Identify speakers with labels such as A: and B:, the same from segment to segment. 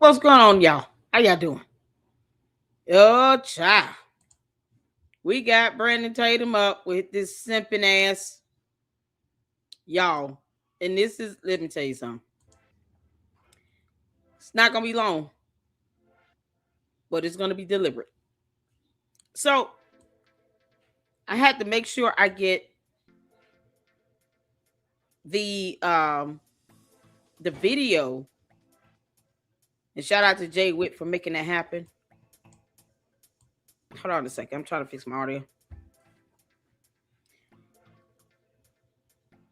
A: What's going on, y'all? How y'all doing? Oh, child. We got Brandon Tatum up with this simping ass. Y'all. And this is, let me tell you something. It's not going to be long, but it's going to be deliberate. So, I had to make sure I get the video. And shout out to Jay Witt for making that happen. Hold on a second. I'm trying to fix my audio.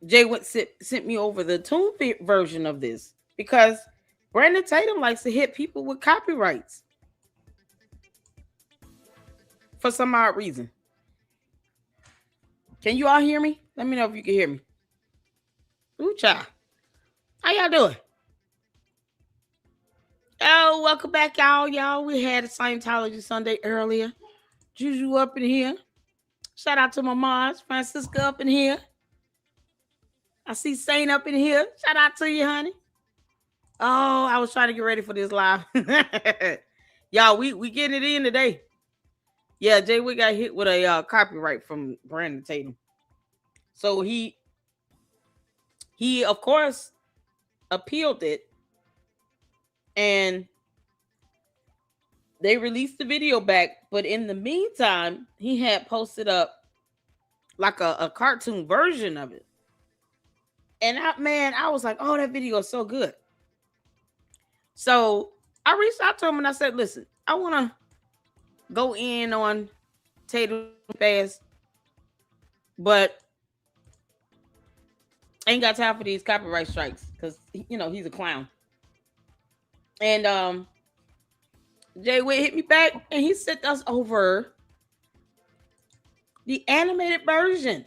A: Jay Witt sent me over the tune version of this because Brandon Tatum likes to hit people with copyrights for some odd reason. Can you all hear me? Let me know if you can hear me. Ooh, child. How y'all doing? Oh, welcome back, y'all. We had a Scientology Sunday earlier. Juju up in here. Shout out to my moms. Francisca up in here. I see Saint up in here. Shout out to you, honey. Oh, I was trying to get ready for this live. Y'all, we getting it in today. Yeah, Jay, we got hit with a copyright from Brandon Tatum. So he of course appealed it, and they released the video back. But in the meantime, he had posted up like a cartoon version of it. And I was like, oh, that video is so good. So I reached out to him and I said, listen, I want to go in on Tatum fast, but I ain't got time for these copyright strikes because, he's a clown. And Jay Witt hit me back and he sent us over the animated version.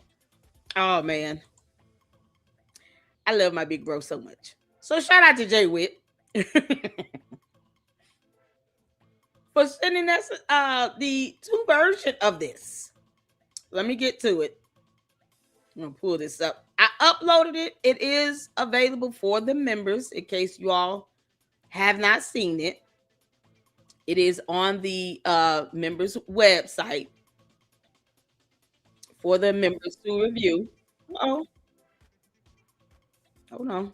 A: Oh, man. I love my big bro so much. So shout out to Jay Witt for sending us the two version of this. Let me get to it. I'm going to pull this up. I uploaded it. It is available for the members in case you all have not seen it. It is on the members website for the members to review. Oh, hold on.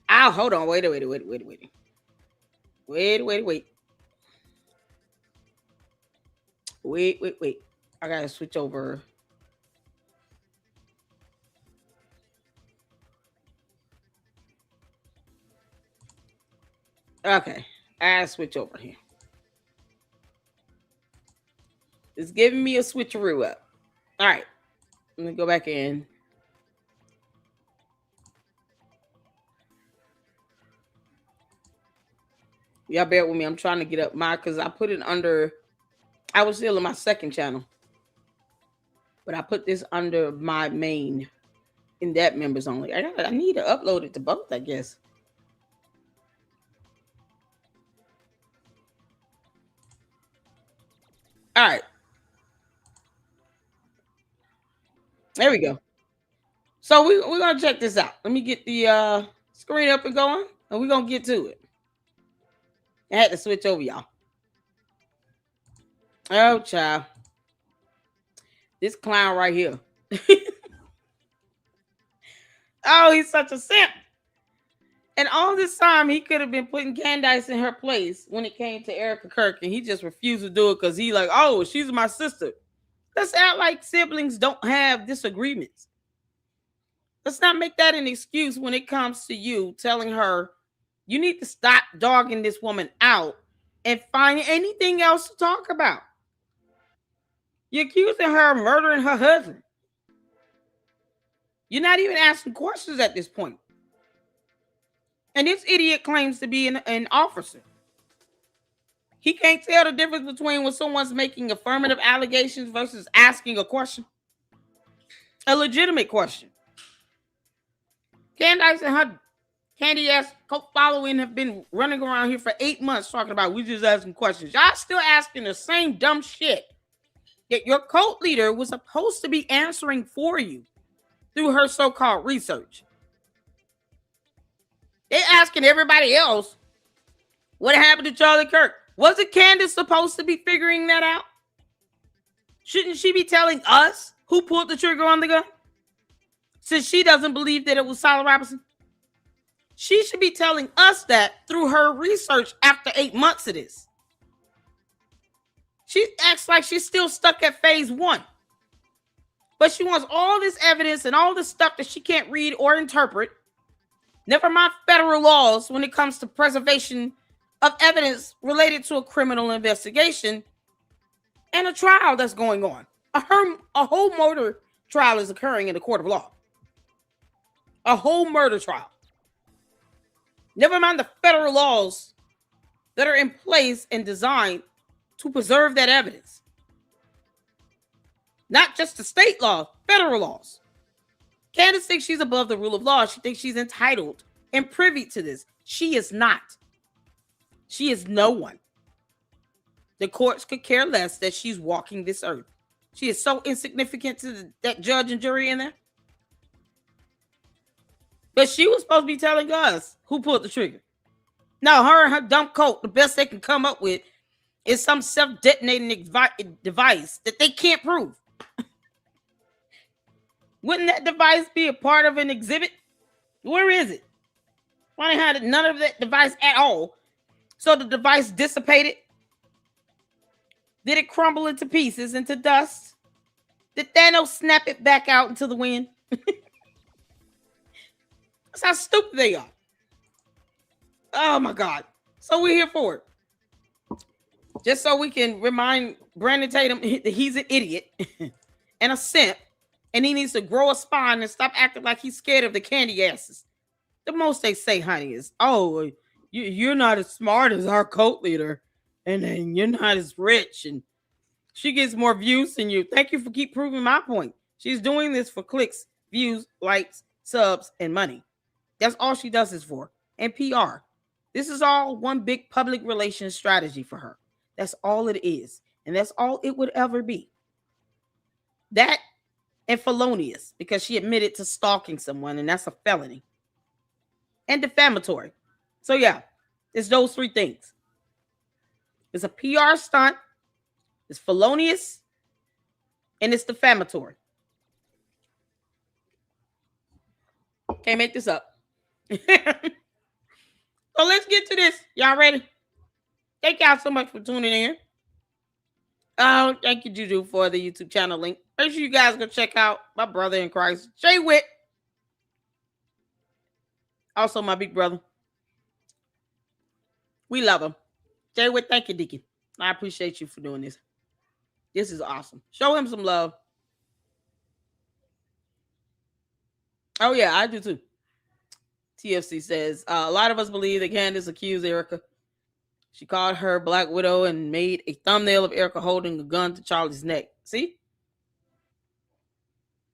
A: Oh, hold on. Wait. Wait. I gotta switch over. Okay, I switch over here. It's giving me a switcheroo up. All right, let me go back in. Y'all bear with me. I'm trying to get up because I put it under. I was still on my second channel, but I put this under my main in that members only. I need to upload it to both, I guess. All right. There we go. So we're going to check this out. Let me get the screen up and going, and we're going to get to it. I had to switch over, y'all. Oh, child. This clown right here. Oh, he's such a simp. And all this time, he could have been putting Candace in her place when it came to Erica Kirk, and he just refused to do it because he like, oh, she's my sister. Let's act like siblings don't have disagreements. Let's not make that an excuse when it comes to you telling her you need to stop dogging this woman out and find anything else to talk about. You're accusing her of murdering her husband. You're not even asking questions at this point. And this idiot claims to be an officer. He can't tell the difference between when someone's making affirmative allegations versus asking a question. A legitimate question. Candace and her Candy-ass following have been running around here for 8 months talking about we just asking questions. Y'all still asking the same dumb shit that your cult leader was supposed to be answering for you through her so-called research. They asking everybody else what happened to Charlie Kirk. Wasn't Candace supposed to be figuring that out? Shouldn't she be telling us who pulled the trigger on the gun? Since she doesn't believe that it was Tyler Robinson. She should be telling us that through her research after 8 months of this. She acts like she's still stuck at phase 1. But she wants all this evidence and all this stuff that she can't read or interpret. Never mind federal laws when it comes to preservation of evidence related to a criminal investigation and a trial that's going on. A whole murder trial is occurring in the court of law. A whole murder trial. Never mind the federal laws that are in place and designed to preserve that evidence. Not just the state law, federal laws. Candace thinks she's above the rule of law. She thinks she's entitled and privy to this. She is not. She is no one. The courts could care less that she's walking this earth. She is so insignificant to that judge and jury in there. But she was supposed to be telling us who pulled the trigger. Now, her and her dumb coat, the best they can come up with is some self-detonating device that they can't prove. Wouldn't that device be a part of an exhibit? Where is it? Why they had none of that device at all? So the device dissipated? Did it crumble into pieces, into dust? Did Thanos snap it back out into the wind? That's how stupid they are. Oh my God. So we're here for it. Just so we can remind Brandon Tatum that he's an idiot and a simp, and he needs to grow a spine and stop acting like he's scared of the candy asses. The most they say, honey, is, oh, you're not as smart as our cult leader, and then you're not as rich, and she gets more views than you. Thank you for keep proving my point. She's doing this for clicks, views, likes, subs, and money. That's all she does this for. And PR. This is all one big public relations strategy for her. That's all it is. And that's all it would ever be. That and felonious, because she admitted to stalking someone, and that's a felony. And defamatory. So yeah, it's those three things. It's a PR stunt, it's felonious, and it's defamatory. Can't make this up. So let's get to this. Y'all ready? Thank y'all so much for tuning in. Oh, thank you, Juju, for the YouTube channel link. Make sure you guys go check out my brother in Christ, Jay Witt. Also, my big brother. We love him. Jay Witt, thank you, Deacon. I appreciate you for doing this. This is awesome. Show him some love. Oh, yeah, I do too. TFC says, a lot of us believe that Candace accused Erica. She called her Black Widow and made a thumbnail of Erica holding a gun to Charlie's neck. See?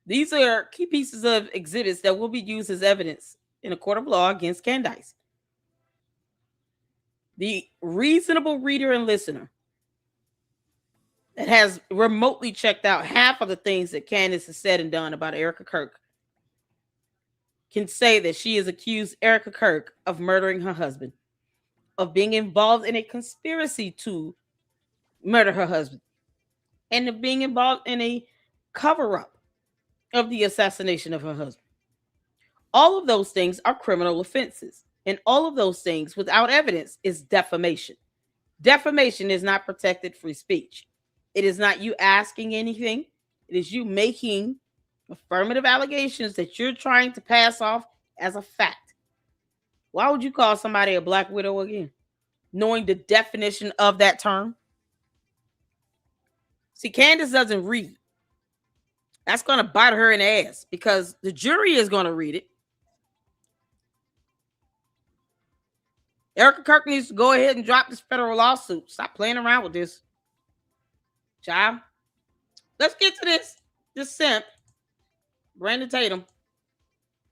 A: These are key pieces of exhibits that will be used as evidence in a court of law against Candace. The reasonable reader and listener that has remotely checked out half of the things that Candace has said and done about Erica Kirk can say that she has accused Erica Kirk of murdering her husband, of being involved in a conspiracy to murder her husband, and of being involved in a cover-up of the assassination of her husband. All of those things are criminal offenses, and all of those things without evidence is defamation. Defamation is not protected free speech. It is not you asking anything. It is you making affirmative allegations that you're trying to pass off as a fact. Why would you call somebody a Black Widow again? Knowing the definition of that term? See, Candace doesn't read. That's going to bite her in the ass because the jury is going to read it. Erica Kirk needs to go ahead and drop this federal lawsuit. Stop playing around with this. Child. Let's get to this simp. Brandon Tatum.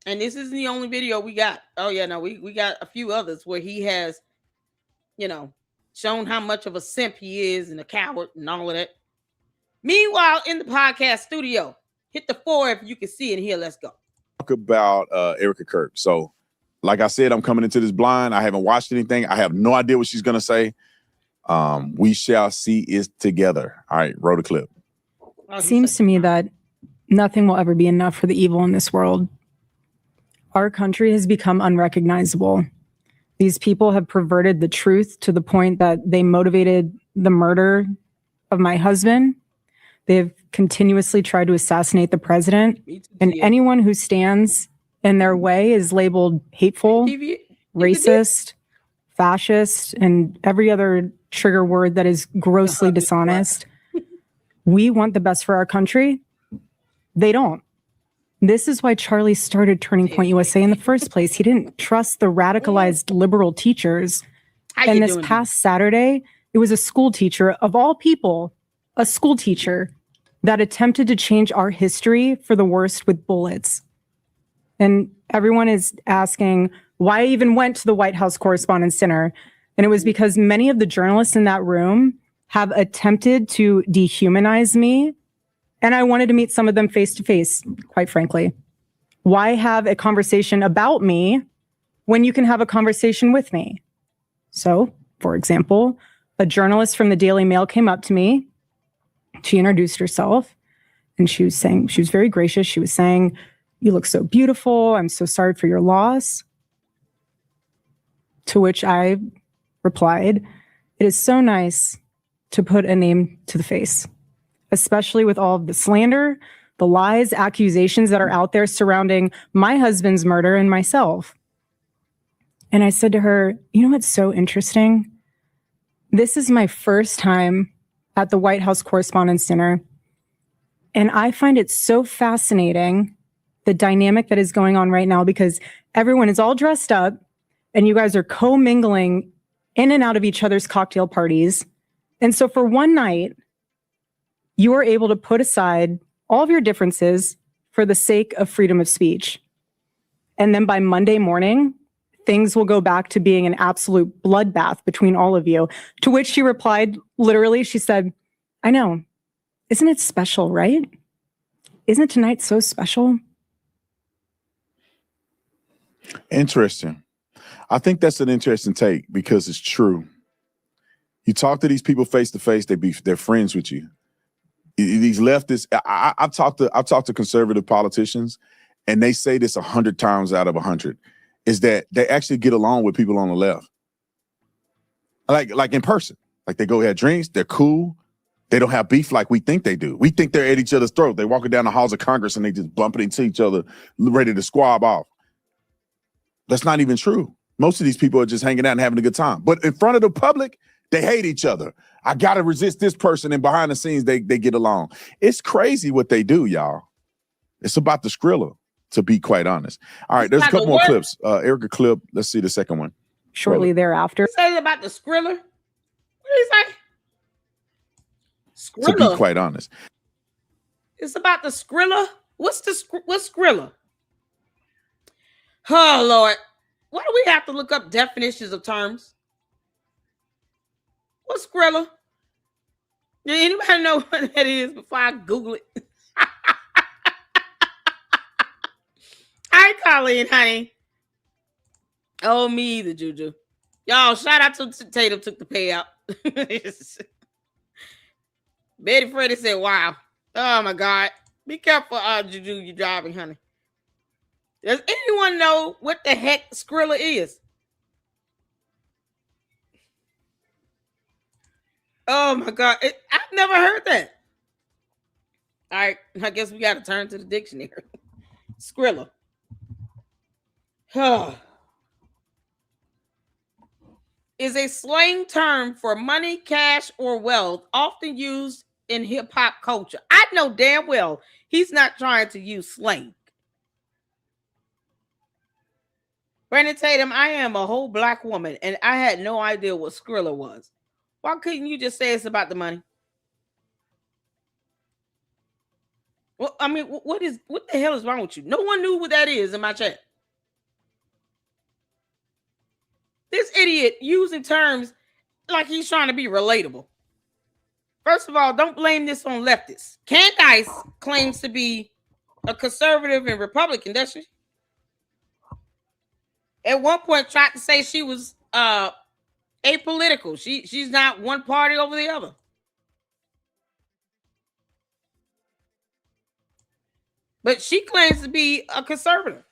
A: And this isn't the only video we got. Oh, yeah, no, we got a few others where he has, shown how much of a simp he is and a coward and all of that. Meanwhile, in the podcast studio, hit the 4 if you can see it here. Let's go.
B: Talk about Erica Kirk. So Like I said, I'm coming into this blind. I haven't watched anything. I have no idea what she's going to say. We shall see it together. All right, roll the clip.
C: It seems to me that nothing will ever be enough for the evil in this world. Our country has become unrecognizable. These people have perverted the truth to the point that they motivated the murder of my husband. They have continuously tried to assassinate the president. And anyone who stands in their way is labeled hateful, racist, fascist, and every other trigger word that is grossly dishonest. We want the best for our country. They don't. This is why Charlie started Turning Point USA in the first place. He didn't trust the radicalized liberal teachers. And this past Saturday, it was a school teacher, of all people, a school teacher that attempted to change our history for the worst with bullets. And everyone is asking why I even went to the White House Correspondents' Dinner. And it was because many of the journalists in that room have attempted to dehumanize me. And I wanted to meet some of them face to face, quite frankly. Why have a conversation about me when you can have a conversation with me? So, for example, a journalist from the Daily Mail came up to me. She introduced herself and she was very gracious. She was saying, "You look so beautiful. I'm so sorry for your loss." To which I replied, "It is so nice to put a name to the face, especially with all of the slander, the lies, accusations that are out there surrounding my husband's murder and myself." And I said to her, "You know what's so interesting? This is my first time at the White House Correspondents' Dinner. And I find it so fascinating, the dynamic that is going on right now, because everyone is all dressed up and you guys are co-mingling in and out of each other's cocktail parties. And so for one night, you are able to put aside all of your differences for the sake of freedom of speech. And then by Monday morning, things will go back to being an absolute bloodbath between all of you." To which she replied, literally, she said, "I know. Isn't it special, right? Isn't tonight so special?"
B: Interesting. I think that's an interesting take because it's true. You talk to these people face to face, they're friends with you. These leftists, I've talked to conservative politicians, and they say this 100 times out of 100, is that they actually get along with people on the left. Like in person. Like they go have drinks, they're cool. They don't have beef like we think they do. We think they're at each other's throat. They're walking down the halls of Congress and they just bumping into each other, ready to squab off. That's not even true. Most of these people are just hanging out and having a good time. But in front of the public, they hate each other. I got to resist this person, and behind the scenes, they get along. It's crazy what they do, y'all. It's about the Skrilla, to be quite honest. All right, there's a couple more clips. Erica clip. Let's see the second one.
C: Shortly thereafter.
A: Say about the Skrilla? What did he say? Skrilla.
B: To be quite honest.
A: It's about the Skrilla? What's Skrilla? Oh, Lord. Why do we have to look up definitions of terms? What's Skrilla? Does anybody know what that is before I Google it? Hi, Colleen, honey. Oh, me either, Juju. Y'all, shout out to Tatum took the payout. Betty Freddy said, "Wow. Oh, my God. Be careful, Juju, you're driving, honey." Does anyone know what the heck Skrilla is? Oh, my God. I've never heard that. All right. I guess we got to turn to the dictionary. Skrilla. Is a slang term for money, cash, or wealth, often used in hip-hop culture. I know damn well he's not trying to use slang. Brandon Tatum, I am a whole black woman, and I had no idea what Skrilla was. Why couldn't you just say it's about the money? Well, I mean, what the hell is wrong with you? No one knew what that is in my chat. This idiot using terms like he's trying to be relatable. First of all, don't blame this on leftists. Candace claims to be a conservative and Republican, doesn't she? at one point tried to say she was apolitical. She's not one party over the other. But she claims to be a conservative.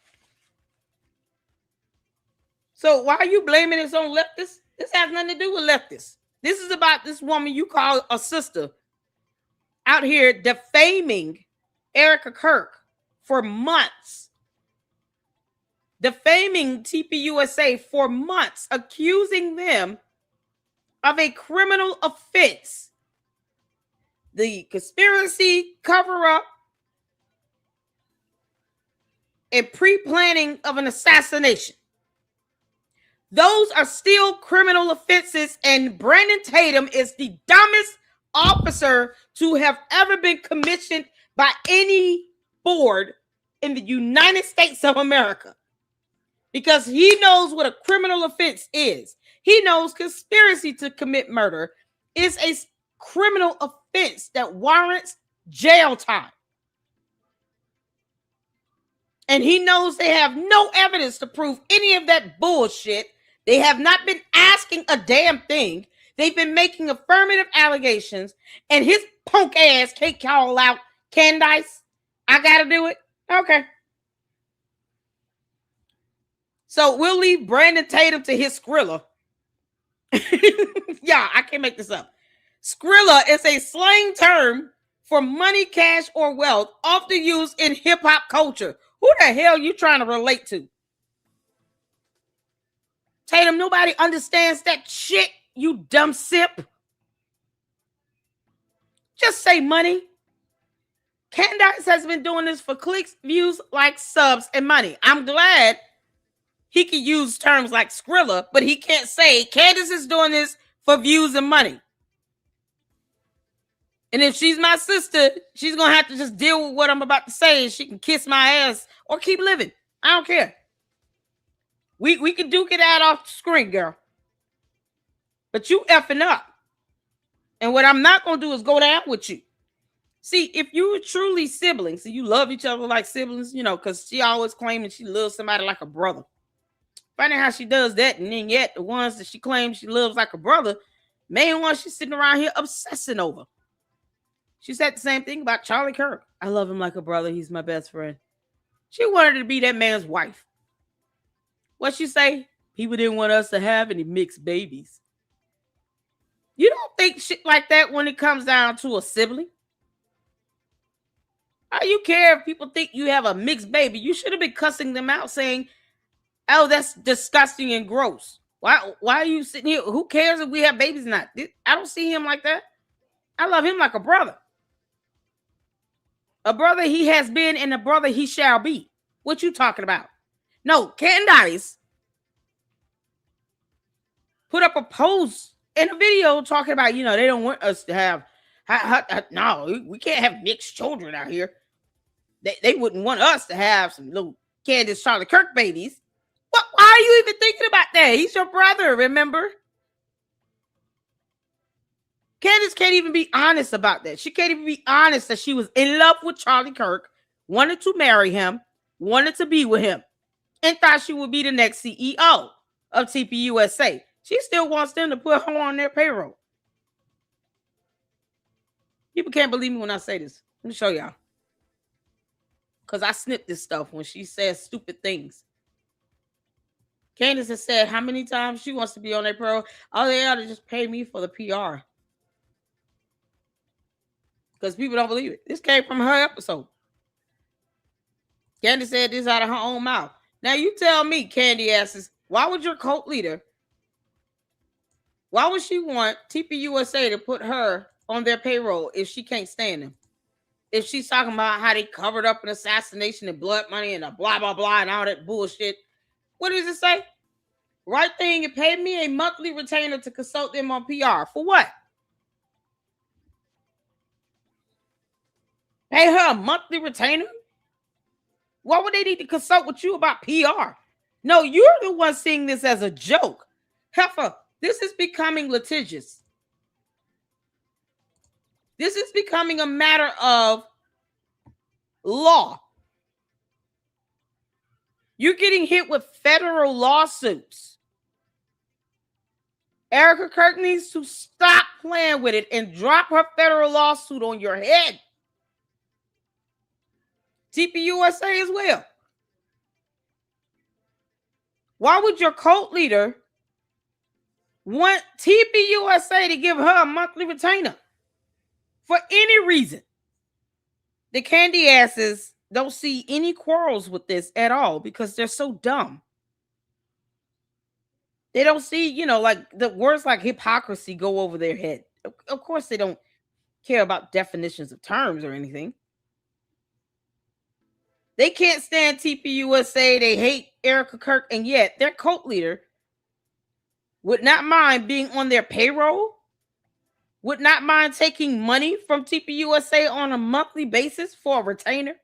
A: So why are you blaming this on leftists? This has nothing to do with leftists. This is about this woman you call a sister out here defaming Erica Kirk for months. Defaming TPUSA for months, accusing them of a criminal offense. The conspiracy, cover-up, and pre-planning of an assassination. Those are still criminal offenses, and Brandon Tatum is the dumbest officer to have ever been commissioned by any board in the United States of America, because he knows what a criminal offense is. He knows conspiracy to commit murder is a criminal offense that warrants jail time. And he knows they have no evidence to prove any of that bullshit. They have not been asking a damn thing. They've been making affirmative allegations, and his punk ass can't call out Candace. I gotta do it. Okay. So we'll leave Brandon Tatum to his Skrilla. Yeah, I can't make this up. Skrilla is a slang term for money, cash, or wealth, often used in hip-hop culture. Who the hell you trying to relate to? Tatum, nobody understands that shit, you dumb sip. Just say money. Candace has been doing this for clicks, views, likes, subs, and money. I'm glad he can use terms like Skrilla, but he can't say Candace is doing this for views and money. And if she's my sister, she's going to have to just deal with what I'm about to say, and she can kiss my ass or keep living. I don't care. We can duke it out off the screen, girl. But you effing up. And what I'm not going to do is go down with you. See, if you were truly siblings, and you love each other like siblings, you know, because she always claiming she loves somebody like a brother. Funny how she does that, and then yet the ones that she claims she loves like a brother, main one she's sitting around here obsessing over. She said the same thing about Charlie Kirk. I love him like a brother. He's my best friend. She wanted to be that man's wife. What'd she say? People didn't want us to have any mixed babies. You don't think shit like that when it comes down to a sibling? How you care if people think you have a mixed baby? You should have been cussing them out saying, oh, that's disgusting and gross. Why are you sitting here? Who cares if we have babies or not? I don't see him like that. I love him like a brother. A brother he has been and a brother he shall be. What you talking about? No, Candace put up a post in a video talking about, you know, they don't want us to have, no, we can't have mixed children out here. They wouldn't want us to have some little Candace Charlie Kirk babies. Why are you even thinking about that? He's your brother, remember? Candace can't even be honest about that. She can't even be honest that she was in love with Charlie Kirk, wanted to marry him, wanted to be with him, and thought she would be the next CEO of TPUSA. She still wants them to put her on their payroll. People can't believe me when I say this. Let me show y'all. Because I snipped this stuff when she says stupid things. Candace has said how many times she wants to be on their payroll. Oh, they ought to just pay me for the PR. Because people don't believe it. This came from her episode. Candace said this out of her own mouth. Now you tell me, Candy asses, why would your cult leader, why would she want TPUSA to put her on their payroll if she can't stand them? If she's talking about how they covered up an assassination and blood money and a blah, blah, blah, and all that bullshit. What does it say? Right thing, it paid me a monthly retainer to consult them on PR. For what? Pay her a monthly retainer? Why would they need to consult with you about PR? No, you're the one seeing this as a joke. Heifer, this is becoming litigious. This is becoming a matter of law. You're getting hit with federal lawsuits. Erica Kirk needs to stop playing with it and drop her federal lawsuit on your head. TPUSA as well. Why would your cult leader want TPUSA to give her a monthly retainer for any reason? The candy asses don't see any quarrels with this at all because they're so dumb. They don't see, like the words like hypocrisy go over their head. Of course, they don't care about definitions of terms or anything. They can't stand TPUSA. They hate Erica Kirk, and yet their cult leader would not mind being on their payroll, would not mind taking money from TPUSA on a monthly basis for a retainer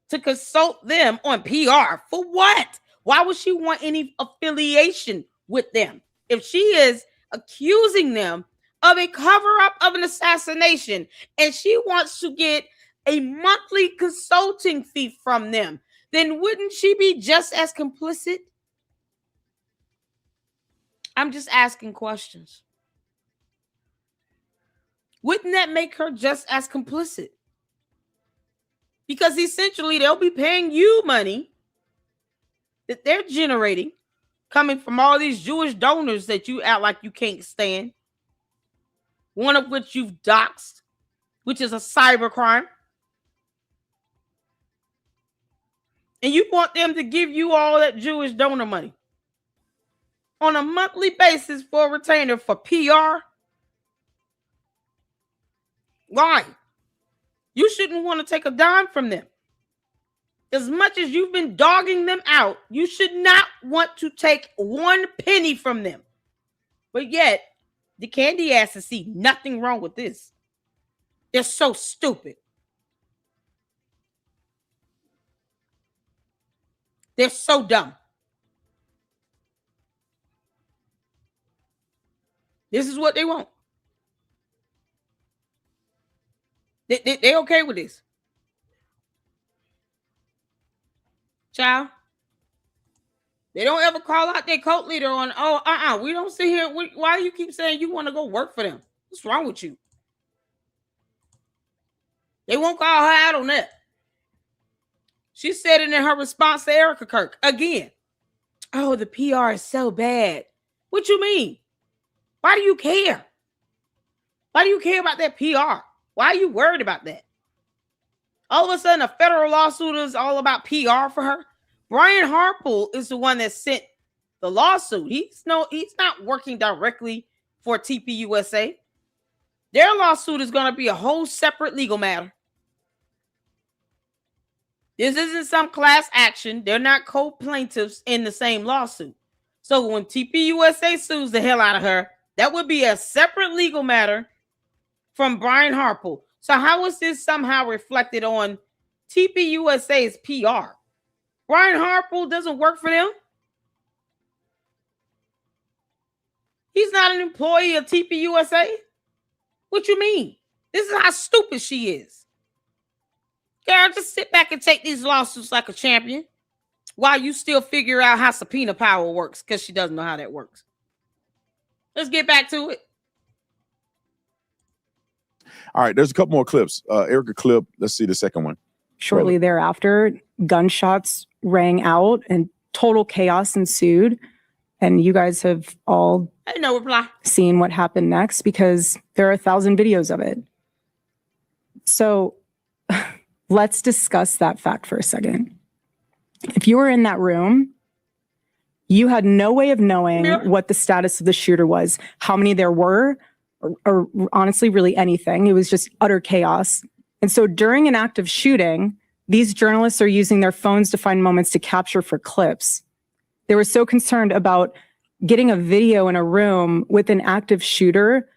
A: to consult them on PR. For what? Why would she want any affiliation with them if she is accusing them of a cover-up of an assassination and she wants to get a monthly consulting fee from them? Then wouldn't she be just as complicit? I'm just asking questions. Wouldn't that make her just as complicit? Because essentially they'll be paying you money that they're generating coming from all these Jewish donors that you act like you can't stand. One of which you've doxed, which is a cyber crime. And you want them to give you all that Jewish donor money on a monthly basis for a retainer for PR? Why? You shouldn't want to take a dime from them. As much as you've been dogging them out, you should not want to take 1 penny from them. But yet, the candy asses see nothing wrong with this. They're so stupid. They're so dumb. This is what they want. They okay with this. Child. They don't ever call out their cult leader on, we don't sit here. Why do you keep saying you want to go work for them? What's wrong with you? They won't call her out on that. She said it in her response to Erica Kirk. Again, oh, the PR is so bad. What you mean? Why do you care? Why do you care about that PR? Why are you worried about that? All of a sudden, a federal lawsuit is all about PR for her. Brian Harpool is the one that sent the lawsuit. He's not working directly for TPUSA. Their lawsuit is going to be a whole separate legal matter. This isn't some class action. They're not co-plaintiffs in the same lawsuit. So when TPUSA sues the hell out of her, that would be a separate legal matter from Brian Harpool. So how is this somehow reflected on TPUSA's PR? Brian Harpool doesn't work for them. He's not an employee of TPUSA. What you mean? This is how stupid she is. Girl, just sit back and take these lawsuits like a champion while you still figure out how subpoena power works, because she doesn't know how that works. Let's get back to it.
B: All right, there's a couple more clips. Erica clip. Let's see the second one.
C: Shortly thereafter, gunshots rang out and total chaos ensued. And you guys have all
A: no reply.
C: Seen what happened next because there are 1,000 videos of it. So let's discuss that fact for a second. If you were in that room, you had no way of knowing what the status of the shooter was, how many there were, or honestly, really anything. It was just utter chaos. And so during an active shooting, these journalists are using their phones to find moments to capture for clips. They were so concerned about getting a video in a room with an active shooter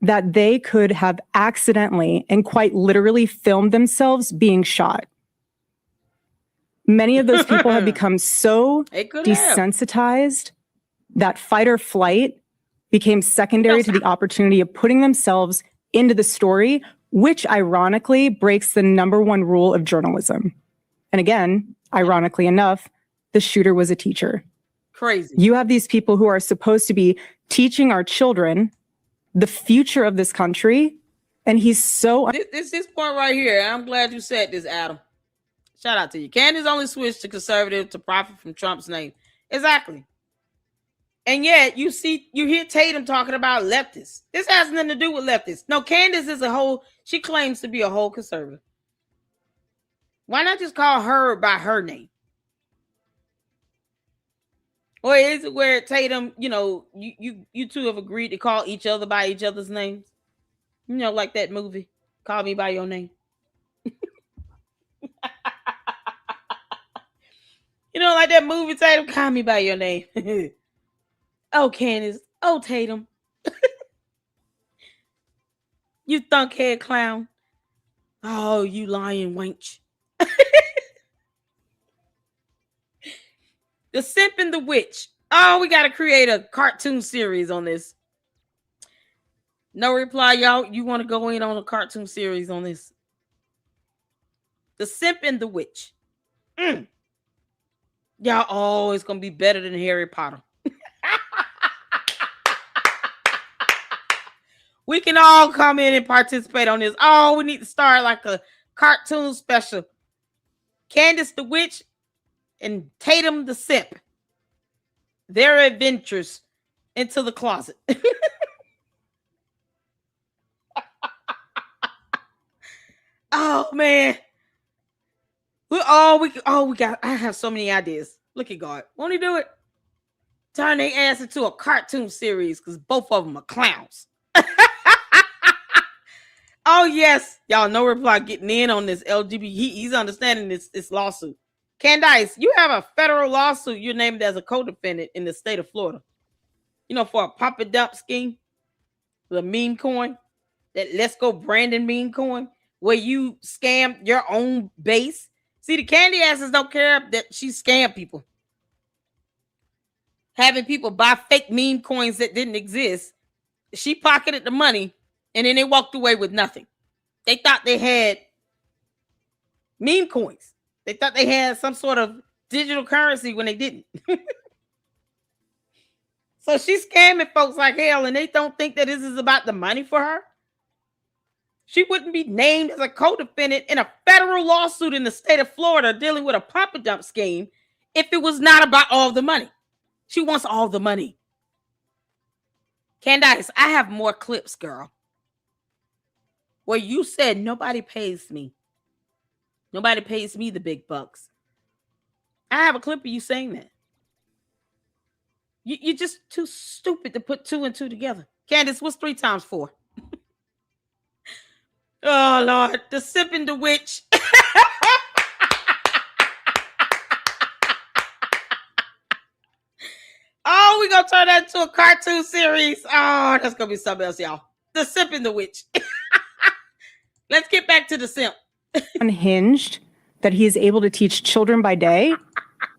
C: that they could have accidentally and quite literally filmed themselves being shot. Many of those people have become so desensitized that fight or flight became secondary to the opportunity of putting themselves into the story, which ironically breaks the #1 rule of journalism. And again, ironically enough, the shooter was a teacher.
A: Crazy.
C: You have these people who are supposed to be teaching our children the future of this country, and he's so...
A: This point right here, I'm glad you said this, Adam. Shout out to you. Candace only switched to conservative to profit from Trump's name. Exactly. And yet you hear Tatum talking about leftists. This has nothing to do with leftists. No, Candace is she claims to be a whole conservative. Why not just call her by her name? Or is it where Tatum, you two have agreed to call each other by each other's names? Like that movie, Call Me By Your Name. Like that movie, Tatum, Call Me By Your Name. Oh, Candace. Oh, Tatum. You thunkhead clown. Oh, you lying wench. The Simp and the Witch. Oh, we got to create a cartoon series on this. No reply, y'all. You want to go in on a cartoon series on this? The Simp and the Witch. Y'all, oh, it's going to be better than Harry Potter. We can all come in and participate on this. Oh, we need to start like a cartoon special. Candace the Witch and Tatum the Simp. Their adventures into the closet. Oh, man. I have so many ideas. Look at God. Won't he do it? Turn their ass into a cartoon series because both of them are clowns. Oh, yes. Y'all, no reply getting in on this LGBT. He's understanding this lawsuit. Candace, you have a federal lawsuit. You're named as a co-defendant in the state of Florida. For a pump and dump scheme. The meme coin. That Let's Go Brandon meme coin. Where you scam your own base. See, the candy asses don't care that she scammed people. Having people buy fake meme coins that didn't exist. She pocketed the money. And then they walked away with nothing. They thought they had meme coins. They thought they had some sort of digital currency when they didn't. So she's scamming folks like hell, and they don't think that this is about the money for her. She wouldn't be named as a co-defendant in a federal lawsuit in the state of Florida dealing with a pump and dump scheme if it was not about all the money. She wants all the money. Candace, I have more clips, girl. Where you said nobody pays me. Nobody pays me the big bucks. I have a clip of you saying that. You're just too stupid to put 2 and 2 together. Candace, what's 3 times 4? Oh, Lord. The Simp and the Witch. Oh, we're going to turn that into a cartoon series. Oh, that's going to be something else, y'all. The Simp and the Witch. Let's get back to the simp.
C: Unhinged that he is able to teach children by day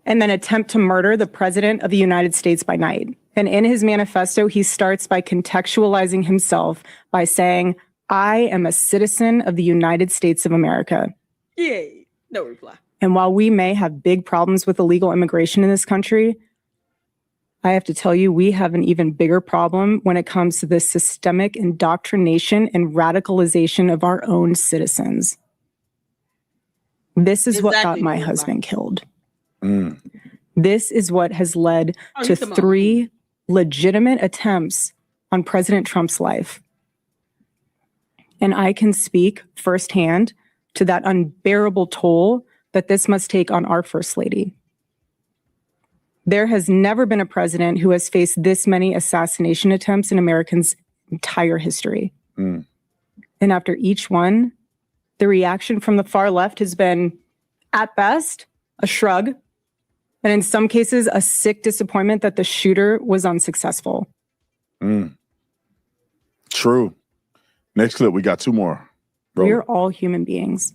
C: and then attempt to murder the president of the United States by night. And in his manifesto, he starts by contextualizing himself by saying, I am a citizen of the United States of America.
A: Yay. No reply.
C: And while we may have big problems with illegal immigration in this country, I have to tell you, we have an even bigger problem when it comes to the systemic indoctrination and radicalization of our own citizens. This is what got my husband killed. This is what has led to 3 legitimate attempts on President Trump's life. And I can speak firsthand to that unbearable toll that this must take on our First Lady. There has never been a president who has faced this many assassination attempts in Americans' entire history. And after each one, the reaction from the far left has been, at best, a shrug, and in some cases, a sick disappointment that the shooter was unsuccessful.
B: True. Next clip, we got 2 more.
C: We're all human beings.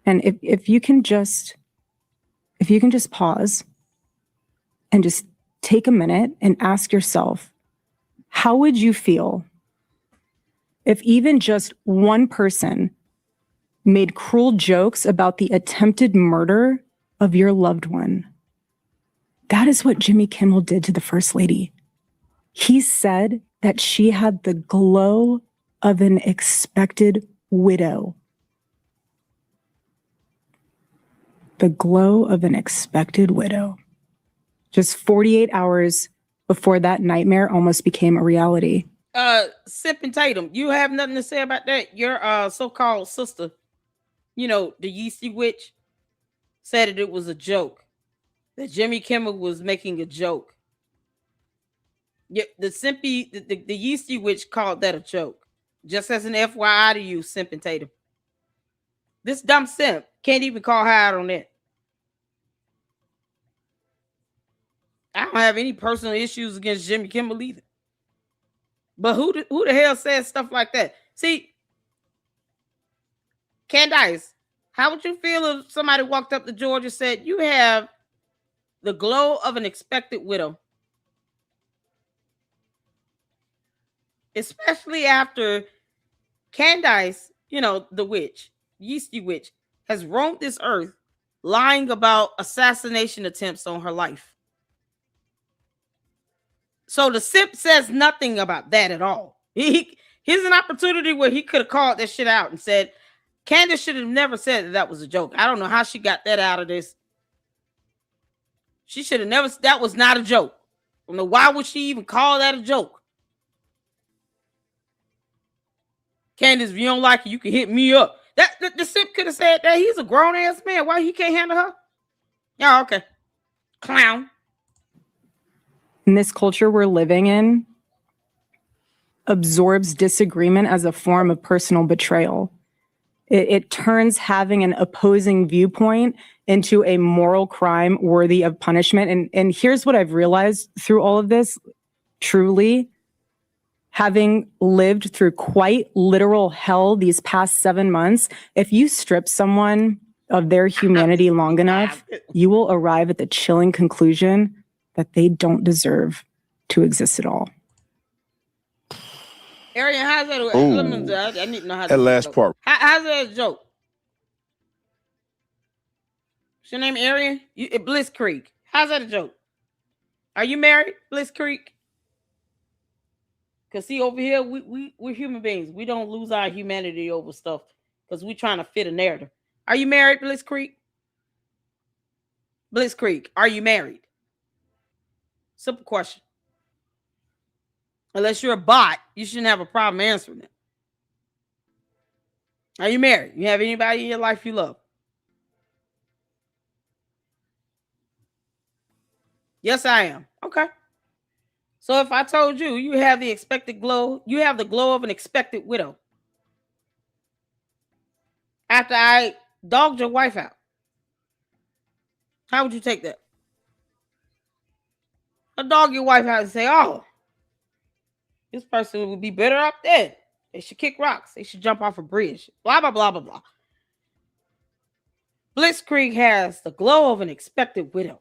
C: And if you can just pause and just take a minute and ask yourself, how would you feel if even just one person made cruel jokes about the attempted murder of your loved one? That is what Jimmy Kimmel did to the First Lady. He said that she had the glow of an expected widow. The glow of an expected widow. Just 48 hours before that nightmare almost became a reality.
A: SIMP and Tatum, you have nothing to say about that? Your so-called sister, you know, the yeasty witch, said that it was a joke. That Jimmy Kimmel was making a joke. Yeah, the simpy, the yeasty witch called that a joke. Just as an FYI to you, SIMP and Tatum. This dumb simp can't even call her out on that. I don't have any personal issues against Jimmy Kimmel either. But who the hell says stuff like that? See, Candace, how would you feel if somebody walked up to George and said, you have the glow of an expected widow? Especially after Candace, you know, the witch, yeasty witch, has roamed this earth lying about assassination attempts on her life. So the simp says nothing about that at all. Here's an opportunity where he could have called that shit out and said, Candace should have never said that was a joke. I don't know how she got that out of this. She should have never, that was not a joke. I don't know, why would she even call that a joke? Candace, if you don't like it, you can hit me up. The simp could have said that. He's a grown-ass man. Why he can't handle her? Yeah, okay. Clown.
C: In this culture we're living in, absorbs disagreement as a form of personal betrayal. It turns having an opposing viewpoint into a moral crime worthy of punishment. And here's what I've realized through all of this, truly, having lived through quite literal hell these past 7 months, if you strip someone of their humanity long enough, you will arrive at the chilling conclusion that they don't deserve to exist at all.
A: Arian, how's that? I need to know how
B: that last part.
A: How's that a joke? Is your name Arian? Bliss Creek. How's that a joke? Are you married, Bliss Creek? Because see, over here, we're human beings. We don't lose our humanity over stuff because we're trying to fit a narrative. Are you married, Bliss Creek? Bliss Creek, are you married? Simple question. Unless you're a bot, you shouldn't have a problem answering it. Are you married? You have anybody in your life you love? Yes, I am. Okay. So if I told you, you have the expected glow, you have the glow of an expected widow. After I dogged your wife out, how would you take that? A dog your wife out and say, oh, this person would be better off dead. They should kick rocks. They should jump off a bridge. Blah, blah, blah, blah, blah. Blitzkrieg has the glow of an expected widow.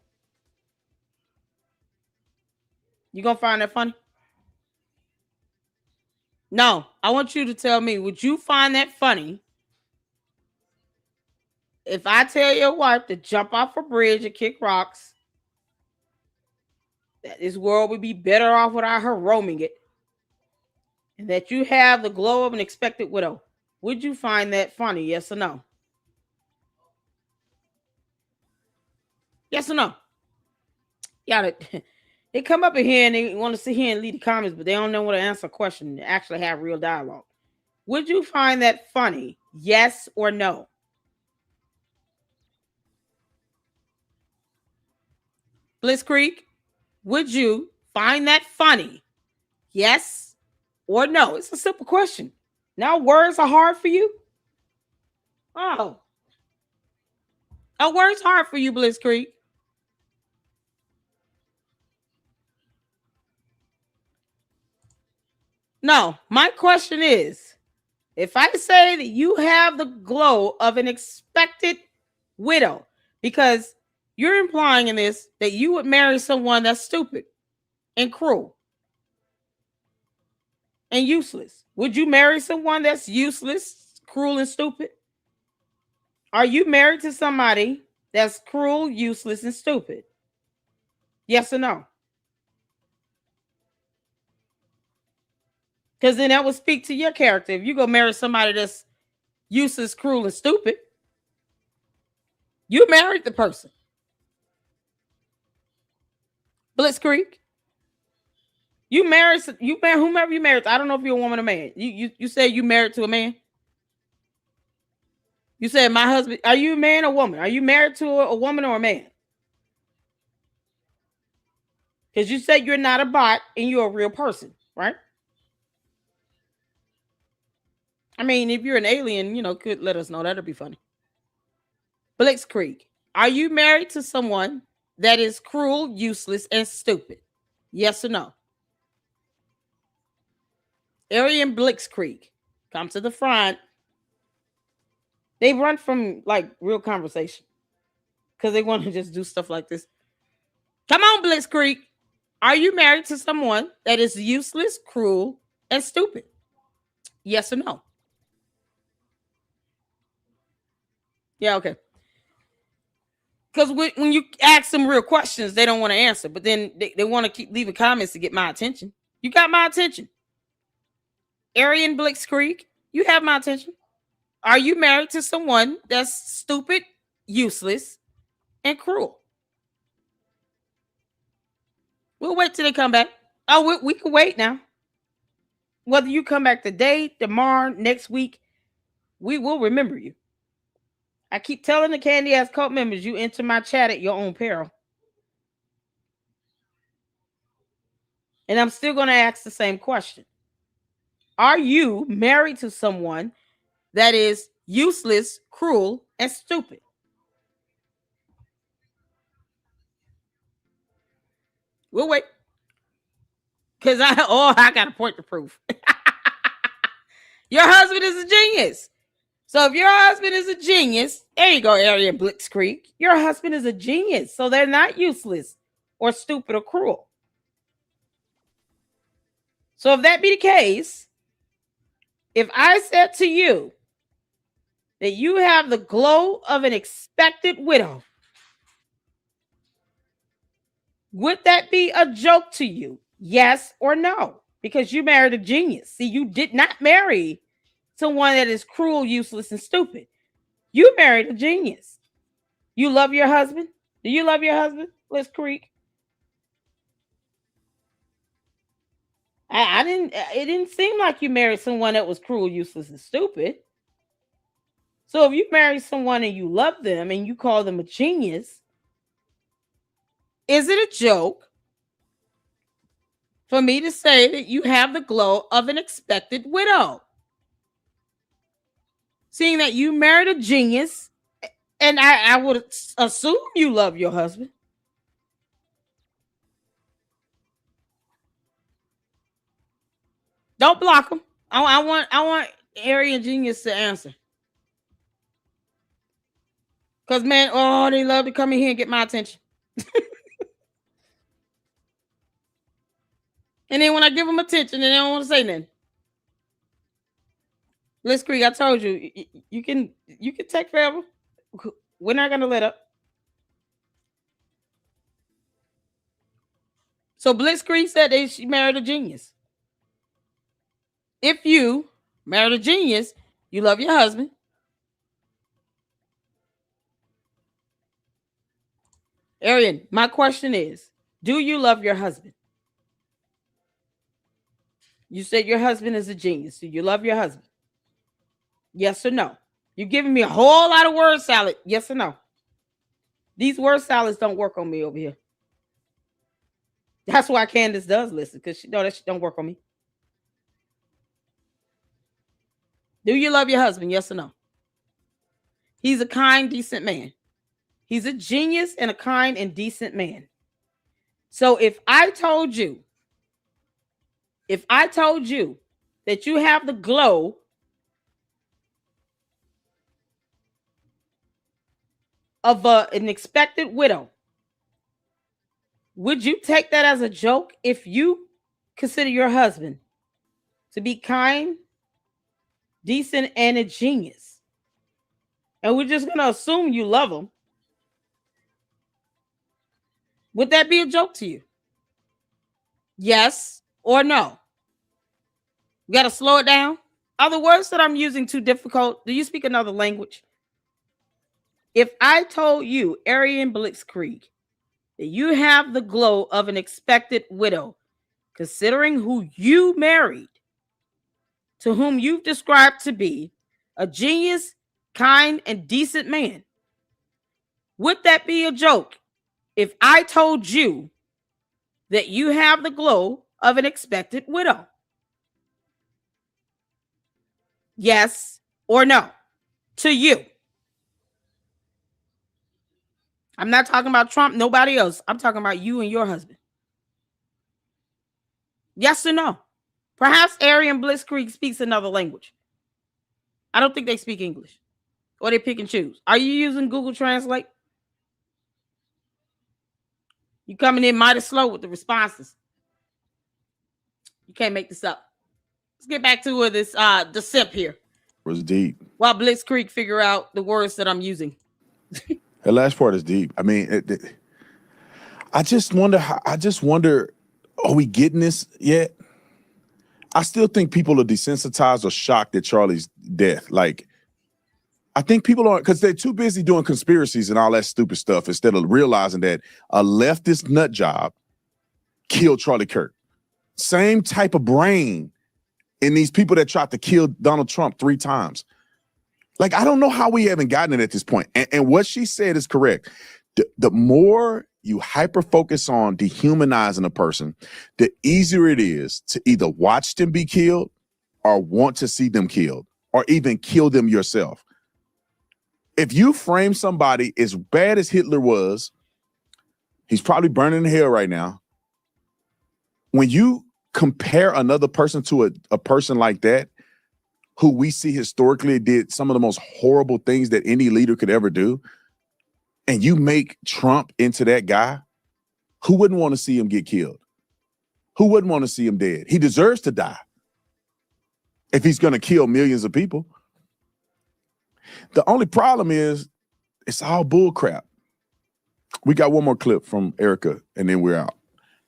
A: You gonna find that funny? No, I want you to tell me, would you find that funny if I tell your wife to jump off a bridge and kick rocks? That this world would be better off without her roaming it. And that you have the glow of an expected widow. Would you find that funny? Yes or no? Yes or no? Yeah, they come up in here and they want to sit here and lead the comments, but they don't know what to answer a question and actually have real dialogue. Would you find that funny? Yes or no? Bliss Creek, would you find that funny? Yes or no? It's a simple question. Now words are hard for you? Oh. A word's hard for you, Bliss Creek. No, my question is, if I say that you have the glow of an expected widow, because you're implying in this that you would marry someone that's stupid and cruel and useless. Would you marry someone that's useless, cruel, and stupid? Are you married to somebody that's cruel, useless, and stupid? Yes or no? Because then that would speak to your character. If you go marry somebody that's useless, cruel, and stupid, you married the person. Blitzkrieg. You married whomever you married. I don't know if you're a woman or man. You said you married to a man. You said my husband. Are you a man or woman? Are you married to a woman or a man? Because you said you're not a bot and you're a real person, right? I mean, if you're an alien, could let us know. That'd be funny. Blitzkrieg. Are you married to someone that is cruel, useless, and stupid? Yes or no? Aryan Blitzkrieg. Come to the front. They run from like real conversation because they want to just do stuff like this. Come on, Blitzkrieg. Are you married to someone that is useless, cruel, and stupid? Yes or no? Yeah, okay. Because when you ask them real questions, they don't want to answer, but then they want to keep leaving comments to get my attention. You got my attention. Aryan Blitzkrieg, you have my attention. Are you married to someone that's stupid, useless, and cruel? We'll wait till they come back. Oh, we can wait now. Whether you come back today, tomorrow, next week, we will remember you. I keep telling the Candy Ass cult members, you enter my chat at your own peril. And I'm still going to ask the same question. Are you married to someone that is useless, cruel, and stupid? We'll wait. Because I got a point to prove. Your husband is a genius. So if your husband is a genius, there you go, Aryan Blitzkrieg. Your husband is a genius. So they're not useless or stupid or cruel. So if that be the case, if I said to you that you have the glow of an expected widow, would that be a joke to you? Yes or no? Because you married a genius. See, you did not marry someone that is cruel, useless, and stupid. You married a genius. You love your husband? Do you love your husband? Let's creak. I didn't. It didn't seem like you married someone that was cruel, useless, and stupid. So if you marry someone and you love them and you call them a genius, is it a joke for me to say that you have the glow of an expected widow? Seeing that you married a genius, and I would assume you love your husband. Don't block him. I want Aryan Genius to answer. Because, man, they love to come in here and get my attention. And then when I give them attention, they don't want to say nothing. Liz Creek, I told you, you can take forever. We're not going to let up. So Blitzkrieg said that she married a genius. If you married a genius, you love your husband. Aryan, my question is, do you love your husband? You said your husband is a genius. Do you love your husband? Yes or no? You're giving me a whole lot of word salad. Yes or no? These word salads don't work on me over here. That's why Candace does listen, because she know that she don't work on me. Do you love your husband? Yes or no? He's a kind, decent man. He's a genius and a kind and decent man. So if I told you that you have the glow of an expected widow, would you take that as a joke if you consider your husband to be kind, decent, and a genius? And we're just going to assume you love him. Would that be a joke to you? Yes or no? You got to slow it down. Are the words that I'm using too difficult? Do you speak another language? If I told you, Arian Blitzkrieg, that you have the glow of an expected widow, considering who you married, to whom you've described to be a genius, kind, and decent man, would that be a joke if I told you that you have the glow of an expected widow? Yes or no? To you. I'm not talking about Trump, nobody else. I'm talking about you and your husband. Yes or no? Perhaps Arian Blitzkrieg speaks another language. I don't think they speak English. Or they pick and choose. Are you using Google Translate? You coming in mighty slow with the responses. You can't make this up. Let's get back to this the SIMP here.
B: Was deep.
A: While Blitzkrieg figure out the words that I'm using.
B: The last part is deep. I mean, I just wonder. Are we getting this yet? I still think people are desensitized or shocked at Charlie's death. Like, I think people aren't, because they're too busy doing conspiracies and all that stupid stuff instead of realizing that a leftist nut job killed Charlie Kirk. Same type of brain in these people that tried to kill Donald Trump 3 times. Like, I don't know how we haven't gotten it at this point. And what she said is correct. The more you hyper-focus on dehumanizing a person, the easier it is to either watch them be killed or want to see them killed or even kill them yourself. If you frame somebody as bad as Hitler was, he's probably burning in hell right now. When you compare another person to a person like that, who we see historically did some of the most horrible things that any leader could ever do, and you make Trump into that guy, who wouldn't want to see him get killed? Who wouldn't want to see him dead? He deserves to die if he's going to kill millions of people. The only problem is it's all bull crap. We got one more clip from Erica, and then we're out.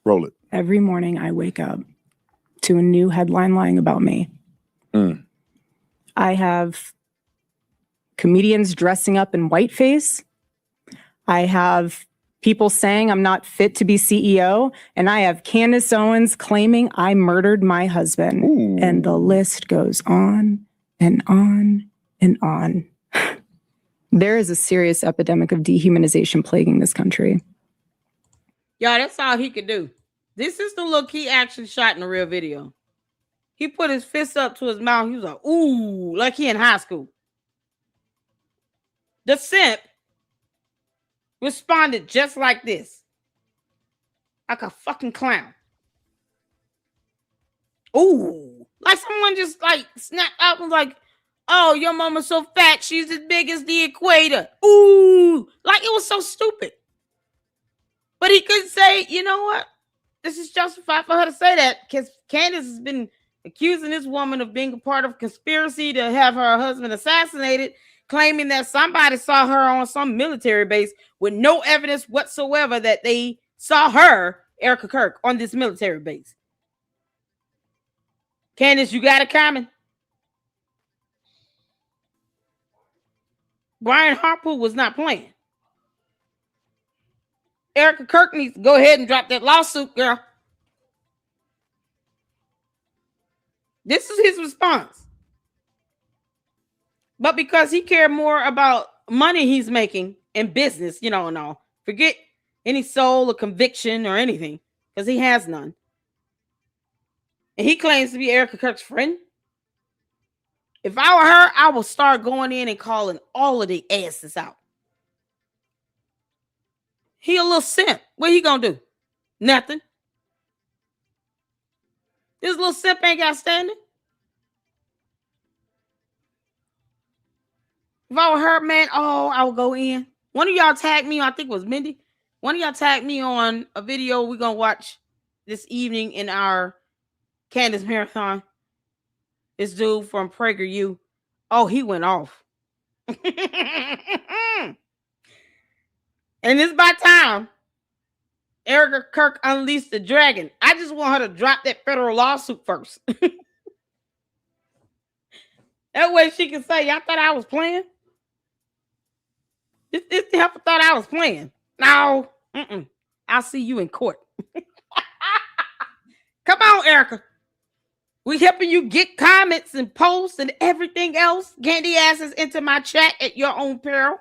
B: Roll it.
C: Every morning I wake up to a new headline lying about me. I have comedians dressing up in whiteface. I have people saying I'm not fit to be CEO. And I have Candace Owens claiming I murdered my husband.
B: Ooh.
C: And the list goes on and on and on. There is a serious epidemic of dehumanization plaguing this country.
A: Y'all, that's all he could do. This is the look he actually shot in the real video. He put his fist up to his mouth. He was like, ooh, like he in high school. The SIMP responded just like this. Like a fucking clown. Ooh. Like someone just like snapped out and was like, oh, your mama's so fat, she's as big as the equator. Ooh. Like it was so stupid. But he could say, you know what? This is justified for her to say that because Candace has been accusing this woman of being a part of a conspiracy to have her husband assassinated, claiming that somebody saw her on some military base with no evidence whatsoever that they saw her, Erica Kirk, on this military base. Candace, you got it coming. Brian Harpoon was not playing. Erica Kirk needs to go ahead and drop that lawsuit, girl. This is his response. But because he cared more about money he's making in business, you know, and all, forget any soul or conviction or anything, because he has none. And he claims to be Erica Kirk's friend. If I were her, I would start going in and calling all of the asses out. He a little simp. What he gonna do? Nothing. This little simp ain't got standing. If I were her, man, I would go in. One of y'all tagged me, I think it was Mindy. One of y'all tagged me on a video we're gonna watch this evening in our Candace marathon. This dude from PragerU. Oh, he went off. And it's by time. Erica Kirk unleashed the dragon. I just want her to drop that federal lawsuit first. That way she can say, y'all thought I was playing? This heifer thought I was playing. No. I'll see you in court. Come on, Erica. We helping you get comments and posts and everything else. Candy asses into my chat at your own peril.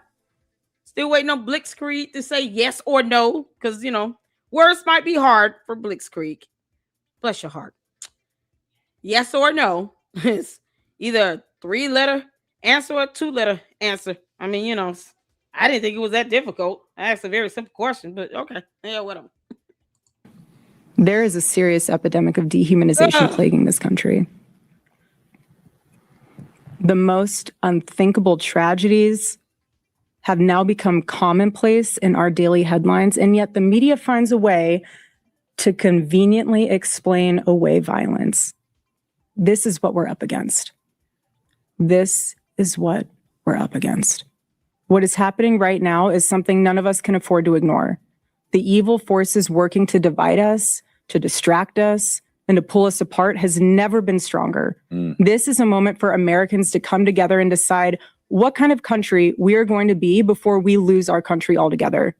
A: Still waiting on Blitzkrieg to say yes or no. Because, you know, words might be hard for Blitzkrieg. Bless your heart. Yes or no. It's either a 3-letter answer or a 2-letter answer. I mean, you know, I didn't think it was that difficult. I asked a very simple question, but okay. Yeah, whatever.
C: There is a serious epidemic of dehumanization plaguing this country. The most unthinkable tragedies have now become commonplace in our daily headlines, and yet the media finds a way to conveniently explain away violence. This is what we're up against. This is what we're up against. What is happening right now is something none of us can afford to ignore. The evil forces working to divide us, to distract us, and to pull us apart has never been stronger. This is a moment for Americans to come together and decide what kind of country we are going to be before we lose our country altogether.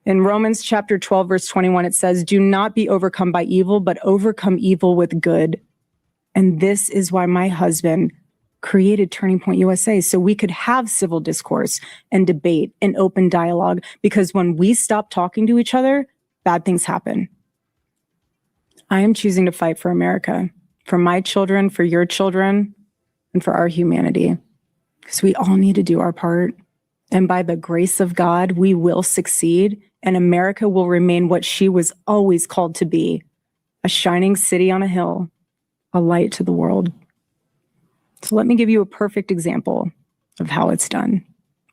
C: In Romans chapter 12, verse 21, it says, "Do not be overcome by evil, but overcome evil with good." And this is why my husband created Turning Point USA, so we could have civil discourse and debate and open dialogue, because when we stop talking to each other, bad things happen. I am choosing to fight for America, for my children, for your children, and for our humanity, because we all need to do our part. And by the grace of God, we will succeed, and America will remain what she was always called to be, a shining city on a hill, a light to the world. So let me give you a perfect example of how it's done.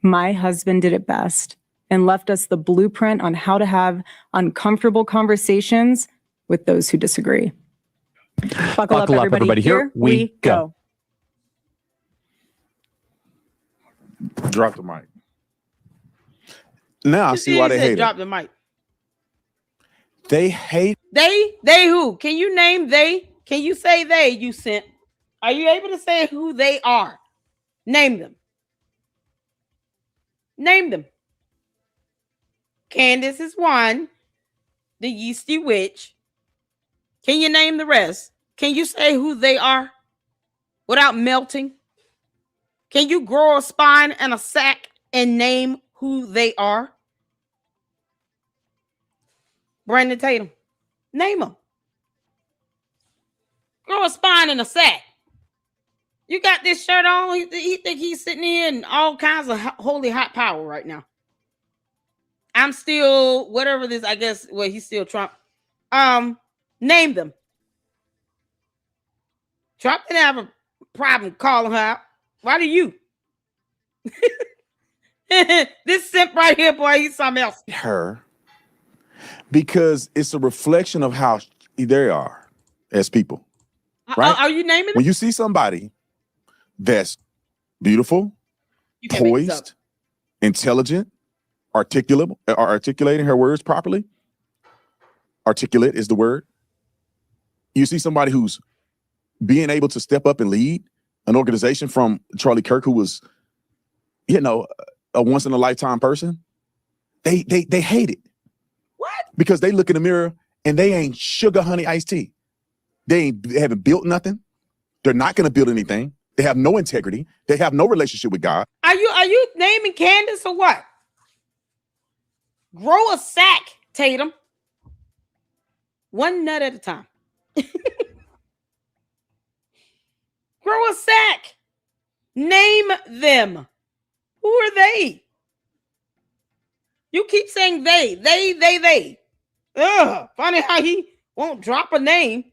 C: My husband did it best and left us the blueprint on how to have uncomfortable conversations with those who disagree. Buckle up, everybody. Here we go.
B: Drop the mic. Now I see why they hate
A: drop
B: it.
A: the mic.
B: They hate.
A: They who? Can you name they? Can you say they, you simp? Are you able to say who they are? Name them. Name them. Candace is one. The yeasty witch. Can you name the rest? Can you say who they are without melting? Can you grow a spine and a sack and name who they are? Brandon Tatum. Name them. Grow a spine and a sack. You got this shirt on. He think he's sitting here in all kinds of holy hot power right now. I'm still whatever this. I guess. Well, he's still Trump. Name them. Trump didn't have a problem calling her out. Why do you? This simp right here, boy, he's something else.
B: her because it's a reflection of how they are as people. Right?
A: Are you naming them?
B: When you see somebody that's beautiful, poised, intelligent, articulating her words properly. Articulate is the word. You see somebody who's being able to step up and lead an organization from Charlie Kirk, who was, a once in a lifetime person. They hate it.
A: What?
B: Because they look in the mirror and they ain't sugar honey iced tea. They haven't built nothing. They're not going to build anything. They have no integrity. They have no relationship with God.
A: Are you naming Candace or what? Grow a sack, Tatum. One nut at a time. Grow a sack. Name them. Who are they? You keep saying they. Ugh, funny how he won't drop a name.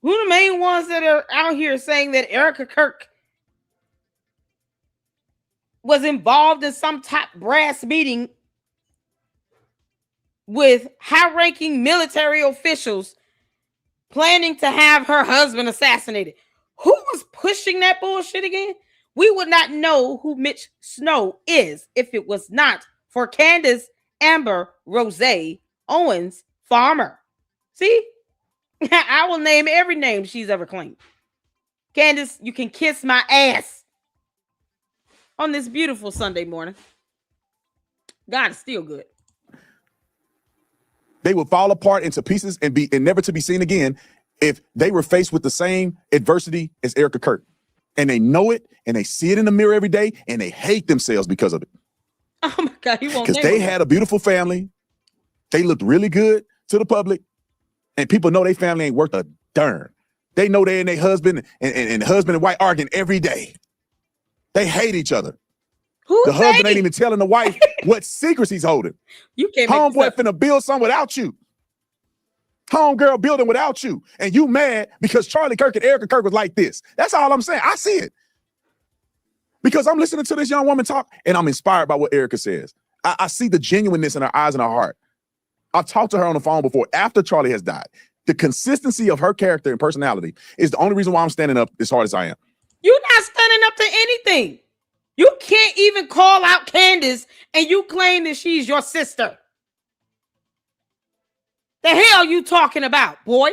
A: Who are the main ones that are out here saying that Erica Kirk was involved in some top brass meeting with high-ranking military officials planning to have her husband assassinated? Who was pushing that bullshit again? We would not know who Mitch Snow is if it was not for Candace Amber Rose Owens Farmer. See? I will name every name she's ever claimed. Candace, you can kiss my ass on this beautiful Sunday morning. God is still good.
B: They would fall apart into pieces and never to be seen again if they were faced with the same adversity as Erica Kirk. And they know it, and they see it in the mirror every day, and they hate themselves because of it.
A: Oh my God, he won't.
B: Because they had a beautiful family. They looked really good to the public, and people know their family ain't worth a darn. They know they and their husband and husband and wife arguing every day. They hate each other. The husband ain't even telling the wife what secrets he's holding.
A: You can't.
B: Homeboy finna build something without you. Homegirl building without you. And you mad because Charlie Kirk and Erica Kirk was like this. That's all I'm saying. I see it. Because I'm listening to this young woman talk and I'm inspired by what Erica says. I see the genuineness in her eyes and her heart. I've talked to her on the phone before after Charlie has died. The consistency of her character and personality is the only reason why I'm standing up as hard as I am.
A: You're not standing up to anything. You can't even call out Candace and you claim that she's your sister. The hell you talking about, boy?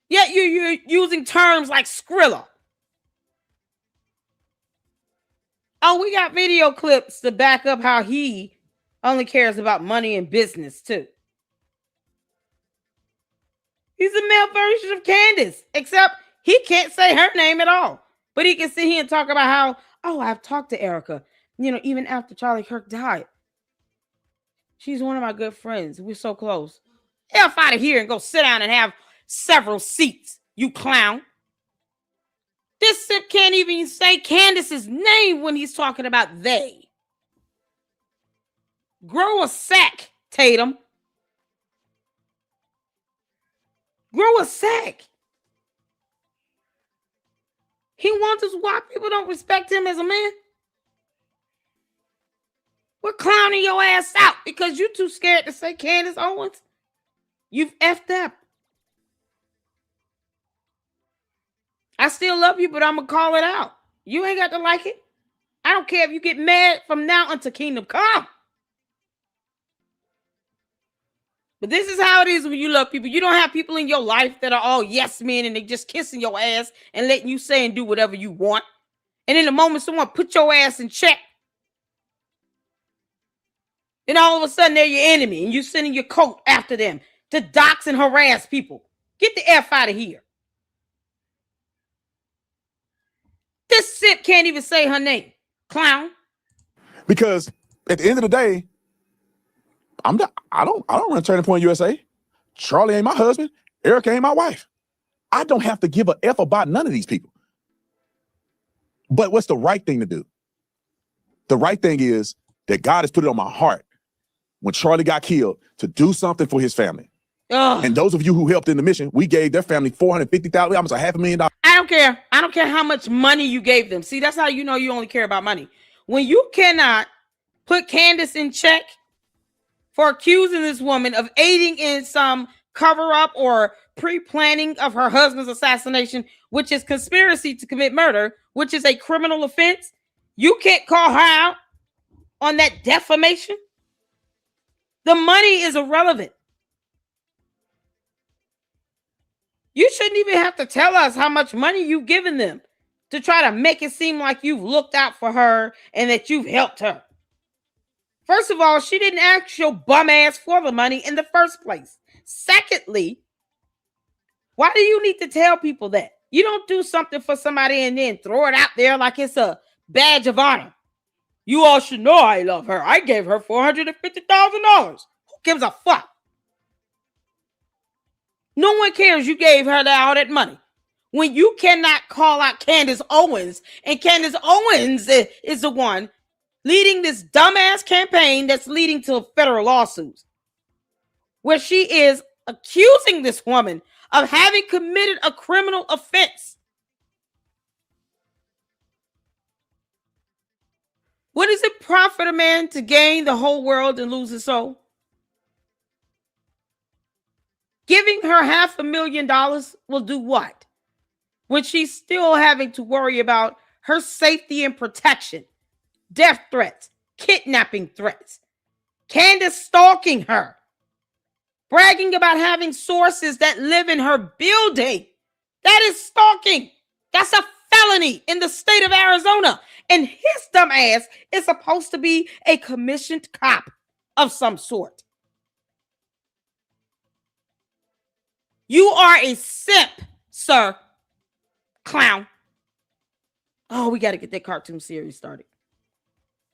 A: Yet you're using terms like Skrilla. Oh, we got video clips to back up how he only cares about money and business, too. He's a male version of Candace, except he can't say her name at all. But he can sit here and talk about how, oh, I've talked to Erica, even after Charlie Kirk died. She's one of my good friends. We're so close. F out of here and go sit down and have several seats, you clown. This simp can't even say Candace's name when he's talking about they. Grow a sack, Tatum. Grow a sack. He wonders why people don't respect him as a man. We're clowning your ass out because you're too scared to say Candace Owens. You've effed up. I still love you, but I'm going to call it out. You ain't got to like it. I don't care if you get mad from now until kingdom come. But this is how it is when you love people. You don't have people in your life that are all yes men and they just kissing your ass and letting you say and do whatever you want. And in the moment someone put your ass in check, and all of a sudden they're your enemy and you sending your coat after them to dox and harass people. Get the F out of here. This simp can't even say her name. Clown.
B: Because at the end of the day, I don't run Turning Point USA. Charlie ain't my husband. Erica ain't my wife. I don't have to give a F about none of these people. But what's the right thing to do? The right thing is that God has put it on my heart when Charlie got killed to do something for his family.
A: Ugh.
B: And those of you who helped in the mission, we gave their family $450,000, almost $500,000.
A: I don't care. I don't care how much money you gave them. See, that's how you know you only care about money. When you cannot put Candace in check for accusing this woman of aiding in some cover-up or pre-planning of her husband's assassination, which is conspiracy to commit murder, which is a criminal offense, you can't call her out on that defamation. The money is irrelevant. You shouldn't even have to tell us how much money you've given them to try to make it seem like you've looked out for her and that you've helped her. First of all, she didn't ask your bum ass for the money in the first place. Secondly, why do you need to tell people that? You don't do something for somebody and then throw it out there like it's a badge of honor. You all should know I love her. I gave her $450,000. Who gives a fuck? No one cares you gave her all that money. When you cannot call out Candace Owens, and Candace Owens is the one leading this dumbass campaign that's leading to federal lawsuits, where she is accusing this woman of having committed a criminal offense. What does it profit a man to gain the whole world and lose his soul? Giving her $500,000 will do what? When she's still having to worry about her safety and protection death threats, kidnapping threats, Candace stalking her, bragging about having sources that live in her building. That is stalking. That's a felony in the state of Arizona. And his dumb ass is supposed to be a commissioned cop of some sort. You are a simp, sir. Clown. Oh, we got to get that cartoon series started.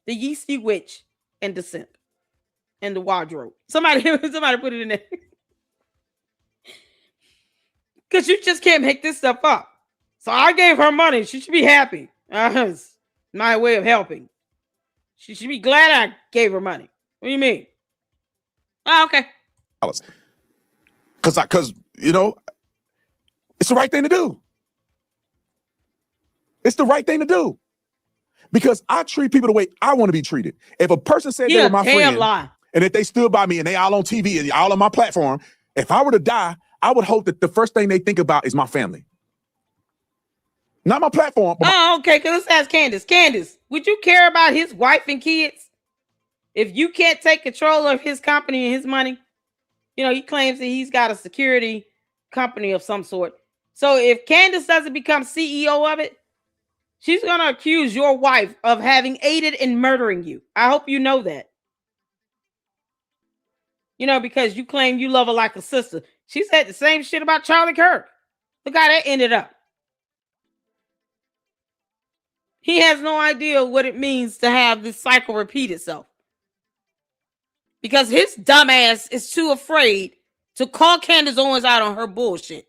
A: The Yeasty Witch and the Simp and the Wardrobe. Somebody put it in there. Because you just can't make this stuff up. So I gave her money. She should be happy. It's my way of helping. She should be glad I gave her money. What do you mean? Oh, okay.
B: Because you know, it's the right thing to do. It's the right thing to do. Because I treat people the way I want to be treated. If a person said they were my friend, and if they stood by me and they all on TV and all on my platform, if I were to die, I would hope that the first thing they think about is my family. Not my platform.
A: But okay. Let's ask Candace. Candace, would you care about his wife and kids if you can't take control of his company and his money? You know, he claims that he's got a security company of some sort. So if Candace doesn't become CEO of it, she's going to accuse your wife of having aided in murdering you. I hope you know that. You know, because you claim you love her like a sister. She said the same shit about Charlie Kirk. Look how that ended up. He has no idea what it means to have this cycle repeat itself. Because his dumbass is too afraid to call Candace Owens out on her bullshit.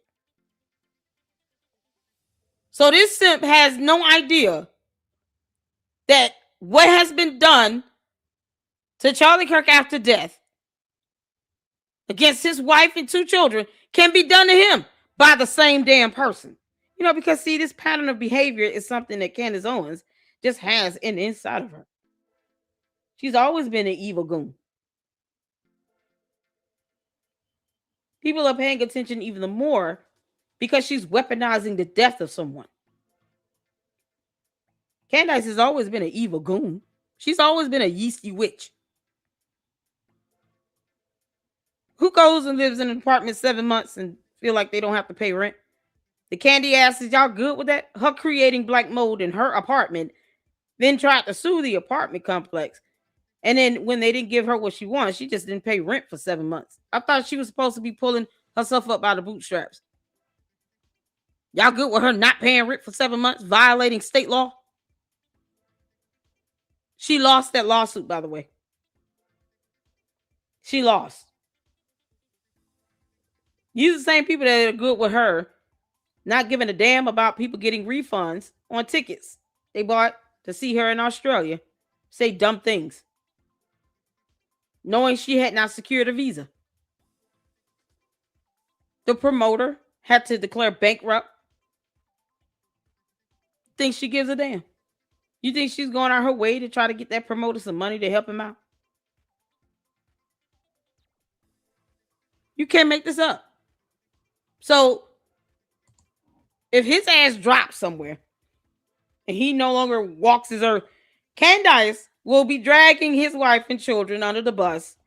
A: So this simp has no idea that what has been done to Charlie Kirk after death against his wife and 2 children can be done to him by the same damn person. You know, because see, this pattern of behavior is something that Candace Owens just has in the inside of her. She's always been an evil goon. People are paying attention even more because she's weaponizing the death of someone. Candace has always been an evil goon. She's always been a yeasty witch. Who goes and lives in an apartment 7 months and feel like they don't have to pay rent? The candy ass, is y'all good with that? Her creating black mold in her apartment, then tried to sue the apartment complex. And then when they didn't give her what she wanted, she just didn't pay rent for 7 months. I thought she was supposed to be pulling herself up by the bootstraps. Y'all good with her not paying rent for 7 months, violating state law? She lost that lawsuit, by the way. She lost. These are the same people that are good with her not giving a damn about people getting refunds on tickets they bought to see her in Australia say dumb things, knowing she had not secured a visa. The promoter had to declare bankrupt. Think she gives a damn? You think she's going on her way to try to get that promoter some money to help him out? You can't make this up. So if his ass drops somewhere and he no longer walks his earth, Candace will be dragging his wife and children under the bus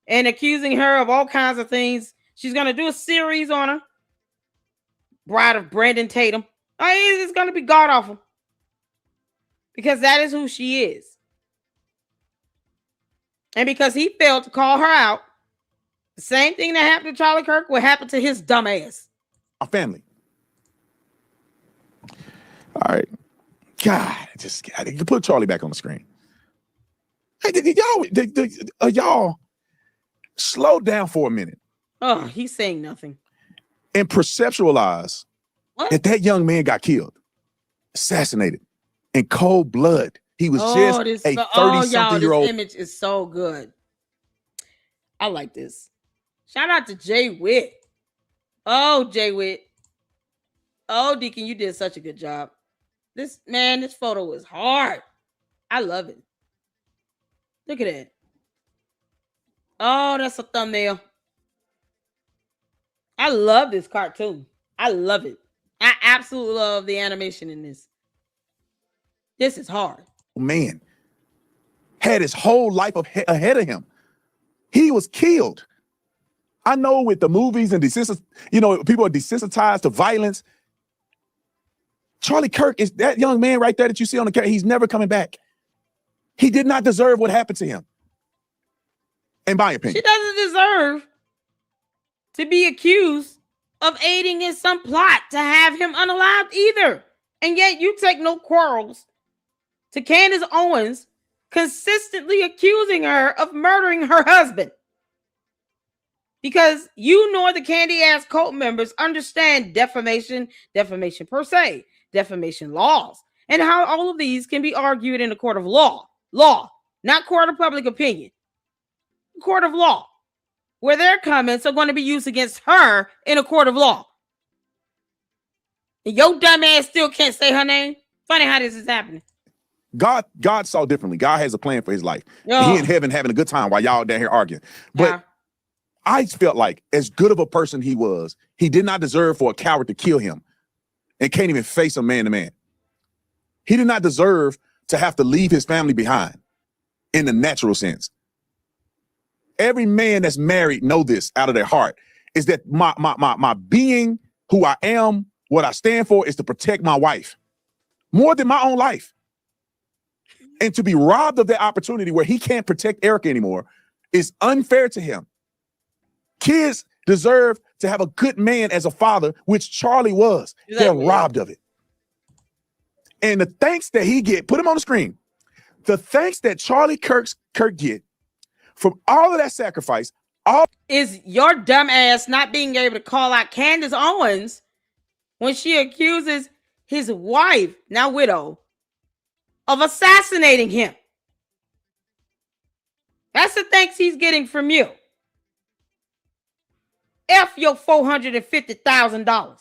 A: and accusing her of all kinds of things. She's going to do a series on her. Bride of Brandon Tatum. It's going to be god awful. Because that is who she is. And because he failed to call her out, the same thing that happened to Charlie Kirk will happen to his dumb ass.
B: Our family. All right. God, I can put Charlie back on the screen. Hey, y'all slow down for a minute.
A: Oh, he's saying nothing.
B: And perceptualize that young man got killed, assassinated in cold blood. He was just a 30-something-year-old.
A: This image is so good. I like this. Shout out to Jay Witt. Oh, Jay Witt. Oh, Deacon, you did such a good job. This photo is hard. I love it. Look at that. Oh, that's a thumbnail. I love this cartoon. I love it. I absolutely love the animation in this. This is hard.
B: Man, had his whole life ahead of him. He was killed. I know with the movies and people are desensitized to violence. Charlie Kirk is that young man right there that you see on the camera. He's never coming back. He did not deserve what happened to him. In my opinion.
A: She doesn't deserve to be accused of aiding in some plot to have him unalived either. And yet you take no quarrels to Candace Owens consistently accusing her of murdering her husband. Because you nor the candy ass cult members understand defamation per se, defamation laws, and how all of these can be argued in a court of law, not court of public opinion, court of law, where their comments are going to be used against her in a court of law. And your dumb ass still can't say her name. Funny how this is happening.
B: God saw differently. God has a plan for his life. He in heaven having a good time while y'all down here arguing. But I felt like as good of a person he was, he did not deserve for a coward to kill him and can't even face him man to man. He did not deserve to have to leave his family behind in the natural sense. Every man that's married know this out of their heart, is that my being, who I am, what I stand for is to protect my wife more than my own life. And to be robbed of that opportunity where he can't protect Erica anymore is unfair to him. Kids deserve to have a good man as a father, which Charlie was. They're robbed of it. And the thanks that he get, put him on the screen. The thanks that Charlie Kirk get from all of that sacrifice,
A: is your dumb ass not being able to call out Candace Owens when she accuses his wife, now widow, of assassinating him. That's the thanks he's getting from you. F your $450,000.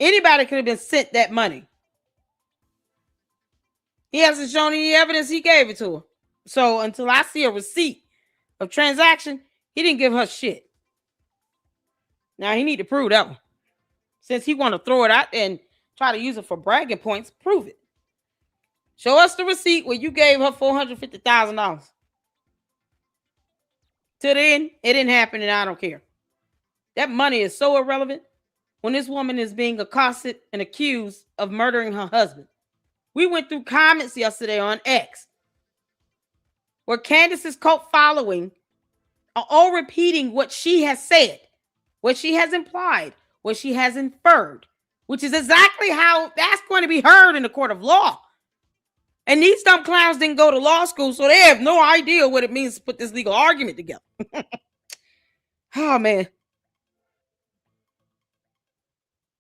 A: Anybody could have been sent that money. He hasn't shown any evidence he gave it to her. So until I see a receipt of transaction, he didn't give her shit. Now he need to prove that one. Since he want to throw it out and try to use it for bragging points, prove it. Show us the receipt where you gave her $450,000. Till then, it didn't happen and I don't care. That money is so irrelevant when this woman is being accosted and accused of murdering her husband. We went through comments yesterday on X where Candace's cult following are all repeating what she has said, what she has implied, what she has inferred, which is exactly how that's going to be heard in the court of law. And these dumb clowns didn't go to law school, so they have no idea what it means to put this legal argument together. Oh, man.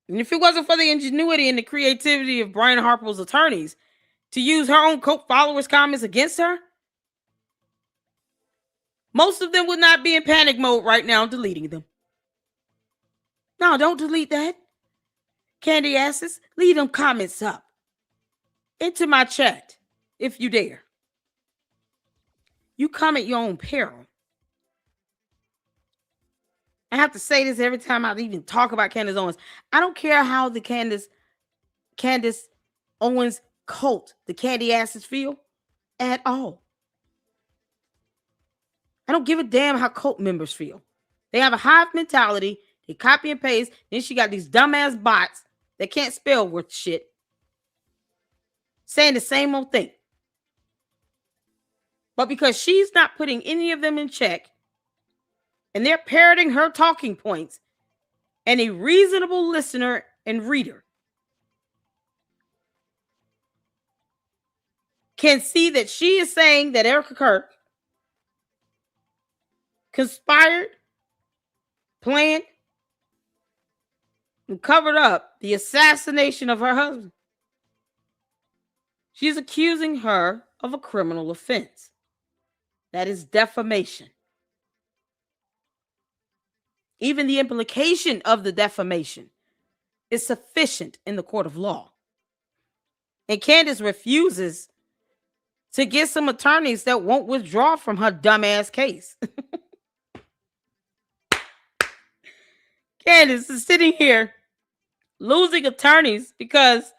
A: And if it wasn't for the ingenuity and the creativity of Brian Harper's attorneys to use her own cult followers' comments against her, most of them would not be in panic mode right now, deleting them. No, don't delete that. Candy asses, leave them comments up into my chat if you dare. You come at your own peril. I have to say this every time I even talk about Candace Owens. I don't care how the Candace Owens cult, the candy asses, feel at all. I don't give a damn how cult members feel. They have a hive mentality. They copy and paste. Then she got these dumbass bots that can't spell worth shit saying the same old thing. But because she's not putting any of them in check and they're parroting her talking points, and a reasonable listener and reader can see that she is saying that Erica Kirk conspired, planned, and covered up the assassination of her husband. She's accusing her of a criminal offense. That is defamation. Even the implication of the defamation is sufficient in the court of law. And Candace refuses to get some attorneys that won't withdraw from her dumbass case. Candace is sitting here losing attorneys because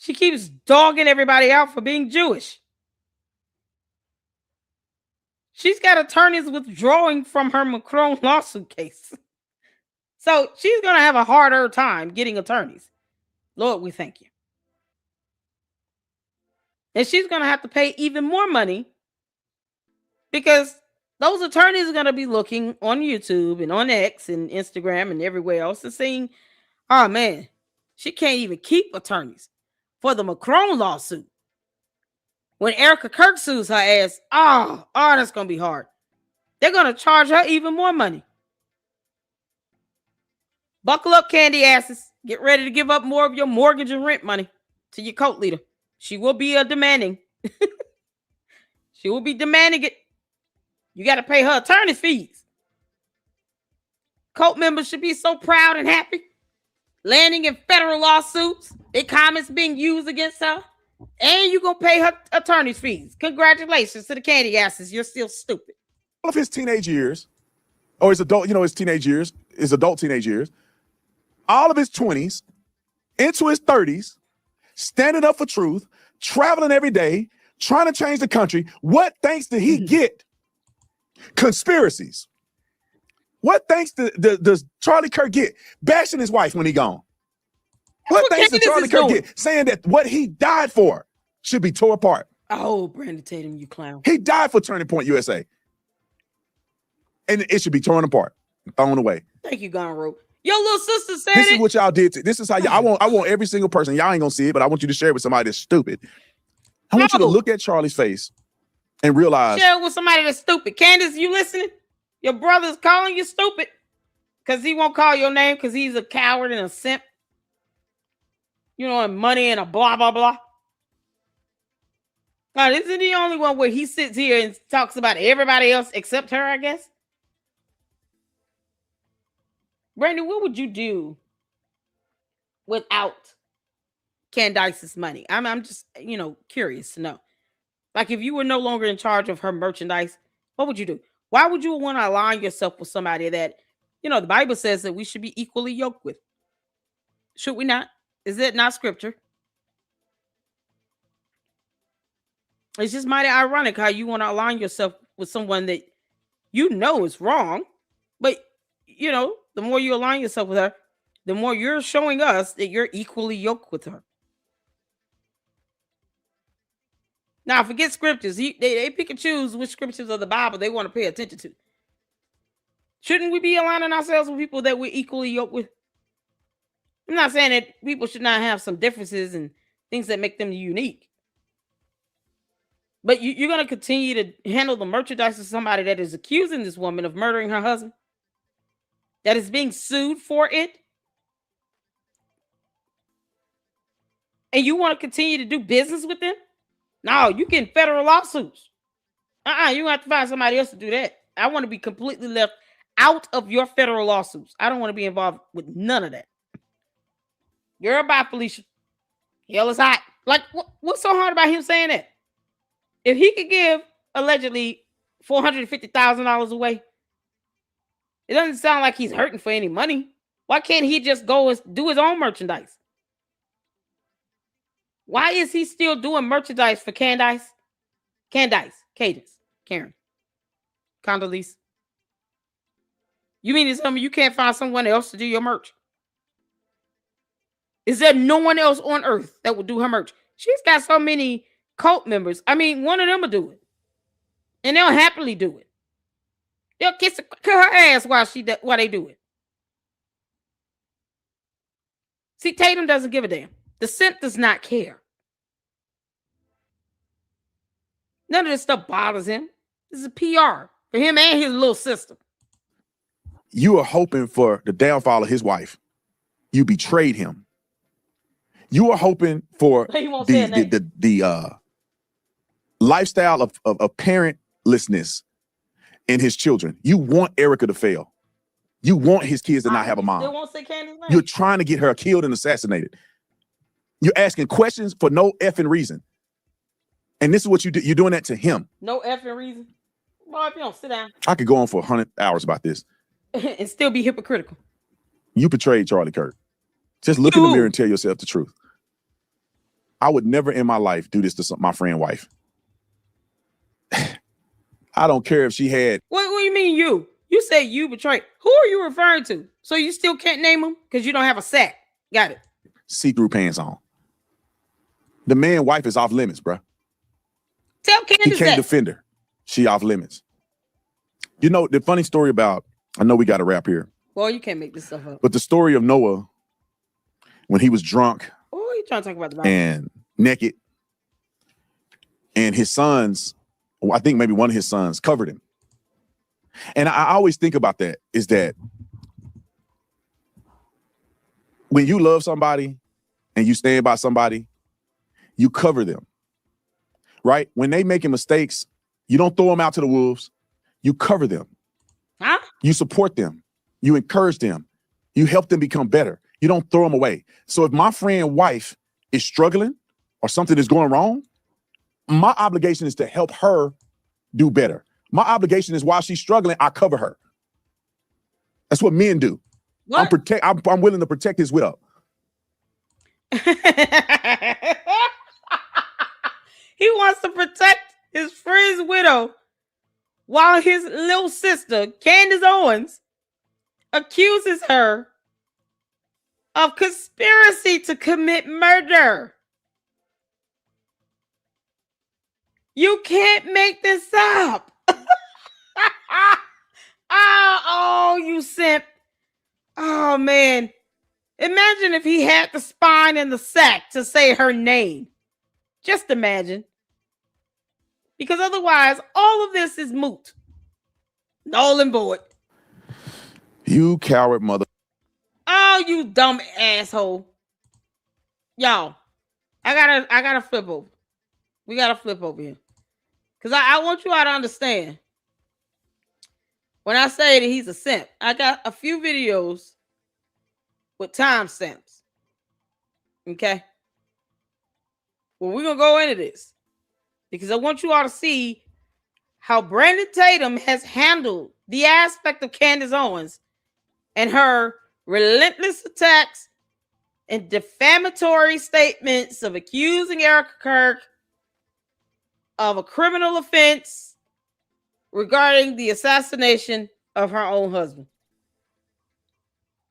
A: She keeps dogging everybody out for being Jewish. She's got attorneys withdrawing from her Macron lawsuit case. So she's going to have a harder time getting attorneys. Lord, we thank you. And she's going to have to pay even more money because those attorneys are going to be looking on YouTube and on X and Instagram and everywhere else and saying, oh man, she can't even keep attorneys for the Macron lawsuit. When Erica Kirk sues her ass, oh, that's going to be hard. They're going to charge her even more money. Buckle up, candy asses. Get ready to give up more of your mortgage and rent money to your cult leader. She will be demanding. She will be demanding it. You got to pay her attorney fees. Cult members should be so proud and happy. Landing in federal lawsuits. Their comments being used against her. And you're going to pay her attorney's fees. Congratulations to the candy asses. You're still stupid.
B: All of his teenage years, or his adult, his teenage years, his adult teenage years, all of his 20s, into his 30s, standing up for truth, traveling every day, trying to change the country. What thanks did he get? Conspiracies. What thanks does Charlie Kirk get? Bashing his wife when he gone. What thanks did Charlie Kirk get? Saying that what he died for should be tore apart.
A: Oh, Brandon Tatum, you clown.
B: He died for Turning Point USA. And it should be torn apart and thrown away.
A: Thank you, Gone Rope. Your little sister said
B: this is what y'all did. This is how y'all, I want every single person. Y'all ain't gonna see it, but I want you to share it with somebody that's stupid. I want you to look at Charlie's face and realize.
A: Share it with somebody that's stupid. Candace, you listening? Your brother's calling you stupid because he won't call your name because he's a coward and a simp. And money and a blah, blah, blah. Now, this is the only one where he sits here and talks about everybody else except her, I guess. Brandon, what would you do without Candace's money? I'm just, curious to know. Like, if you were no longer in charge of her merchandise, what would you do? Why would you want to align yourself with somebody that, the Bible says that we should be equally yoked with? Should we not? Is it not scripture? It's just mighty ironic how you want to align yourself with someone that is wrong, but the more you align yourself with her, the more you're showing us that you're equally yoked with her. Now, forget scriptures. They pick and choose which scriptures of the Bible they want to pay attention to. Shouldn't we be aligning ourselves with people that we're equally yoked with? I'm not saying that people should not have some differences and things that make them unique. But you're going to continue to handle the merchandise of somebody that is accusing this woman of murdering her husband, that is being sued for it. And you want to continue to do business with them? No, you getting federal lawsuits. You have to find somebody else to do that. I want to be completely left out of your federal lawsuits. I don't want to be involved with none of that. Girl, bye, Felicia. Hell is hot. Like, what's so hard about him saying that? If he could give allegedly $450,000 away, it doesn't sound like he's hurting for any money. Why can't he just go and do his own merchandise? Why is he still doing merchandise for Candace, Cadence, Karen, Condoleezza? You mean to tell me you can't find someone else to do your merch? Is there no one else on earth that would do her merch? She's got so many cult members. I mean, one of them will do it. And they'll happily do it. They'll kiss her ass while they do it. See, Tatum doesn't give a damn. The simp does not care. None of this stuff bothers him. This is PR for him and his little sister.
B: You are hoping for the downfall of his wife. You betrayed him. You are hoping for the lifestyle of parentlessness in his children. You want Erica to fail. You want his kids to not have a mom.
A: Still won't say Candace's name.
B: You're trying to get her killed and assassinated. You're asking questions for no effing reason. And this is what you do. You're doing that to him.
A: No effing reason. Boy, if you don't sit down.
B: I could go on for 100 hours about this.
A: And still be hypocritical.
B: You betrayed Charlie Kirk. Just look in the mirror and tell yourself the truth. I would never in my life do this to my friend's wife. I don't care if she had.
A: What do you mean you? You say you betrayed. Who are you referring to? So you still can't name them because you don't have a sack. Got it.
B: See-through pants on. The man's wife is off limits, bro.
A: Tell Candace
B: He can't
A: that.
B: defend her. She off limits. You know, the funny story about, I know we got to wrap here.
A: Well, you can't make this stuff up.
B: But the story of Noah, when he was drunk
A: Oh, you trying to talk about the Bible?
B: and naked, and his sons, I think maybe one of his sons covered him. And I always think about that, is that when you love somebody and you stand by somebody, you cover them, right? When they making mistakes, you don't throw them out to the wolves. You cover them.
A: Huh?
B: You support them. You encourage them. You help them become better. You don't throw them away. So if my friend's wife is struggling or something is going wrong, my obligation is to help her do better. My obligation is while she's struggling, I cover her. That's what men do.
A: What?
B: I'm willing to protect his widow.
A: He wants to protect his friend's widow while his little sister, Candace Owens, accuses her of conspiracy to commit murder. You can't make this up. Oh, you simp. Oh, man. Imagine if he had the spine and the sack to say her name. Just imagine. Because otherwise, all of this is moot. Null and void.
B: You coward mother.
A: Oh, you dumb asshole. Y'all, I gotta flip over. We gotta flip over here. Because I want you all to understand. When I say that he's a simp, I got a few videos with timestamps. Okay? Well, we're going to go into this. Because I want you all to see how Brandon Tatum has handled the aspect of Candace Owens and her relentless attacks and defamatory statements of accusing Erica Kirk of a criminal offense regarding the assassination of her own husband.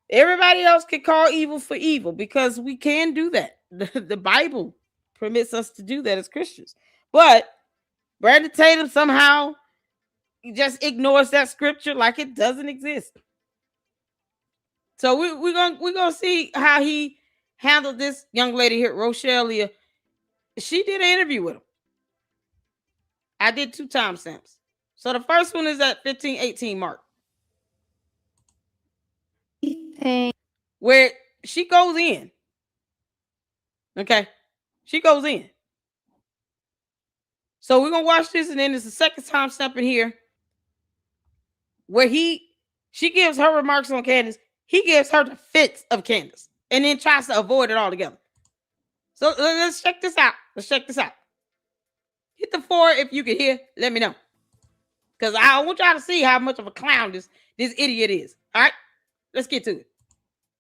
A: Everybody else can call evil for evil because we can do that. The Bible permits us to do that as Christians. But Brandon Tatum somehow just ignores that scripture like it doesn't exist. So we're gonna see how he handled this young lady here, Rochelle Leah. She did an interview with him. I did 2 timestamps. So the first one is at 15:18 mark. Where she goes in. Okay. She goes in. So we're gonna watch this, and then there's the second timestamp in here where she gives her remarks on Candace. He gives her defense of Candace and then tries to avoid it altogether. So let's check this out. Hit the 4 if you can hear. Let me know. Because I want y'all to see how much of a clown this idiot is. All right? Let's get to it.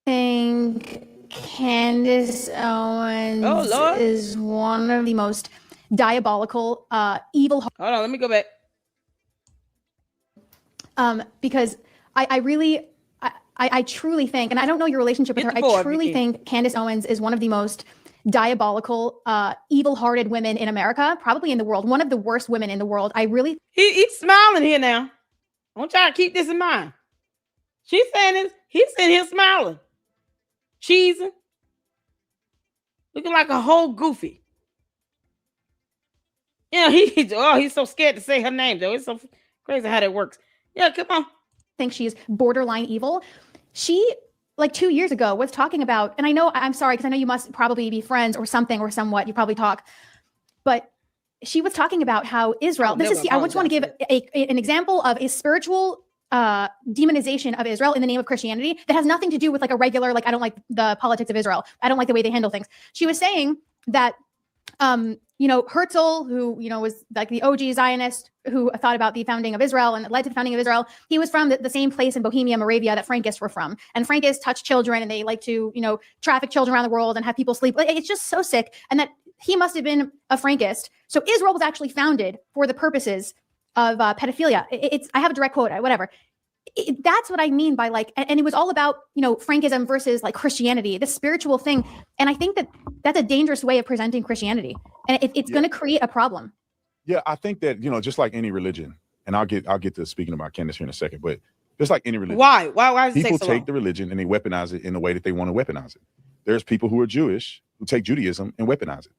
D: I think Candace Owens is one of the most diabolical, evil.
A: Hold on, let me go back.
D: Because I truly think, and I don't know your relationship with her, I truly think Candace Owens is one of the most diabolical, evil-hearted women in America, probably in the world, one of the worst women in the world.
A: He's smiling here now. I want y'all to keep this in mind. She's saying this, he's sitting here smiling, cheesing, looking like a whole goofy. Yeah, he's so scared to say her name, though. It's so crazy how that works. Yeah, come on.
D: I think she's borderline evil. She, like 2 years ago, was talking about, and I'm sorry, because I know you must probably be friends or something or somewhat, you probably talk, but she was talking about how Israel, I just want to give an example of a spiritual demonization of Israel in the name of Christianity that has nothing to do with like a regular, like, I don't like the politics of Israel. I don't like the way they handle things. She was saying that Herzl, who, was like the OG Zionist who thought about the founding of Israel and led to the founding of Israel. He was from the same place in Bohemia, Moravia that Frankists were from. And Frankists touch children and they like to, traffic children around the world and have people sleep. It's just so sick. And that he must have been a Frankist. So Israel was actually founded for the purposes of pedophilia. I have a direct quote, whatever. That's what I mean by and it was all about, Frankism versus Christianity, this spiritual thing. And I think that's a dangerous way of presenting Christianity. And it's going to create a problem.
B: Yeah, I think that, just like any religion, and I'll get to speaking about Candace here in a second, but just like any religion.
A: Why does it
B: people
A: take so long?
B: take the religion and they weaponize it in the way that they want to weaponize it. There's people who are Jewish who take Judaism and weaponize it.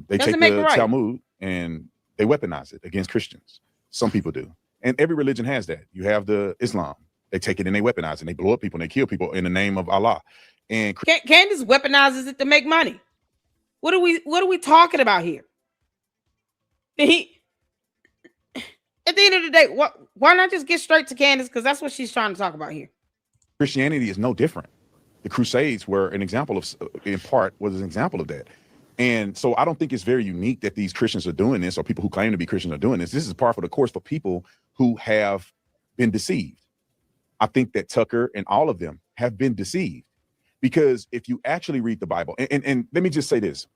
B: They take the Talmud and they weaponize it against Christians. Some people do. And every religion has that. You have the Islam. They take it and they weaponize it. And they blow up people and they kill people in the name of Allah. And
A: Candace weaponizes it to make money. What are we talking about here? At the end of the day, why not just get straight to Candace? Because that's what she's trying to talk about here.
B: Christianity is no different. The Crusades were an example of, in part, was an example of that. And so I don't think it's very unique that these Christians are doing this, or people who claim to be Christians are doing this. This is par for the course for people who have been deceived. I think that Tucker and all of them have been deceived, because if you actually read the Bible, and let me just say this.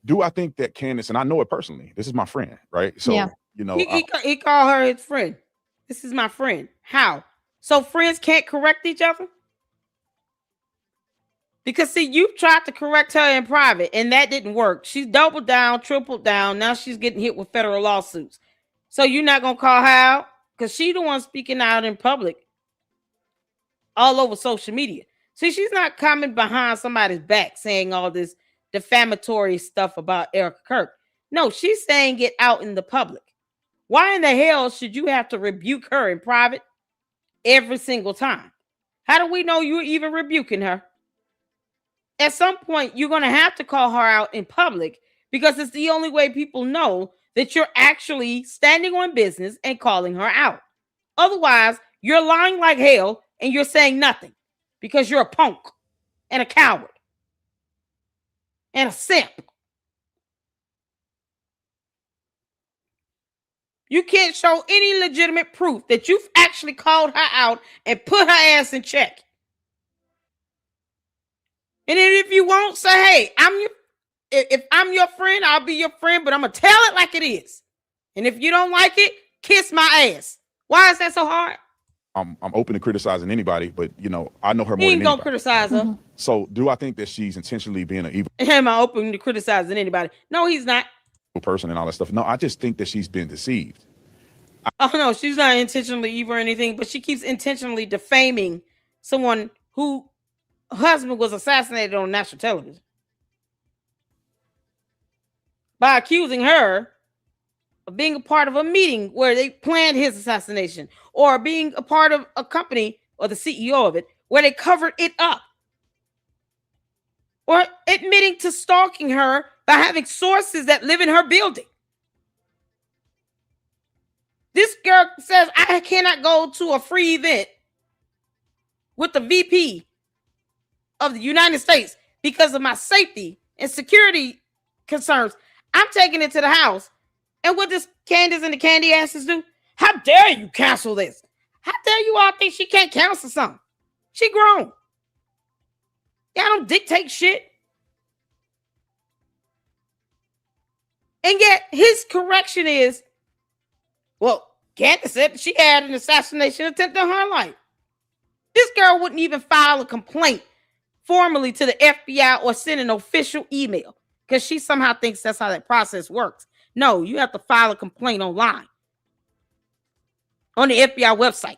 B: Do I think that Candace, and I know it personally, this is my friend, right? So,
A: he called her his friend. This is my friend. How? So friends can't correct each other? Because see, you tried to correct her in private and that didn't work. She's doubled down, tripled down. Now she's getting hit with federal lawsuits. So you're not going to call her out? Because she's the one speaking out in public all over social media. See, she's not coming behind somebody's back saying all this defamatory stuff about Erica Kirk. No, she's saying it out in the public. Why in the hell should you have to rebuke her in private every single time? How do we know you're even rebuking her? At some point, you're going to have to call her out in public, because it's the only way people know that you're actually standing on business and calling her out. Otherwise, you're lying like hell and you're saying nothing because you're a punk and a coward and a simp. You can't show any legitimate proof that you've actually called her out and put her ass in check. And then if you won't, say, hey, if I'm your friend, I'll be your friend, but I'm going to tell it like it is. And if you don't like it, kiss my ass. Why is that so hard?
B: I'm open to criticizing anybody, but I know her more than anybody.
A: He ain't gonna criticize her.
B: So do I think that she's intentionally being an evil
A: Am I open to criticizing anybody? No, he's not.
B: person and all that stuff? No, I just think that she's been deceived.
A: Oh no, she's not intentionally evil or anything, but she keeps intentionally defaming someone who husband was assassinated on national television by accusing her of being a part of a meeting where they planned his assassination, or being a part of a company, or the CEO of it, where they covered it up, or admitting to stalking her by having sources that live in her building. This girl says, I cannot go to a free event with the VP of the United States because of my safety and security concerns. I'm taking it to the house. And what does Candace and the candy asses do? How dare you cancel this? How dare you all think she can't cancel something? She grown. Y'all don't dictate shit. And yet his correction is, well, Candace said she had an assassination attempt on her life. This girl wouldn't even file a complaint formally to the FBI or send an official email because she somehow thinks that's how that process works. No, you have to file a complaint online on the FBI website.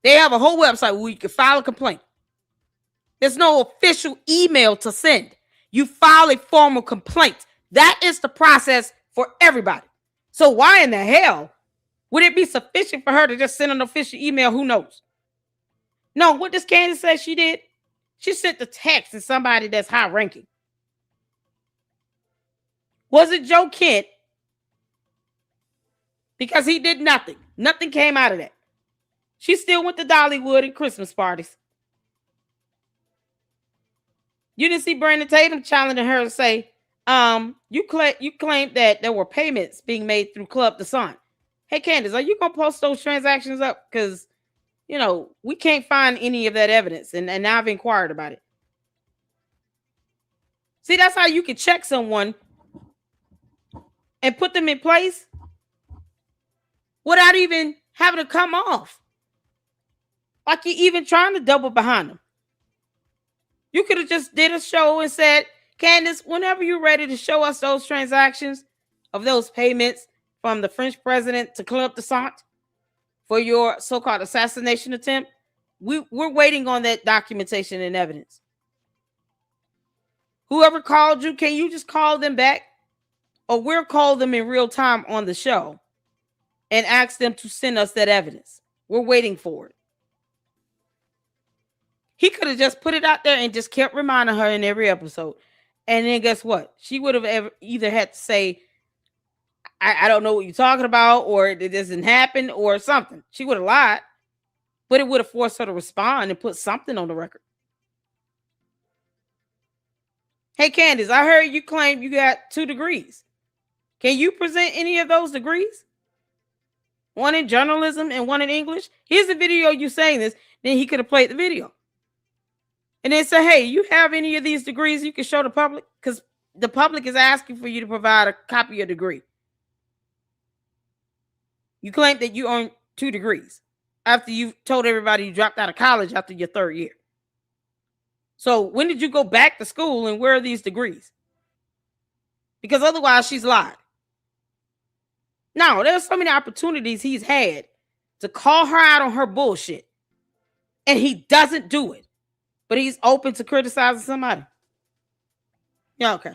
A: They have a whole website where you can file a complaint. There's no official email to send. You file a formal complaint. That is the process for everybody. So why in the hell would it be sufficient for her to just send an official email? Who knows? No, what does Candace say she did? She sent the text to somebody that's high ranking. Was it Joe Kent? Because he did nothing. Nothing came out of that. She still went to Dollywood and Christmas parties. You didn't see Brandon Tatum challenging her to say, You claimed that there were payments being made through Club Descent. Hey, Candace, are you gonna post those transactions up? Because we can't find any of that evidence, and now I've inquired about it. See, that's how you can check someone and put them in place without even having to come off. Like you're even trying to double behind them. You could have just did a show and said, Candace, whenever you're ready to show us those transactions of those payments from the French president to Club Descent for your so-called assassination attempt, we're waiting on that documentation and evidence. Whoever called you, can you just call them back? Or we'll call them in real time on the show and ask them to send us that evidence. We're waiting for it. He could have just put it out there and just kept reminding her in every episode. And then guess what? She would have either had to say, I don't know what you're talking about, or it doesn't happen, or something. She would have lied, but it would have forced her to respond and put something on the record. Hey, Candace, I heard you claim you got 2 degrees. Can you present any of those degrees? One in journalism and one in English? Here's the video you saying this. Then he could have played the video. And then say, hey, you have any of these degrees you can show the public? Because the public is asking for you to provide a copy of your degree. You claim that you earned 2 degrees after you told everybody you dropped out of college after your 3rd year. So when did you go back to school and where are these degrees? Because otherwise she's lied. No, there's so many opportunities he's had to call her out on her bullshit. And he doesn't do it. But he's open to criticizing somebody. Yeah, okay.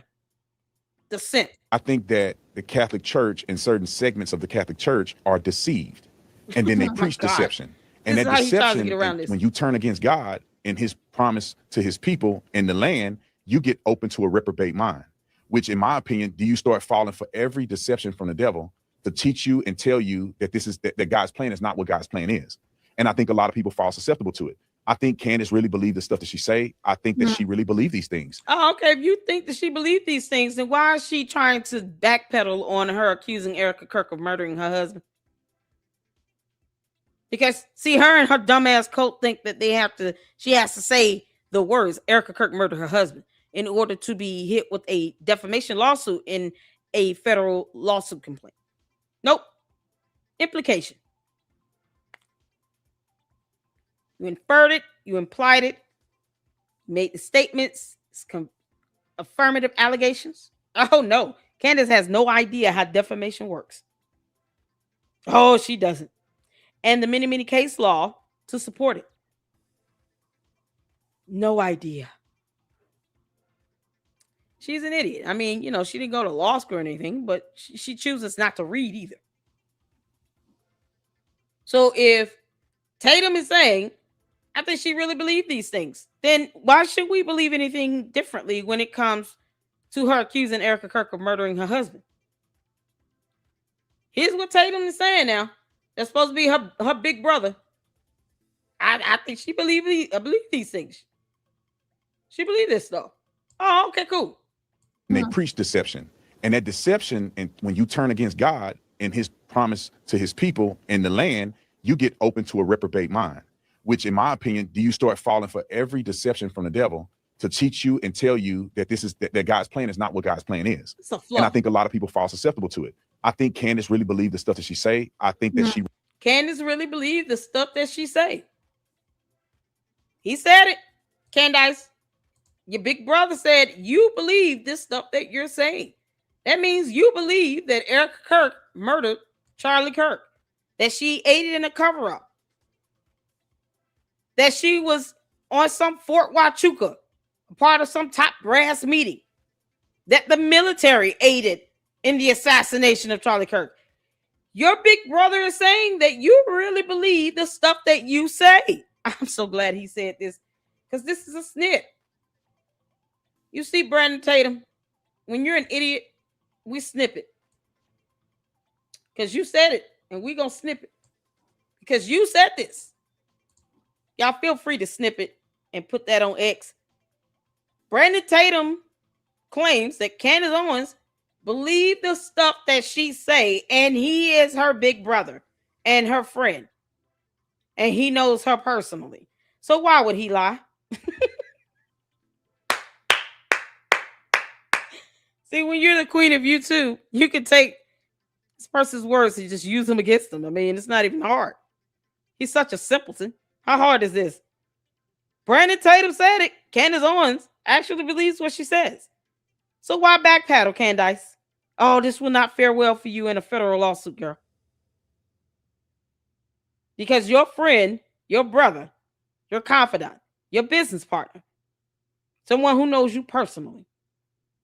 A: The SIMP.
B: I think that the Catholic Church and certain segments of the Catholic Church are deceived. And then they preach deception. And
A: This
B: that
A: is how he tries to
B: deception,
A: get around this.
B: when you turn against God and his promise to his people in the land, you get open to a reprobate mind, which in my opinion, do you start falling for every deception from the devil to teach you and tell you that that God's plan is not what God's plan is. And I think a lot of people fall susceptible to it. I think Candace really believed the stuff that she say. I think that she really believed these things.
A: Oh, okay. If you think that she believed these things, then why is she trying to backpedal on her accusing Erica Kirk of murdering her husband? Because see, her and her dumbass cult think that she has to say the words Erica Kirk murdered her husband in order to be hit with a defamation lawsuit in a federal lawsuit complaint. Nope. Implication. You inferred it, you implied it, made the statements, affirmative allegations. Oh no, Candace has no idea how defamation works. Oh, she doesn't. And the many case law to support it. No idea. She's an idiot. I mean, she didn't go to law school or anything, but she chooses not to read either. So if Tatum is saying, I think she really believed these things, then why should we believe anything differently when it comes to her accusing Erica Kirk of murdering her husband? Here's what Tatum is saying now. That's supposed to be her big brother. I think she believed these things. She believed this though. Oh, okay, cool.
B: And they preach deception. And that deception, and when you turn against God and his promise to his people in the land, you get open to a reprobate mind, which in my opinion, do you start falling for every deception from the devil to teach you and tell you that that God's plan is not what God's plan is.
A: It's a flaw.
B: And I think a lot of people fall susceptible to it. I think Candace really believed the stuff that she say. I think that
A: Candace really believed the stuff that she say. He said it. Candace, your big brother said you believe this stuff that you're saying. That means you believe that Erica Kirk murdered Charlie Kirk, that she aided in a cover-up, that she was on some Fort Huachuca, a part of some top brass meeting, that the military aided in the assassination of Charlie Kirk. Your big brother is saying that you really believe the stuff that you say. I'm so glad he said this, because this is a snip. You see, Brandon Tatum, when you're an idiot, we snip it. Because you said it, and we're going to snip it. Because you said this. Y'all feel free to snip it and put that on X. Brandon Tatum claims that Candace Owens believed the stuff that she say, and he is her big brother and her friend, and he knows her personally. So why would he lie? See, when you're the queen of YouTube, you can take this person's words and just use them against them. I mean, it's not even hard. He's such a simpleton. How hard is this? Brandon Tatum said it. Candace Owens actually believes what she says. So why backpedal, Candace? Oh, this will not fare well for you in a federal lawsuit, girl. Because your friend, your brother, your confidant, your business partner, someone who knows you personally,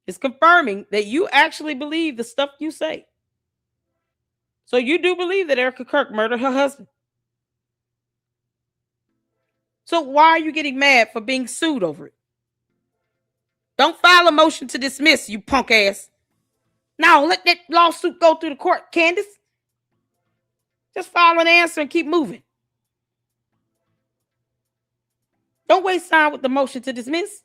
A: is confirming that you actually believe the stuff you say. So you do believe that Erica Kirk murdered her husband. So why are you getting mad for being sued over it? Don't file a motion to dismiss, you punk ass. No, let that lawsuit go through the court, Candace. Just file an answer and keep moving. Don't waste time with the motion to dismiss.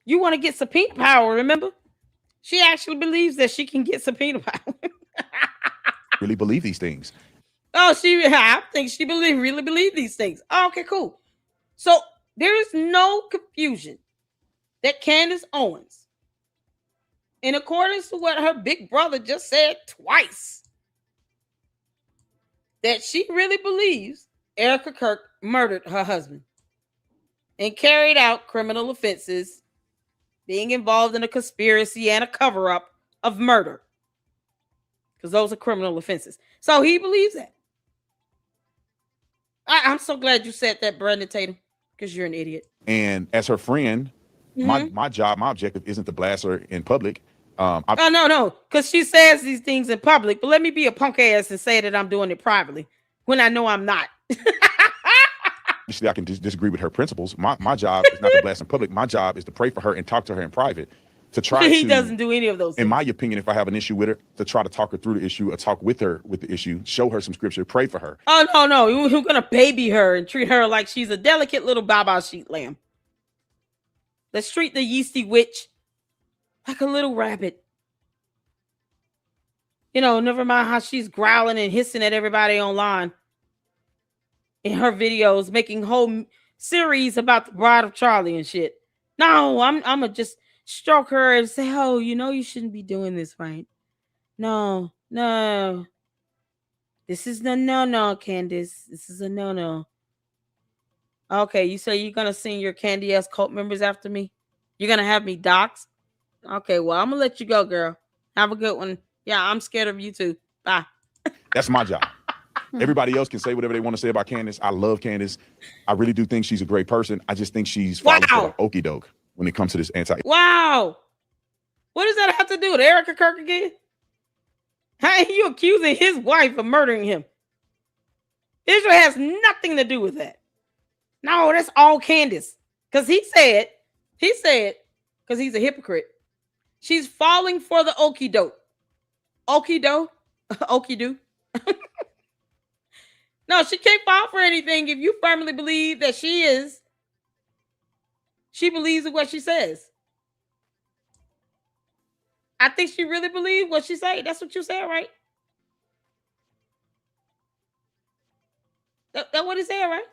A: You want to get subpoena power, remember? She actually believes that she can get subpoena power.
B: Really believe these things.
A: Oh, I think she really believe these things. Oh, okay, cool. So there is no confusion that Candace Owens, in accordance to what her big brother just said twice, that she really believes Erica Kirk murdered her husband and carried out criminal offenses, being involved in a conspiracy and a cover-up of murder. Because those are criminal offenses. So he believes that. I'm so glad you said that, Brandon Tatum, because you're an idiot.
B: And as her friend, my job, my objective isn't to blast her in public.
A: No, because she says these things in public. But let me be a punk ass and say that I'm doing it privately when I know I'm not.
B: Obviously, I can disagree with her principles. My job is not to blast in public. My job is to pray for her and talk to her in private. To try
A: He doesn't do any of those things.
B: In my opinion, if I have an issue with her, to try to talk her through the issue or talk with her with the issue, show her some scripture, pray for her.
A: Oh, no. We're going to baby her and treat her like she's a delicate little Baba sheep lamb. Let's treat the yeasty witch like a little rabbit. You know, never mind how she's growling and hissing at everybody online in her videos, making whole series about the Bride of Charlie and shit. No, I'm going to just stroke her and say, oh, you know you shouldn't be doing this, right? No. This is the no, Candace. This is a no. Okay, you say you're going to send your Candy ass cult members after me? You're going to have me doxxed? Okay, well, I'm going to let you go, girl. Have a good one. Yeah, I'm scared of you too. Bye.
B: That's my job. Everybody else can say whatever they want to say about Candace. I love Candace. I really do think she's a great person. I just think she's falling for the okie doke when it comes to this anti.
A: Wow. What does that have to do with Erica Kirk again? How are you accusing his wife of murdering him? Israel has nothing to do with that. No, that's all Candace. Because he said, because he's a hypocrite, she's falling for the okie doke. Okie doke? Okie do? No, she can't fall for anything if you firmly believe that she believes in what she says. I think she really believes what she said. That's what you said, right? That's what he said, right?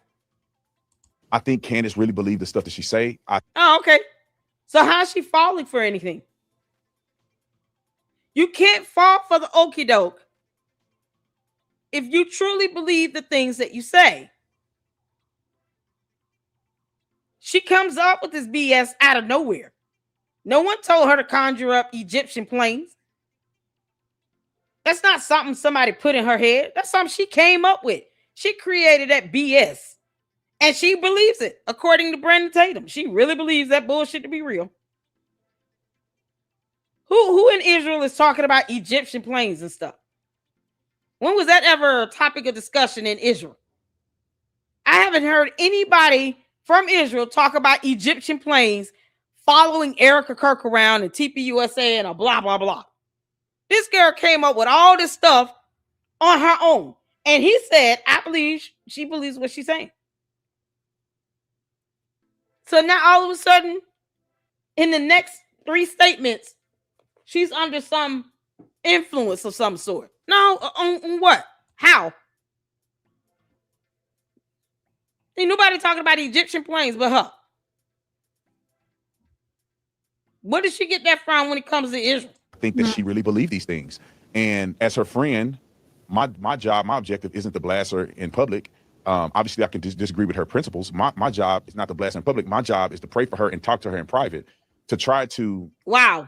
B: I think Candace really believed the stuff that she say.
A: Oh, okay. So how's she falling for anything? You can't fall for the okie doke if you truly believe the things that you say. She comes up with this BS out of nowhere. No one told her to conjure up Egyptian planes. That's not something somebody put in her head. That's something she came up with. She created that BS. And she believes it, according to Brandon Tatum. She really believes that bullshit to be real. Who in Israel is talking about Egyptian planes and stuff? When was that ever a topic of discussion in Israel? I haven't heard anybody from Israel talk about Egyptian planes following Erica Kirk around and TPUSA and a blah, blah, blah. This girl came up with all this stuff on her own. And he said, I believe she believes what she's saying. So now all of a sudden, in the next 3 statements, she's under some influence of some sort. No, on what? How? Ain't nobody talking about Egyptian planes but her. Where did she get that from when it comes to Israel?
B: I think that she really believed these things. And as her friend, my job, my objective isn't to blast her in public. Obviously, I can disagree with her principles. My job is not to blast her in public. My job is to pray for her and talk to her in private, to try to,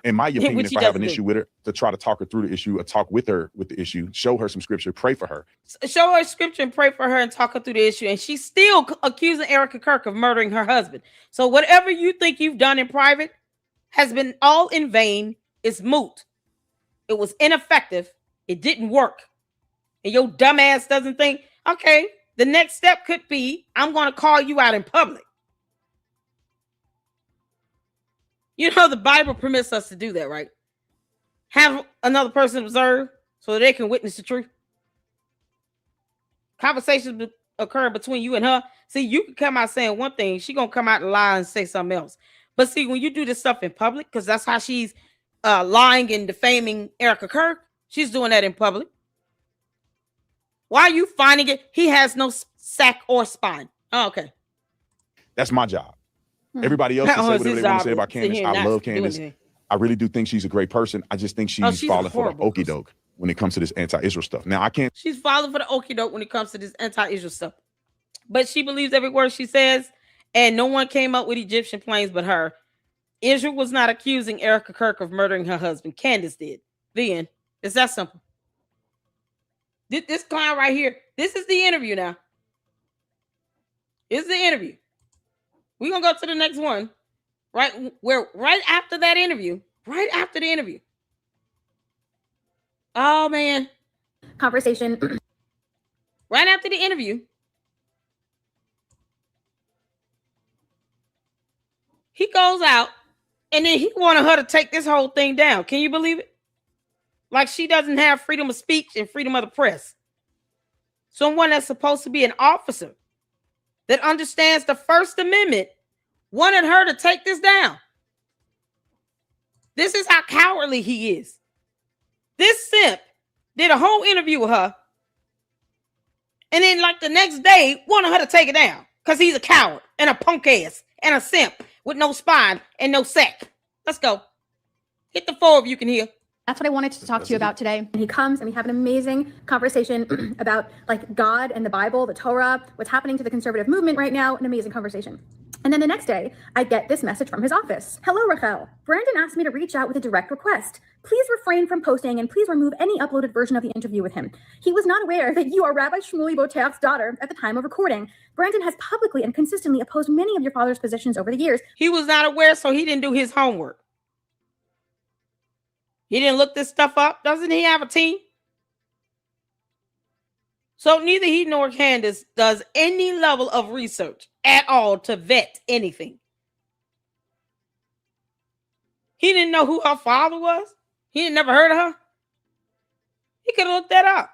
B: in my opinion, if I have an issue with her, to try to talk her through the issue, or talk with her with the issue, show her some scripture, pray for her.
A: Show her scripture and pray for her and talk her through the issue. And she's still accusing Erica Kirk of murdering her husband. So whatever you think you've done in private has been all in vain. It's moot. It was ineffective. It didn't work. And your dumb ass doesn't think, okay, the next step could be, I'm going to call you out in public. You know, the Bible permits us to do that, right? Have another person observe so that they can witness the truth. Conversations occur between you and her. See, you can come out saying one thing. She's going to come out and lie and say something else. But see, when you do this stuff in public, because that's how she's lying and defaming Erica Kirk, she's doing that in public. Why are you finding it? He has no sack or spine. Oh, okay.
B: That's my job. Everybody else can say whatever they want to say about Candace. I love Candace. I really do think she's a great person. I just think she's falling for the okie doke when it comes to this anti-Israel stuff. Now, I can't.
A: She's falling for the okie doke when it comes to this anti-Israel stuff. But she believes every word she says, and no one came up with Egyptian planes but her. Israel was not accusing Erica Kirk of murdering her husband. Candace did. The end. It's that simple. This clown right here, this is the interview now. It's the interview. We're going to go to the next one. Right after that interview. Right after the interview. Oh, man.
D: Conversation.
A: Right after the interview. He goes out and then he wanted her to take this whole thing down. Can you believe it? Like she doesn't have freedom of speech and freedom of the press. Someone that's supposed to be an officer that understands the First Amendment wanted her to take this down. This is how cowardly he is. This simp did a whole interview with her. And then like the next day wanted her to take it down because he's a coward and a punk ass and a simp with no spine and no sack. Let's go. Hit the 4 if you can hear.
D: That's what I wanted to talk to you about today. And he comes and we have an amazing conversation about like God and the Bible, the Torah, what's happening to the conservative movement right now, an amazing conversation. And then the next day, I get this message from his office. Hello, Rachel. Brandon asked me to reach out with a direct request. Please refrain from posting and please remove any uploaded version of the interview with him. He was not aware that you are Rabbi Shmuley Boteach's daughter at the time of recording. Brandon has publicly and consistently opposed many of your father's positions over the years.
A: He was not aware, so he didn't do his homework. He didn't look this stuff up. Doesn't he have a team? So neither he nor Candace does any level of research at all to vet anything. He didn't know who her father was. He had never heard of her. He could have looked that up.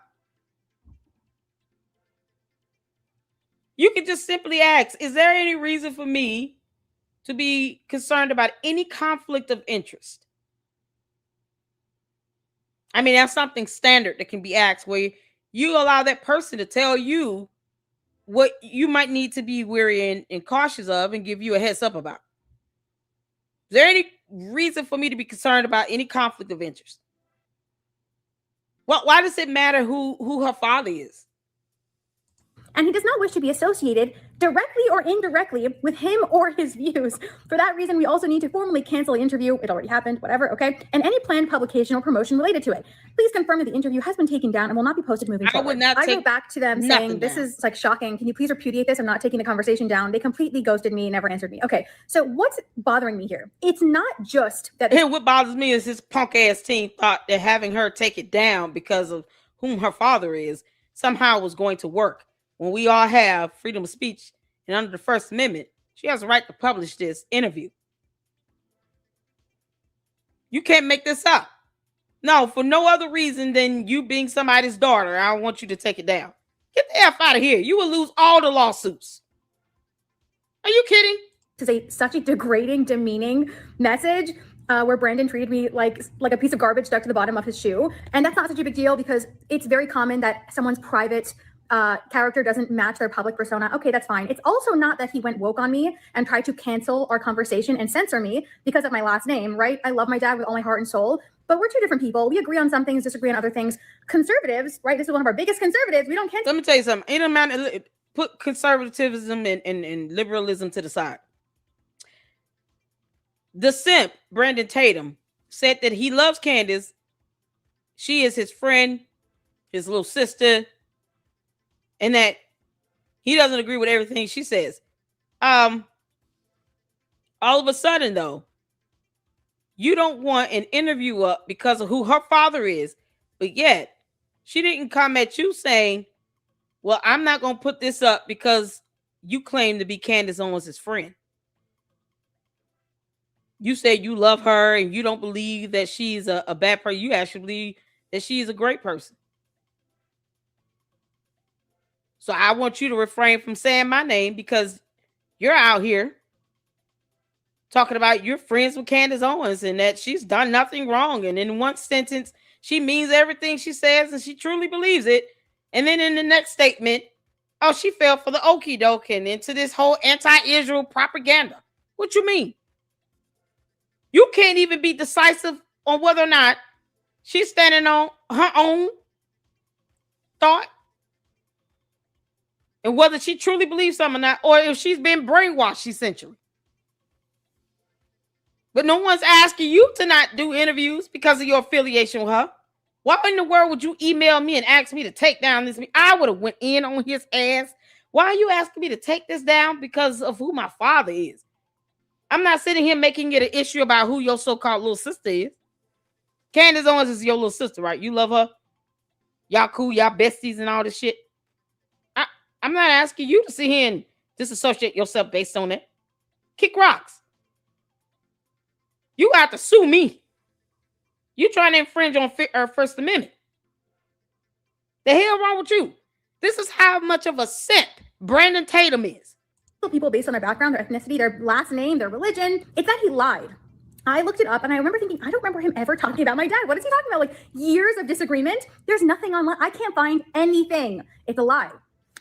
A: You could just simply ask, is there any reason for me to be concerned about any conflict of interest? I mean, that's something standard that can be asked where you allow that person to tell you what you might need to be wary and cautious of and give you a heads up about. Is there any reason for me to be concerned about any conflict of interest? Well, why does it matter who her father is?
D: And he does not wish to be associated directly or indirectly with him or his views. For that reason, we also need to formally cancel the interview. It already happened, whatever, okay? And any planned publication or promotion related to it. Please confirm that the interview has been taken down and will not be posted moving forward. I go back to them saying, this is like shocking. Can you please repudiate this? I'm not taking the conversation down. They completely ghosted me, never answered me. Okay, so what's bothering me here? It's not just that.
A: And what bothers me is his punk ass team thought that having her take it down because of whom her father is somehow was going to work. When we all have freedom of speech and under the First Amendment, she has a right to publish this interview. You can't make this up. No, for no other reason than you being somebody's daughter. I want you to take it down. Get the F out of here. You will lose all the lawsuits. Are you kidding?
D: is such a degrading, demeaning message. Where Brandon treated me like a piece of garbage stuck to the bottom of his shoe. And that's not such a big deal because it's very common that someone's private character doesn't match their public persona. Okay, that's fine. It's also not that he went woke on me and tried to cancel our conversation and censor me because of my last name, right? I love my dad with all my heart and soul, but we're two different people. We agree on some things, disagree on other things. Conservatives, right? This is one of our biggest conservatives. We don't cancel.
A: Let me tell you something. Ain't a man put conservatism and liberalism to the side. The simp, Brandon Tatum, said that he loves Candace. She is his friend, his little sister, and that he doesn't agree with everything she says. All of a sudden, though, you don't want an interview up because of who her father is, but yet she didn't come at you saying, well, I'm not going to put this up because you claim to be Candace Owens' friend. You say you love her and you don't believe that she's a bad person. You actually believe that she's a great person. So I want you to refrain from saying my name because you're out here talking about you're friends with Candace Owens and that she's done nothing wrong. And in one sentence, she means everything she says and she truly believes it. And then in the next statement, oh, she fell for the okie doke and into this whole anti-Israel propaganda. What you mean? You can't even be decisive on whether or not she's standing on her own thought and whether she truly believes something or not, or if she's been brainwashed, essentially. But no one's asking you to not do interviews because of your affiliation with her. Why in the world would you email me and ask me to take down this? I would have went in on his ass. Why are you asking me to take this down? Because of who my father is. I'm not sitting here making it an issue about who your so-called little sister is. Candace Owens is your little sister, right? You love her. Y'all cool, y'all besties and all this shit. I'm not asking you to sit here and disassociate yourself based on that. Kick rocks. You have to sue me. You trying to infringe on First Amendment. The hell wrong with you? This is how much of a simp Brandon Tatum is.
D: People based on their background, their ethnicity, their last name, their religion. It's that he lied. I looked it up and I remember thinking, I don't remember him ever talking about my dad. What is he talking about? Like years of disagreement? There's nothing online. I can't find anything. It's a lie.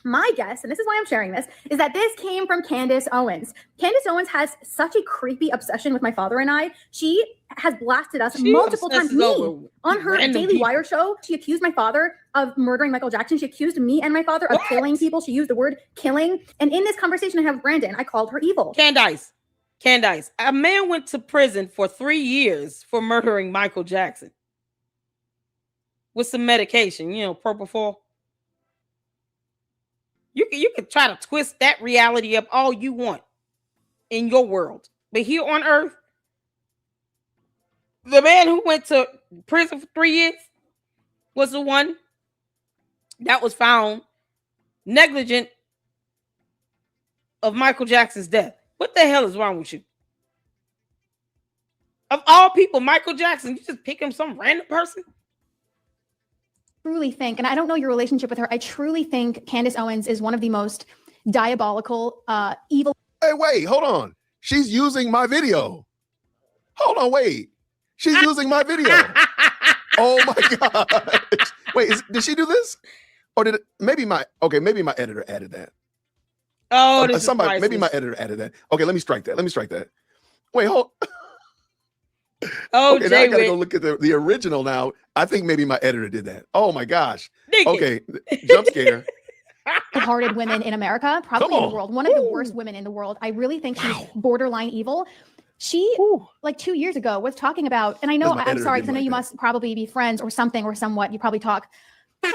D: My guess, and this is why I'm sharing this, is that this came from Candace Owens. Candace Owens has such a creepy obsession with my father and I. She has blasted us multiple times. Me, on her Daily Wire show, she accused my father of murdering Michael Jackson. She accused me and my father of killing people. She used the word killing. And in this conversation I have with Brandon, I called her evil.
A: Candace, a man went to prison for 3 years for murdering Michael Jackson with some medication, propofol. You can try to twist that reality up all you want in your world. But here on earth, the man who went to prison for 3 years was the one that was found negligent of Michael Jackson's death. What the hell is wrong with you? Of all people, Michael Jackson, you just pick him some random person?
D: Truly think, and I don't know your relationship with her, I truly think Candace Owens is one of the most diabolical, evil.
E: Hey, wait, hold on. She's using my video. Hold on, wait. She's using my video. Oh my gosh. Wait, did she do this? Or did it, maybe my editor added that.
A: Oh,
E: maybe my editor added that. Okay, let me strike that. Wait, hold.
A: Oh,
E: okay, now I gotta go look at the original now. I think maybe my editor did that. Oh my gosh. Okay, jump scare.
D: Hearted women in America, probably in the world. One of the worst women in the world. I really think she's borderline evil. She, like 2 years ago, was talking about, and I know, I'm sorry, because I know you must probably be friends or something or somewhat. You probably talk. But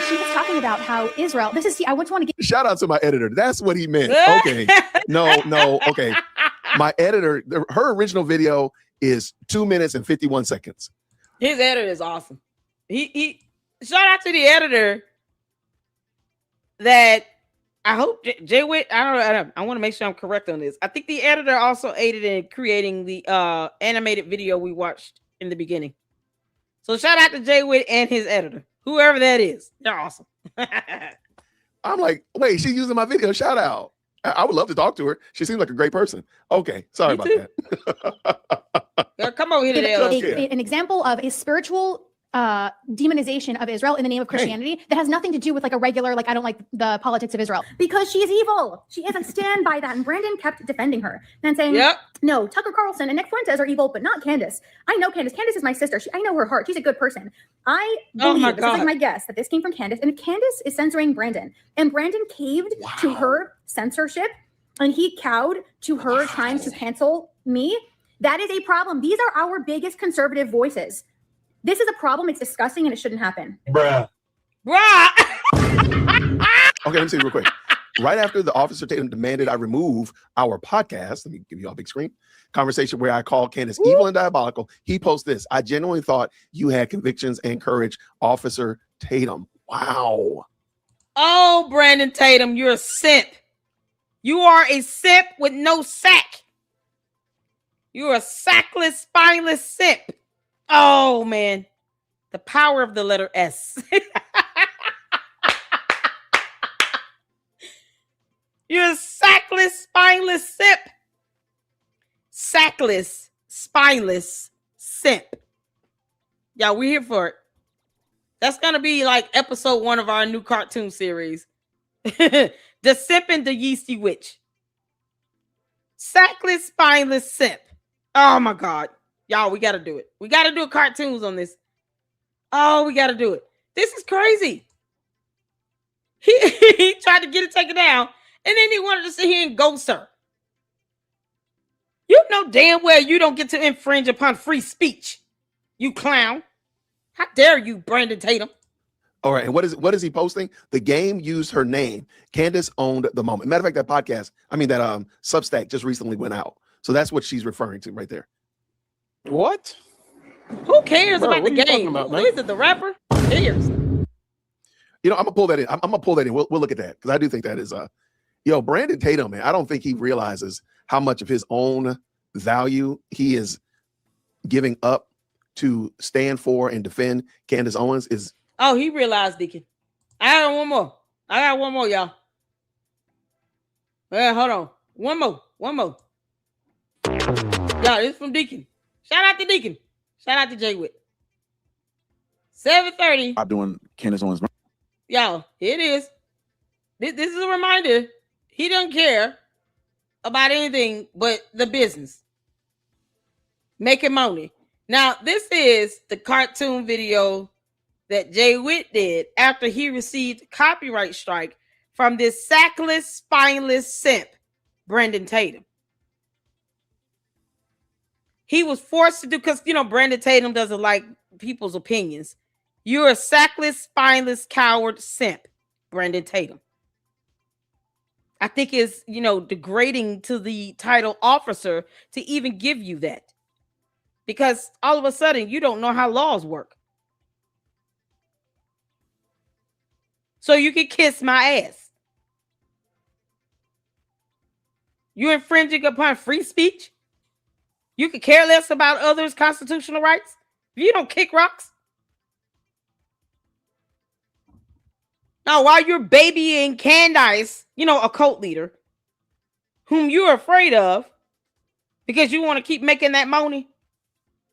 D: she was talking about how Israel, I just want to give.
E: Shout out to my editor. That's what he meant. Okay. No. Okay. My editor, her original video is 2 minutes and 51 seconds.
A: His editor is awesome. He shout out to the editor that I hope Jay Witt. I want to make sure I'm correct on this. I think the editor also aided in creating the animated video we watched in the beginning. So shout out to Jay Witt and his editor, whoever that is. They're awesome.
E: I'm like, wait, she's using my video. Shout out. I would love to talk to her. She seems like a great person. Okay, sorry
A: Me
E: about
A: too.
E: that.
A: Yeah, come over here to
D: give
A: the
E: Okay.
D: an example of a spiritual demonization of Israel in the name of Christianity that has nothing to do with like a regular, like, I don't like the politics of Israel because she is evil. She isn't stand by that. And Brandon kept defending her and saying,
A: Yep.
D: no, Tucker Carlson and Nick Fuentes are evil, but not Candace. I know Candace. Candace is my sister. I know her heart. She's a good person. I
A: Oh
D: believe,
A: my
D: this is like
A: God.
D: my guess, that this came from Candace, and Candace is censoring Brandon. And Brandon caved to her censorship, and he cowed to her trying to cancel me. That is a problem. These are our biggest conservative voices. This is a problem. It's disgusting and it shouldn't happen.
A: Bruh.
E: Okay, let me see real quick. Right after the Officer Tatum demanded I remove our podcast, let me give you all a big screen, conversation where I called Candace evil and diabolical, he posts this. I genuinely thought you had convictions and courage, Officer Tatum. Wow.
A: Oh, Brandon Tatum, you're a simp. You are a simp with no sack. You're a sackless, spineless simp. Oh, man. The power of the letter S. You're a sackless, spineless simp. Sackless, spineless simp. Y'all, we're here for it. That's going to be like episode 1 of our new cartoon series. The Simp and the Yeasty Witch. Sackless, spineless simp. Oh, my God. Y'all, we got to do it. We got to do cartoons on this. Oh, we got to do it. This is crazy. He tried to get it taken down, and then he wanted to sit here and ghost her. You know damn well you don't get to infringe upon free speech, you clown. How dare you, Brandon Tatum?
E: All right, and what is he posting? The game used her name. Candace owned the moment. Matter of fact, that podcast, that Substack just recently went out. So that's what she's referring to right there.
F: What?
A: Who cares
F: Bro,
A: about
F: what
A: the
F: are you talking
A: game?
F: about,
A: Who
F: man?
A: is it, the rapper? Who cares?
E: I'm gonna pull that in. I'm gonna pull that in. We'll look at that because I do think that is Brandon Tatum, man. I don't think he realizes how much of his own value he is giving up to stand for and defend Candace Owens is.
A: Oh, he realized, Deacon. I got one more, y'all. Hold on. One more. Y'all, this is from Deacon. Shout out to Deacon. Shout out to Jay Witt. 7:30.
B: I'm doing Candace Owens.
A: Y'all, here it is. This is a reminder. He doesn't care about anything but the business. Making money. Now, this is the cartoon video that Jay Witt did after he received a copyright strike from this sackless, spineless simp, Brandon Tatum. He was forced to do, because, Brandon Tatum doesn't like people's opinions. You're a sackless, spineless, coward simp, Brandon Tatum. I think it's, degrading to the title officer to even give you that. Because all of a sudden, you don't know how laws work. So you can kiss my ass. You infringing upon free speech? You could care less about others' constitutional rights? If you don't kick rocks? Now, while you're babying Candace, a cult leader, whom you're afraid of, because you want to keep making that money,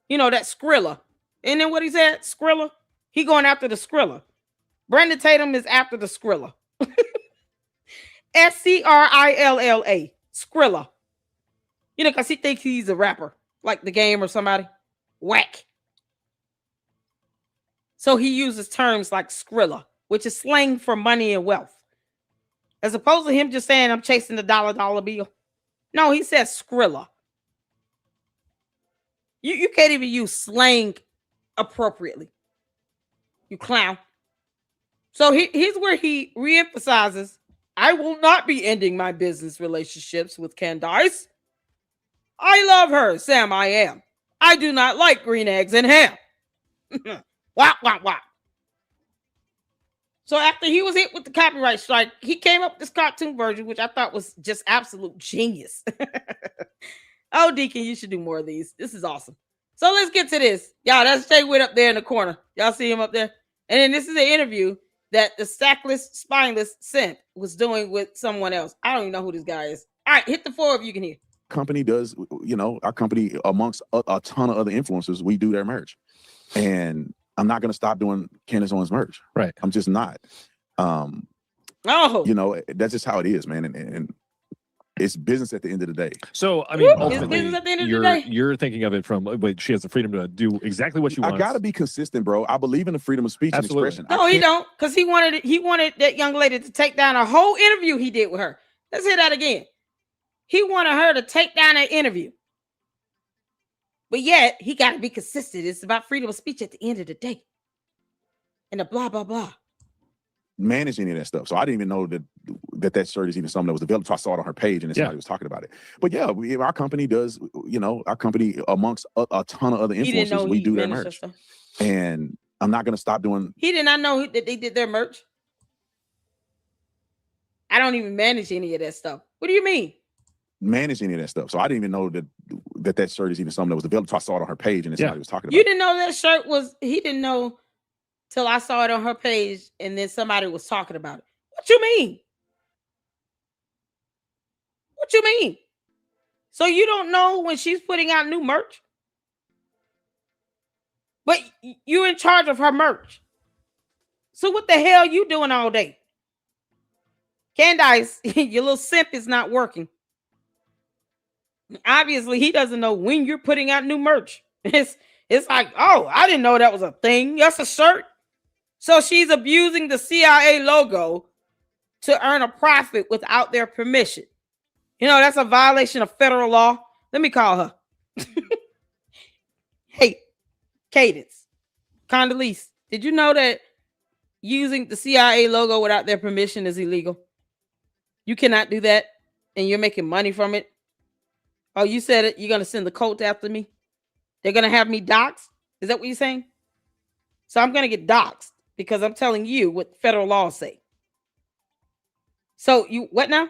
A: that Skrilla. And then what he said, Skrilla? He going after the Skrilla. Brandon Tatum is after the Skrilla. Skrilla. Skrilla. Because he thinks he's a rapper, like the game or somebody. Whack. So he uses terms like Skrilla, which is slang for money and wealth. As opposed to him just saying, I'm chasing the dollar bill. No, he says Skrilla. You can't even use slang appropriately. You clown. So here's where he reemphasizes, I will not be ending my business relationships with Candace. I love her, Sam, I am. I do not like green eggs and ham. Wah, wah, wah. So after he was hit with the copyright strike, he came up with this cartoon version, which I thought was just absolute genius. Oh, Deacon, you should do more of these. This is awesome. So let's get to this. Y'all, that's Jay Witt up there in the corner. Y'all see him up there? And then this is an interview. that the sackless, spineless simp was doing with someone else. I don't even know who this guy is. All right, hit the floor if you can hear.
B: Company does, our company, amongst a ton of other influencers, we do their merch. And I'm not going to stop doing Candace Owens merch.
F: Right.
B: I'm just not. That's just how it is, man. And it's business at the end of the day.
F: So, I mean,
A: It's
F: ultimately,
A: business at the end of the day.
F: you're thinking of it from, wait, she has the freedom to do exactly what she wants.
B: I got to be consistent, bro. I believe in the freedom of speech
F: Absolutely.
B: and expression.
A: No, he don't, because he wanted that young lady to take down a whole interview he did with her. Let's hear that again. He wanted her to take down that interview. But yet, he got to be consistent. It's about freedom of speech at the end of the day. And the blah, blah, blah.
B: Manage any of that stuff. So I didn't even know that shirt is even something that was developed. So I saw it on her page and somebody was talking about it. But yeah, our company does, our company amongst a ton of other influencers, we do their merch. And I'm not going to stop doing.
A: He did not know that they did their merch. I don't even manage any of that stuff. What do you mean?
B: Manage any of that stuff. So I didn't even know that shirt is even something that was developed. So I saw it on her page and somebody was talking about it.
A: You didn't know that shirt was, he didn't know till I saw it on her page and then somebody was talking about it. What you mean? What you mean? So you don't know when she's putting out new merch? But you're in charge of her merch. So what the hell you doing all day? Candace, your little simp is not working. Obviously, he doesn't know when you're putting out new merch. It's like, oh, I didn't know that was a thing. That's a shirt. So she's abusing the CIA logo to earn a profit without their permission. That's a violation of federal law. Let me call her. Hey, Candace, Candace, did you know that using the CIA logo without their permission is illegal? You cannot do that, and you're making money from it. Oh, you said it. You're going to send the cult after me? They're going to have me doxxed? Is that what you're saying? So I'm going to get doxxed because I'm telling you what federal laws say. So you, what now?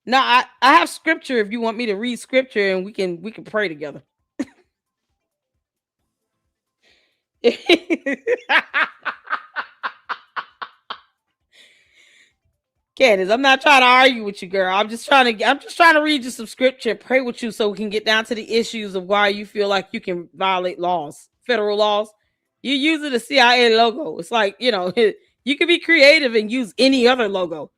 A: No, I have scripture if you want me to read scripture and we can pray together. Candace, I'm not trying to argue with you, girl. I'm just trying to read you some scripture and pray with you so we can get down to the issues of why you feel like you can violate laws, federal laws. You're using the CIA logo. It's like, you can be creative and use any other logo.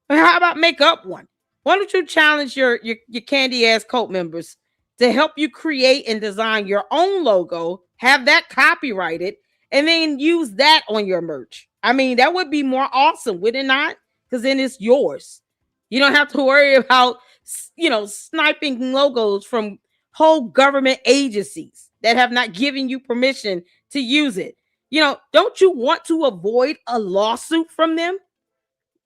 A: But how about make up one? Why don't you challenge your candy ass cult members to help you create and design your own logo, have that copyrighted, and then use that on your merch? I mean, that would be more awesome, would it not? Because then it's yours. You don't have to worry about, sniping logos from whole government agencies that have not given you permission to use it. Don't you want to avoid a lawsuit from them?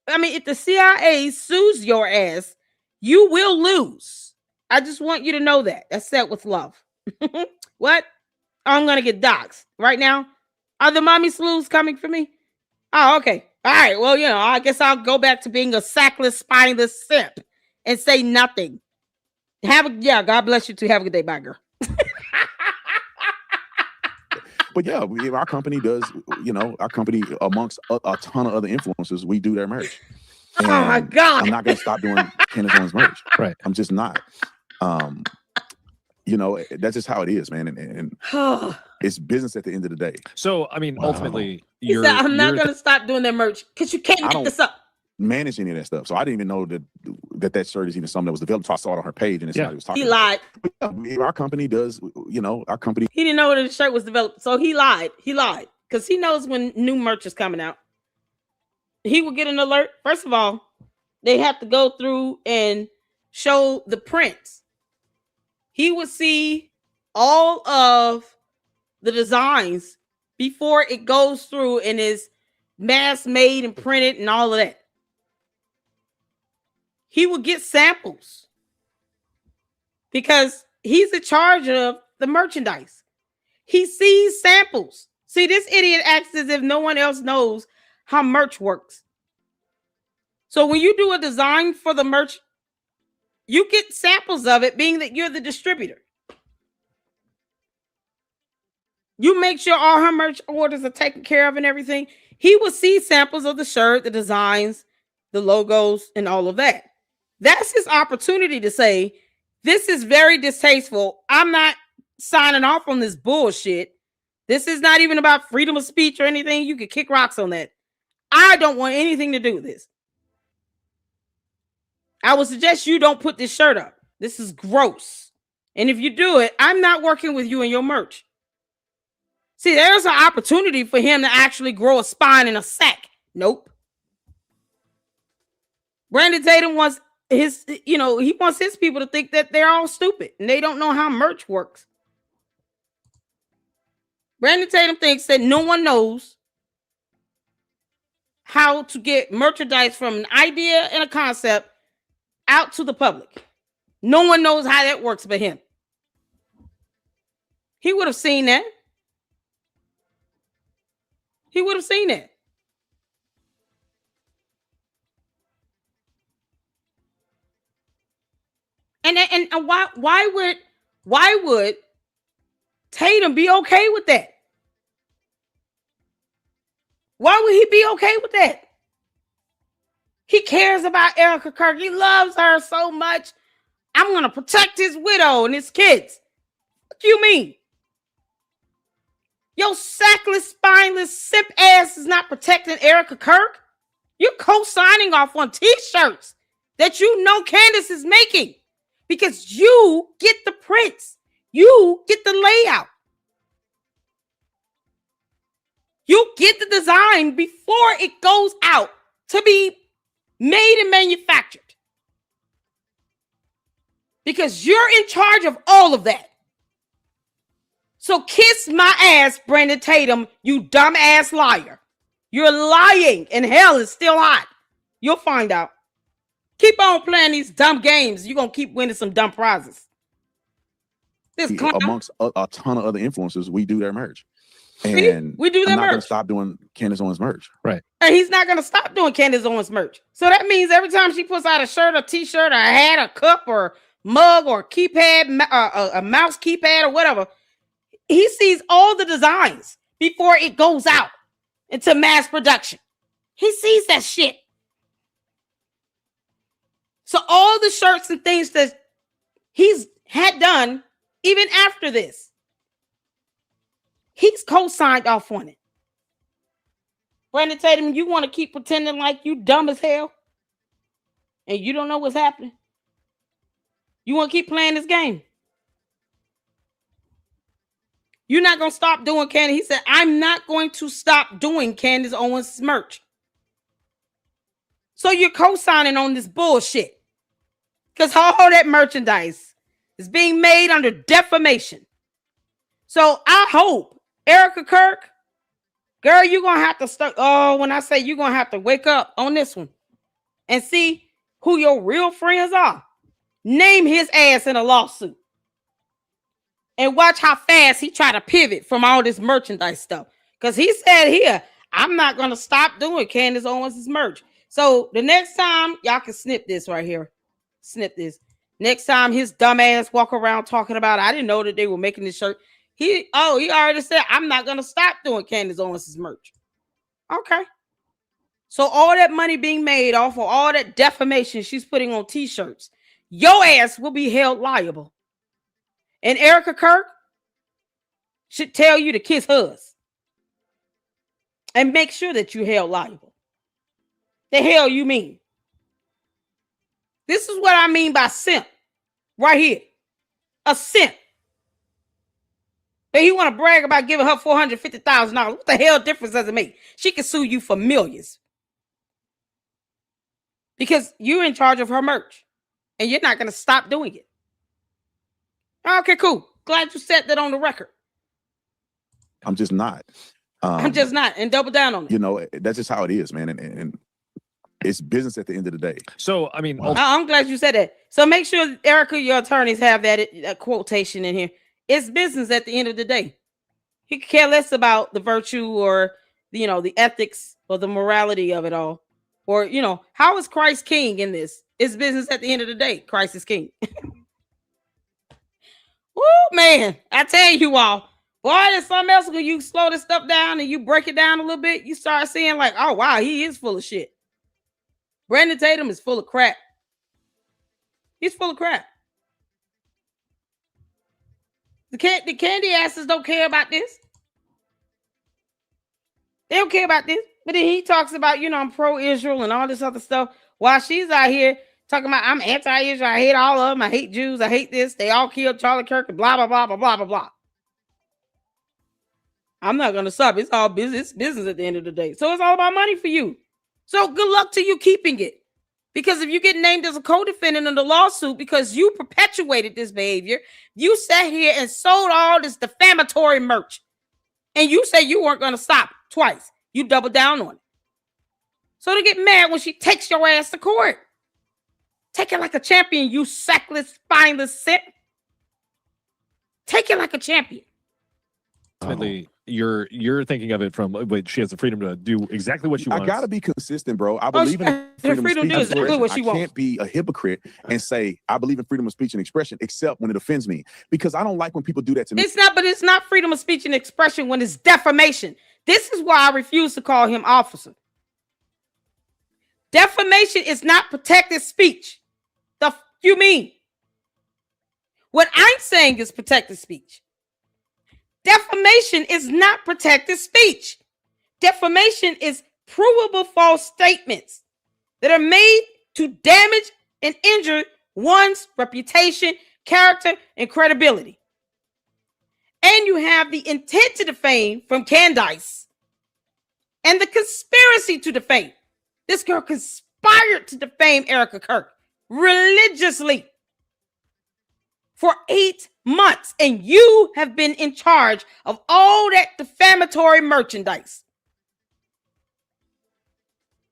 A: I mean, if the CIA sues your ass, you will lose. I just want you to know that. That's said with love. What? I'm going to get doxxed right now. Are the mommy slews coming for me? Oh, okay. All right. Well, I guess I'll go back to being a sackless, spineless simp and say nothing. God bless you too. Have a good day. Bye, girl.
B: But yeah, our company does, our company amongst a ton of other influencers, we do their merch. And
A: oh my God.
B: I'm not going to stop doing Candace Owens merch.
F: Right.
B: I'm just not. That's just how it is, man. And it's business at the end of the day.
F: So, I mean, ultimately,
A: I'm not going to stop doing that merch because you can't make this up.
B: Manage any of that stuff. So I didn't even know that shirt is even something that was developed. So I saw it on her page and somebody was talking.
A: He lied.
B: Our company does, our company.
A: He didn't know that the shirt was developed. So he lied. He lied because he knows when new merch is coming out. He will get an alert. First of all, they have to go through and show the prints. He would see all of the designs before it goes through and is mass made and printed and all of that. He will get samples because he's in charge of the merchandise. He sees samples. See, this idiot acts as if no one else knows how merch works. So when you do a design for the merch, you get samples of it, being that you're the distributor. You make sure all her merch orders are taken care of and everything. He will see samples of the shirt, the designs, the logos, and all of that. That's his opportunity to say, this is very distasteful. I'm not signing off on this bullshit. This is not even about freedom of speech or anything. You can kick rocks on that. I don't want anything to do with this. I would suggest you don't put this shirt up. This is gross. And if you do it, I'm not working with you and your merch. See, there's an opportunity for him to actually grow a spine and a sack. Nope. Brandon Tatum wants his, he wants his people to think that they're all stupid and they don't know how merch works. Brandon Tatum thinks that no one knows how to get merchandise from an idea and a concept out to the public. No one knows how that works but him. He would have seen that. He would have seen it. And why would Tatum be okay with that? Why would he be okay with that? He cares about Erica Kirk. He loves her so much. I'm going to protect his widow and his kids. What do you mean? Your sackless, spineless, simp ass is not protecting Erica Kirk. You're co-signing off on t-shirts that you know Candace is making because you get the prints. You get the layout. You get the design before it goes out to be made and manufactured. Because you're in charge of all of that. So kiss my ass, Brandon Tatum, you dumbass liar. You're lying and hell is still hot. You'll find out. Keep on playing these dumb games. You're going to keep winning some dumb prizes.
B: Amongst a ton of other influencers, we do their merch. And
A: we do their
B: I'm not
A: merch.
B: going to stop doing Candace Owens merch.
F: Right.
A: And he's not going to stop doing Candace Owens merch. So that means every time she puts out a shirt, a t-shirt, or a hat, a cup, or mug, or keypad, a mouse keypad, or whatever, he sees all the designs before it goes out into mass production. He sees that shit. So all the shirts and things that he's had done, even after this, he's co-signed off on it. Brandon Tatum, you want to keep pretending like you dumb as hell and you don't know what's happening? You want to keep playing this game? You're not going to stop doing Candace. He said, I'm not going to stop doing Candace Owens merch. So you're co-signing on this bullshit. Because all that merchandise is being made under defamation. So I hope Erica Kirk, girl, you're going to have to start. Oh, when I say you're going to have to wake up on this one and see who your real friends are. Name his ass in a lawsuit. And watch how fast he try to pivot from all this merchandise stuff. Because he said here, I'm not going to stop doing Candace Owens' merch. So the next time, y'all can snip this right here. Snip this. Next time his dumb ass walk around talking about, I didn't know that they were making this shirt. He already said, I'm not going to stop doing Candace Owens' merch. Okay. So all that money being made off of all that defamation she's putting on t-shirts, your ass will be held liable. And Erica Kirk should tell you to kiss hers. And make sure that you're held liable. The hell you mean? This is what I mean by simp. Right here. A simp. But he want to brag about giving her $450,000. What the hell difference does it make? She can sue you for millions. Because you're in charge of her merch. And you're not going to stop doing it. Okay, cool. Glad you set that on the record.
B: I'm just not.
A: I'm just not. And double down on it.
B: You know, that's just how it is, man. And it's business at the end of the day.
F: So, I mean,
A: I'm glad you said that. So make sure, Erica, your attorneys have that quotation in here. It's business at the end of the day. He could care less about the virtue or, the ethics or the morality of it all. Or, how is Christ king in this? It's business at the end of the day. Christ is king. Woo, man. I tell you all, Boy, there's something else when you slow this stuff down and you break it down a little bit, you start seeing like, oh wow, he is full of shit. Brandon Tatum is full of crap. He's full of crap. The candy asses don't care about this. They don't care about this. But then he talks about, I'm pro-Israel and all this other stuff, while she's out here talking about, I'm anti-Israel. I hate all of them. I hate Jews. I hate this. They all killed Charlie Kirk and blah, blah, blah, blah, blah, blah, blah. I'm not going to stop. It's all business at the end of the day. So it's all about money for you. So good luck to you keeping it. Because if you get named as a co-defendant in the lawsuit because you perpetuated this behavior, you sat here and sold all this defamatory merch. And you say you weren't going to stop twice. You double down on it. So to get mad when she takes your ass to court. Take it like a champion, you sackless, spineless simp. Take it like a champion.
F: Ultimately, you're thinking of it from, but she has the freedom to do exactly what she wants.
B: I gotta be consistent, bro. I believe in freedom of speech and expression. I can't be a hypocrite and say I believe in freedom of speech and expression, except when it offends me, because I don't like when people do that to me.
A: It's not freedom of speech and expression when it's defamation. This is why I refuse to call him officer. Defamation is not protected speech. The f you mean? What I'm saying is protected speech. Defamation is not protected speech. Defamation is provable false statements that are made to damage and injure one's reputation, character, and credibility. And you have the intent to defame from Candace and the conspiracy to defame. This girl conspired to defame Erica Kirk religiously for 8 months, and you have been in charge of all that defamatory merchandise.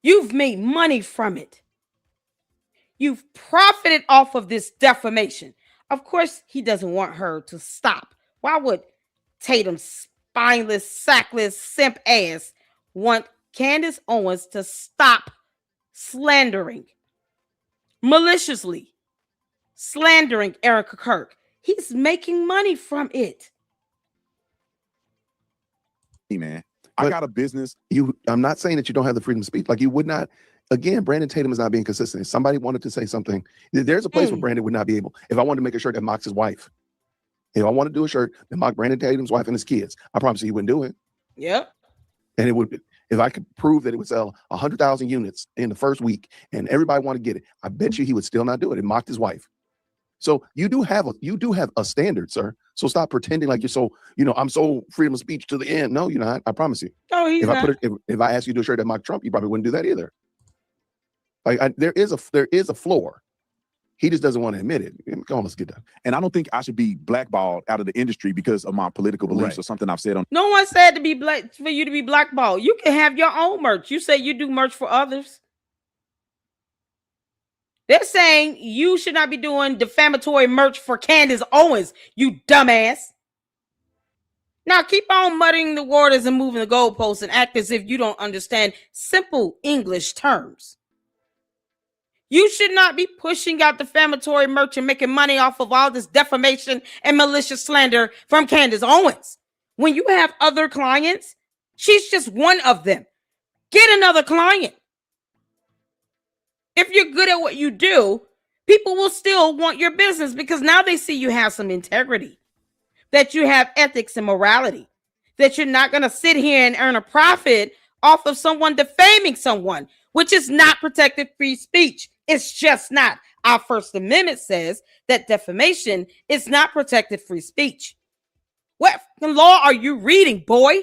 A: You've made money from it. You've profited off of this defamation. Of course, he doesn't want her to stop. Why would Tatum's spineless, sackless, simp ass want Candace Owens to stop slandering, maliciously slandering Erica Kirk? He's making money from it.
B: Hey, man, I got a business.
E: I'm not saying that you don't have the freedom to speak. Like, you would not. Again, Brandon Tatum is not being consistent. If somebody wanted to say something, there's a place where Brandon would not be able. If I wanted to make a shirt that mocks his wife, if I want to do a shirt that mocked Brandon Tatum's wife and his kids, I promise you he wouldn't do it.
A: Yep.
E: And it would, if I could prove that it would sell 100,000 units in the first week and everybody want to get it, I bet you he would still not do it. It mocked his wife. So you do have a standard, sir. So stop pretending like you're so, I'm so freedom of speech to the end. No, you're not. I promise you.
A: Oh, he's not.
E: If I asked you to do a shirt that mocked Trump, you probably wouldn't do that either. Like, there is a floor. He just doesn't want to admit it. Come on, let's get done.
B: And I don't think I should be blackballed out of the industry because of my political beliefs or something I've said on.
A: No one said to be for you to be blackballed. You can have your own merch. You say you do merch for others. They're saying you should not be doing defamatory merch for Candace Owens, you dumbass. Now keep on muddying the waters and moving the goalposts and act as if you don't understand simple English terms. You should not be pushing out defamatory merch and making money off of all this defamation and malicious slander from Candace Owens. When you have other clients, she's just one of them. Get another client. If you're good at what you do, people will still want your business because now they see you have some integrity, that you have ethics and morality, that you're not going to sit here and earn a profit off of someone defaming someone, which is not protected free speech. It's just not. Our First Amendment says that defamation is not protected free speech. What law are you reading, boy?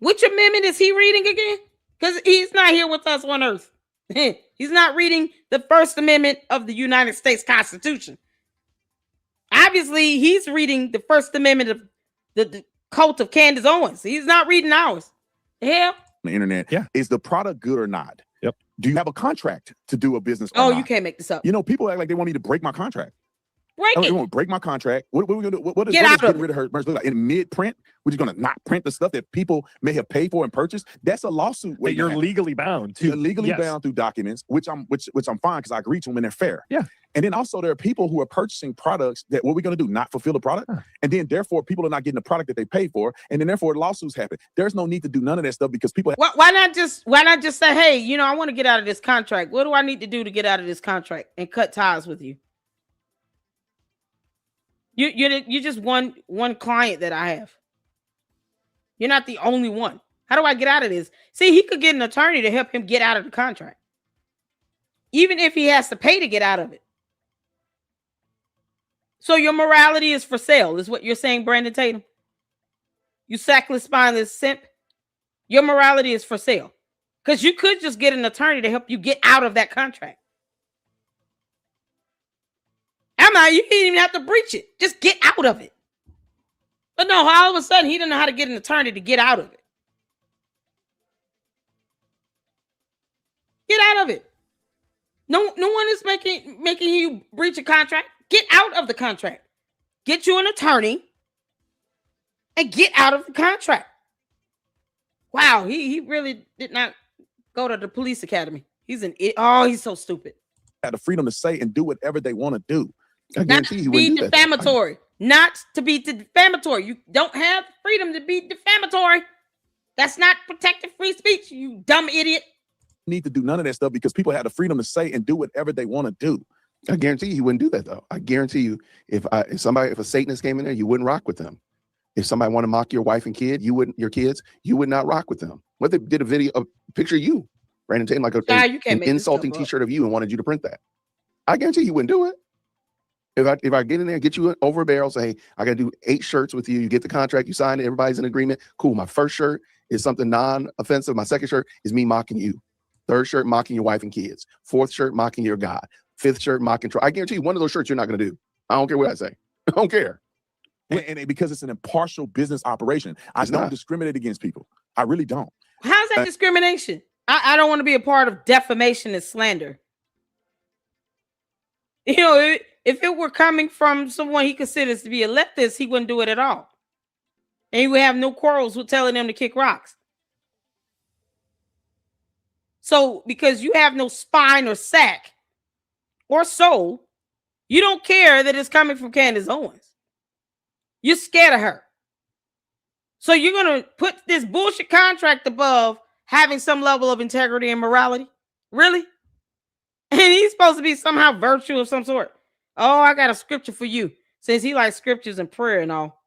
A: Which amendment is he reading again? Because he's not here with us on earth. He's not reading the First Amendment of the United States Constitution. Obviously, he's reading the First Amendment of the cult of Candace Owens. He's not reading ours. Hell.
B: The internet.
F: Yeah.
B: Is the product good or not?
F: Yep.
B: Do you have a contract to do a business?
A: Oh,
B: not?
A: you can't make this up.
B: People act like they want me to break my contract.
A: Break
B: They
A: it.
B: want to break my contract. What are we gonna do? What is
A: Get out
B: getting
A: of
B: rid of her merch look like? In mid-print, we're just gonna not print the stuff that people may have paid for and purchased. That's a lawsuit.
F: That you're legally bound to.
B: You're legally bound through documents, which I'm fine because I agree to them and they're fair.
F: Yeah.
B: And then also there are people who are purchasing products that what we're going to do, not fulfill the product. And then therefore people are not getting the product that they paid for. And then therefore lawsuits happen. There's no need to do none of that stuff because people.
A: Why not just say, hey, you know, I want to get out of this contract. What do I need to do to get out of this contract and cut ties with you? You're just one client that I have. You're not the only one. How do I get out of this? See, he could get an attorney to help him get out of the contract, even if he has to pay to get out of it. So your morality is for sale, is what you're saying, Brandon Tatum? You sackless, spineless simp. Your morality is for sale. Because you could just get an attorney to help you get out of that contract. You didn't even have to breach it. Just get out of it. But no, all of a sudden, he didn't know how to get an attorney to get out of it. Get out of it. No one is making you breach a contract. Get out of the contract. Get you an attorney and get out of the contract. Wow, he really did not go to the police academy. He's so stupid.
B: Have the freedom to say and do whatever they want to do.
E: I guarantee you
A: Not to
E: wouldn't
A: be
E: do that.
A: defamatory. Not to be defamatory. You don't have freedom to be defamatory. That's not protected free speech, you dumb idiot.
B: Need to do none of that stuff because people have the freedom to say and do whatever they want to do.
E: I guarantee you he wouldn't do that though. I guarantee you if a Satanist came in there, you wouldn't rock with them. If somebody wanted to mock your wife and kid, you would not rock with them. What if they did a picture of you, Brandon Tatum, like an insulting t-shirt of you and wanted you to print that. I guarantee you wouldn't do it. If I get in there and get you over a barrel, say, hey, I got to do 8 shirts with you. You get the contract, you sign it, everybody's in agreement. Cool. My first shirt is something non-offensive. My second shirt is me mocking you. Third shirt, mocking your wife and kids. Fourth shirt, mocking your God. Fifth shirt, mocking. I guarantee you one of those shirts you're not going to do. I don't care what I say. I don't care.
B: And because it's an impartial business operation, I don't discriminate against people. I really don't.
A: How's that discrimination? I don't want to be a part of defamation and slander. You know, if it were coming from someone he considers to be a leftist, he wouldn't do it at all. And he would have no quarrels with telling them to kick rocks. So, because you have no spine or sack or soul, you don't care that it's coming from Candace Owens. You're scared of her. So you're going to put this bullshit contract above having some level of integrity and morality? Really? And he's supposed to be somehow virtue of some sort. Oh, I got a scripture for you. Since he likes scriptures and prayer and all.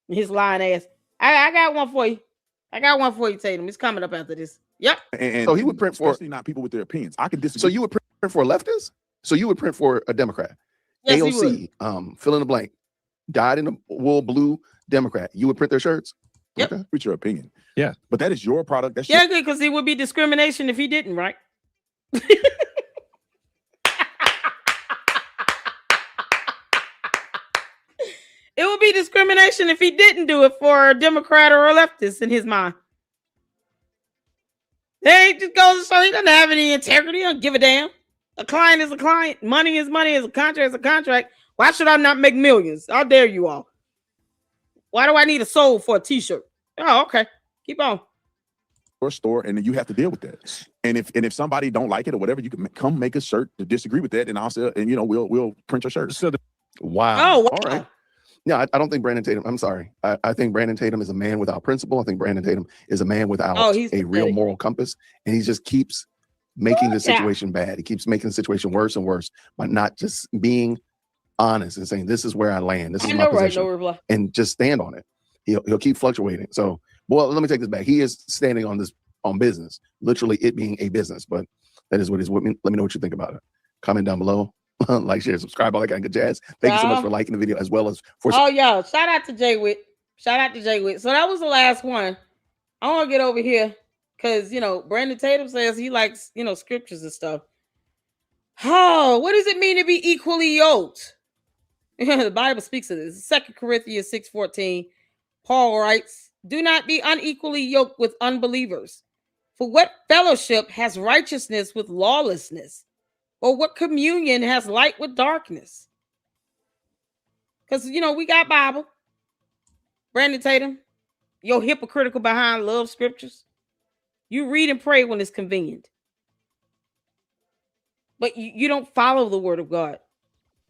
A: His lying ass. I got one for you. I got one for you, Tatum. It's coming up after this. Yep.
B: And
E: so he would print for,
B: especially not people with their opinions. I could disagree.
E: So you would print for a leftist? So you would print for a Democrat?
A: Yes,
E: AOC, fill in the blank. Dyed in the wool blue Democrat. You would print their shirts?
A: Yep.
E: Okay.
B: With your opinion.
F: Yeah.
B: But that is your product. That's
A: good, because it would be discrimination if he didn't, right? It would be discrimination if he didn't do it for a Democrat or a leftist in his mind. He just goes to show he doesn't have any integrity. He don't give a damn. A client is a client. Money is money. A contract is a contract. Why should I not make millions? How dare you all? Why do I need a soul for a t-shirt? Oh, okay. Keep on.
B: Your store, and then you have to deal with that. And if somebody don't like it or whatever, you can come make a shirt to disagree with that, and I'll say, and we'll print your shirt.
F: So
E: wow.
A: Oh, wow.
E: All right. No, I don't think Brandon Tatum. I'm sorry. I think Brandon Tatum is a man without principle. I think Brandon Tatum is a man without a real moral compass, and he just keeps making the situation bad. He keeps making the situation worse and worse by not just being honest and saying, this is where I land. This is my position, and just stand on it. He'll keep fluctuating. So, well, let me take this back. He is standing on business, literally it being a business, but that is what it is. Let me know what you think about it. Comment down below. Like, share, subscribe, all that kind of good jazz. Thank you so much for liking the video, as well as for
A: yo, shout out to Jay Witt. So that was the last one. I want to get over here because Brandon Tatum says he likes scriptures and stuff. Oh, what does it mean to be equally yoked? The Bible speaks of this. 2 Corinthians 6:14. Paul writes, "Do not be unequally yoked with unbelievers. For what fellowship has righteousness with lawlessness? Or what communion has light with darkness?" Because, we got Bible. Brandon Tatum, your hypocritical behind love scriptures. You read and pray when it's convenient. but you don't follow the word of God,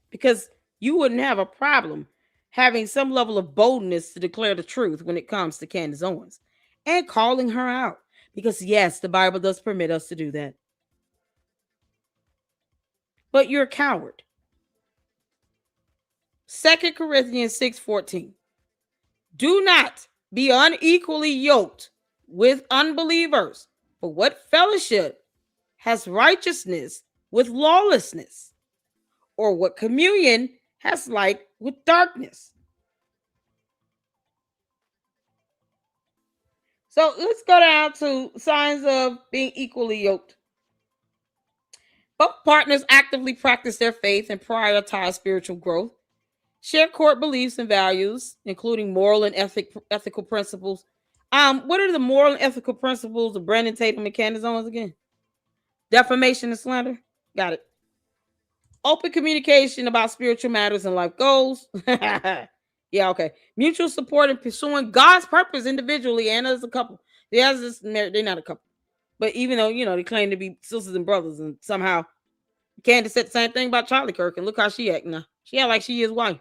A: because you wouldn't have a problem having some level of boldness to declare the truth when it comes to Candace Owens and calling her out. Because yes, the Bible does permit us to do that. But you're a coward. 2 Corinthians 6:14. Do not be unequally yoked with unbelievers. For what fellowship has righteousness with lawlessness? Or what communion has light with darkness? So let's go down to signs of being equally yoked. Both partners actively practice their faith and prioritize spiritual growth, share core beliefs and values, including moral and ethical principles. What are the moral and ethical principles of Brandon Tatum and Candace Owens again? Defamation and slander. Got it. Open communication about spiritual matters and life goals. Yeah, okay. Mutual support and pursuing God's purpose individually and as a couple. They're not a couple. But even though, they claim to be sisters and brothers, and somehow Candace said the same thing about Charlie Kirk, and look how she act now. She act like she is wife.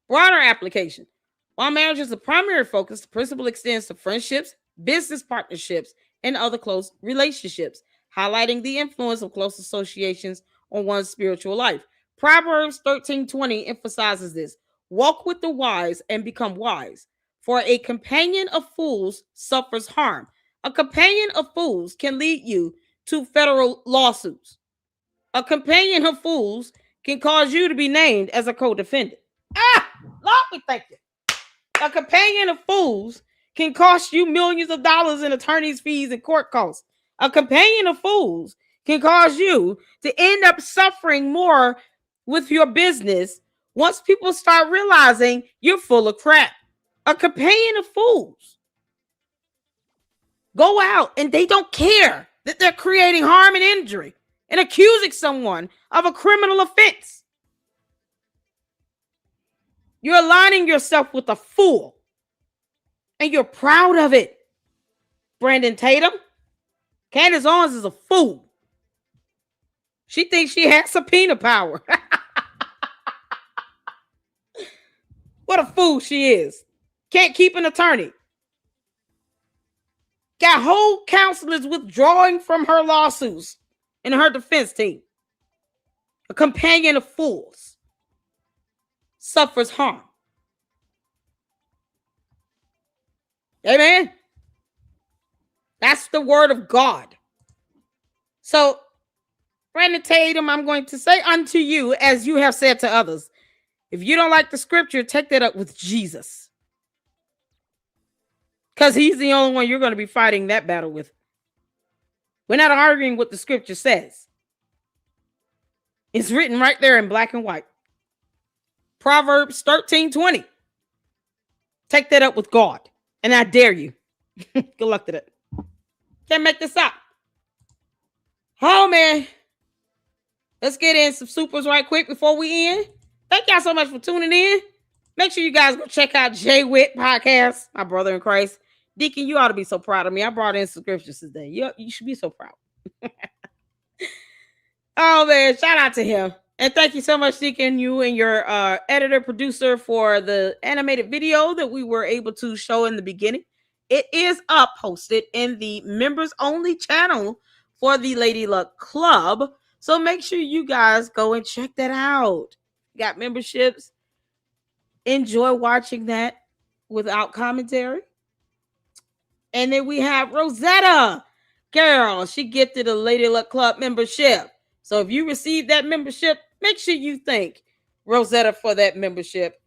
A: Broader application. While marriage is the primary focus, the principle extends to friendships, business partnerships, and other close relationships, highlighting the influence of close associations on one's spiritual life. Proverbs 13:20 emphasizes this. Walk with the wise and become wise, for a companion of fools suffers harm. A companion of fools can lead you to federal lawsuits. A companion of fools can cause you to be named as a co-defendant. Lord, we thank you. A companion of fools can cost you millions of dollars in attorney's fees and court costs. A companion of fools can cause you to end up suffering more with your business once people start realizing you're full of crap. A companion of fools go out and they don't care that they're creating harm and injury and accusing someone of a criminal offense. You're aligning yourself with a fool, and you're proud of it. Brandon Tatum, Candace Owens is a fool. She thinks she has subpoena power. What a fool she is. Can't keep an attorney. Got whole counselors withdrawing from her lawsuits and her defense team. A companion of fools suffers harm. Amen. That's the word of God. So, Brandon Tatum, I'm going to say unto you, as you have said to others, if you don't like the scripture, take that up with Jesus. Because he's the only one you're going to be fighting that battle with. We're not arguing what the scripture says. It's written right there in black and white. Proverbs 13:20. Take that up with God. And I dare you. Good luck to that. Can't make this up. Oh, man. Let's get in some supers right quick before we end. Thank y'all so much for tuning in. Make sure you guys go check out Jay Witt Podcast, my brother in Christ. Deacon, you ought to be so proud of me. I brought in some scriptures today. You should be so proud. Oh, man. Shout out to him. And thank you so much, Deacon, you and your editor, producer, for the animated video that we were able to show in the beginning. It is up, posted in the members only channel for the Lady Luck Club. So make sure you guys go and check that out. Got memberships. Enjoy watching that without commentary. And then we have Rosetta. Girl, she gifted a Lady Luck Club membership. So if you receive that membership, make sure you thank Rosetta for that membership.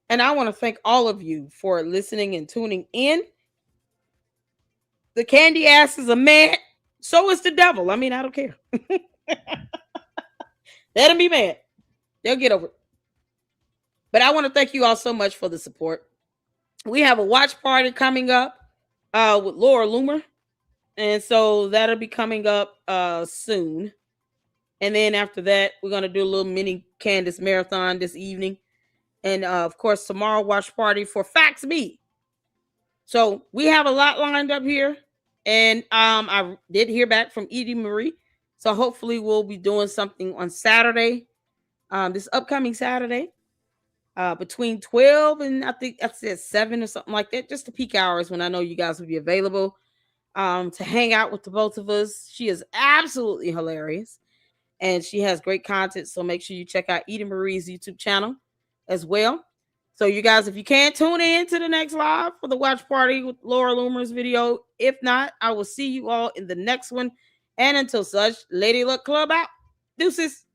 A: And I want to thank all of you for listening and tuning in. The candy ass is a man. So is the devil. I mean, I don't care. Let them be mad. They'll get over it. But I want to thank you all so much for the support. We have a watch party coming up with Laura Loomer. And so that'll be coming up soon. And then after that, we're going to do a little mini Candace marathon this evening. And of course, tomorrow, watch party for Facts Me. So we have a lot lined up here. And I did hear back from Edie Marie So hopefully we'll be doing something on Saturday, this upcoming Saturday, between 12 and I think I said 7 or something like that, just the peak hours when I know you guys will be available to hang out with the both of us. She is absolutely hilarious and she has great content. So make sure you check out Eden Marie's YouTube channel as well. So you guys, if you can't tune in to the next live for the watch party with Laura Loomer's video, if not, I will see you all in the next one. And until such, Lady Luck Club out. Deuces.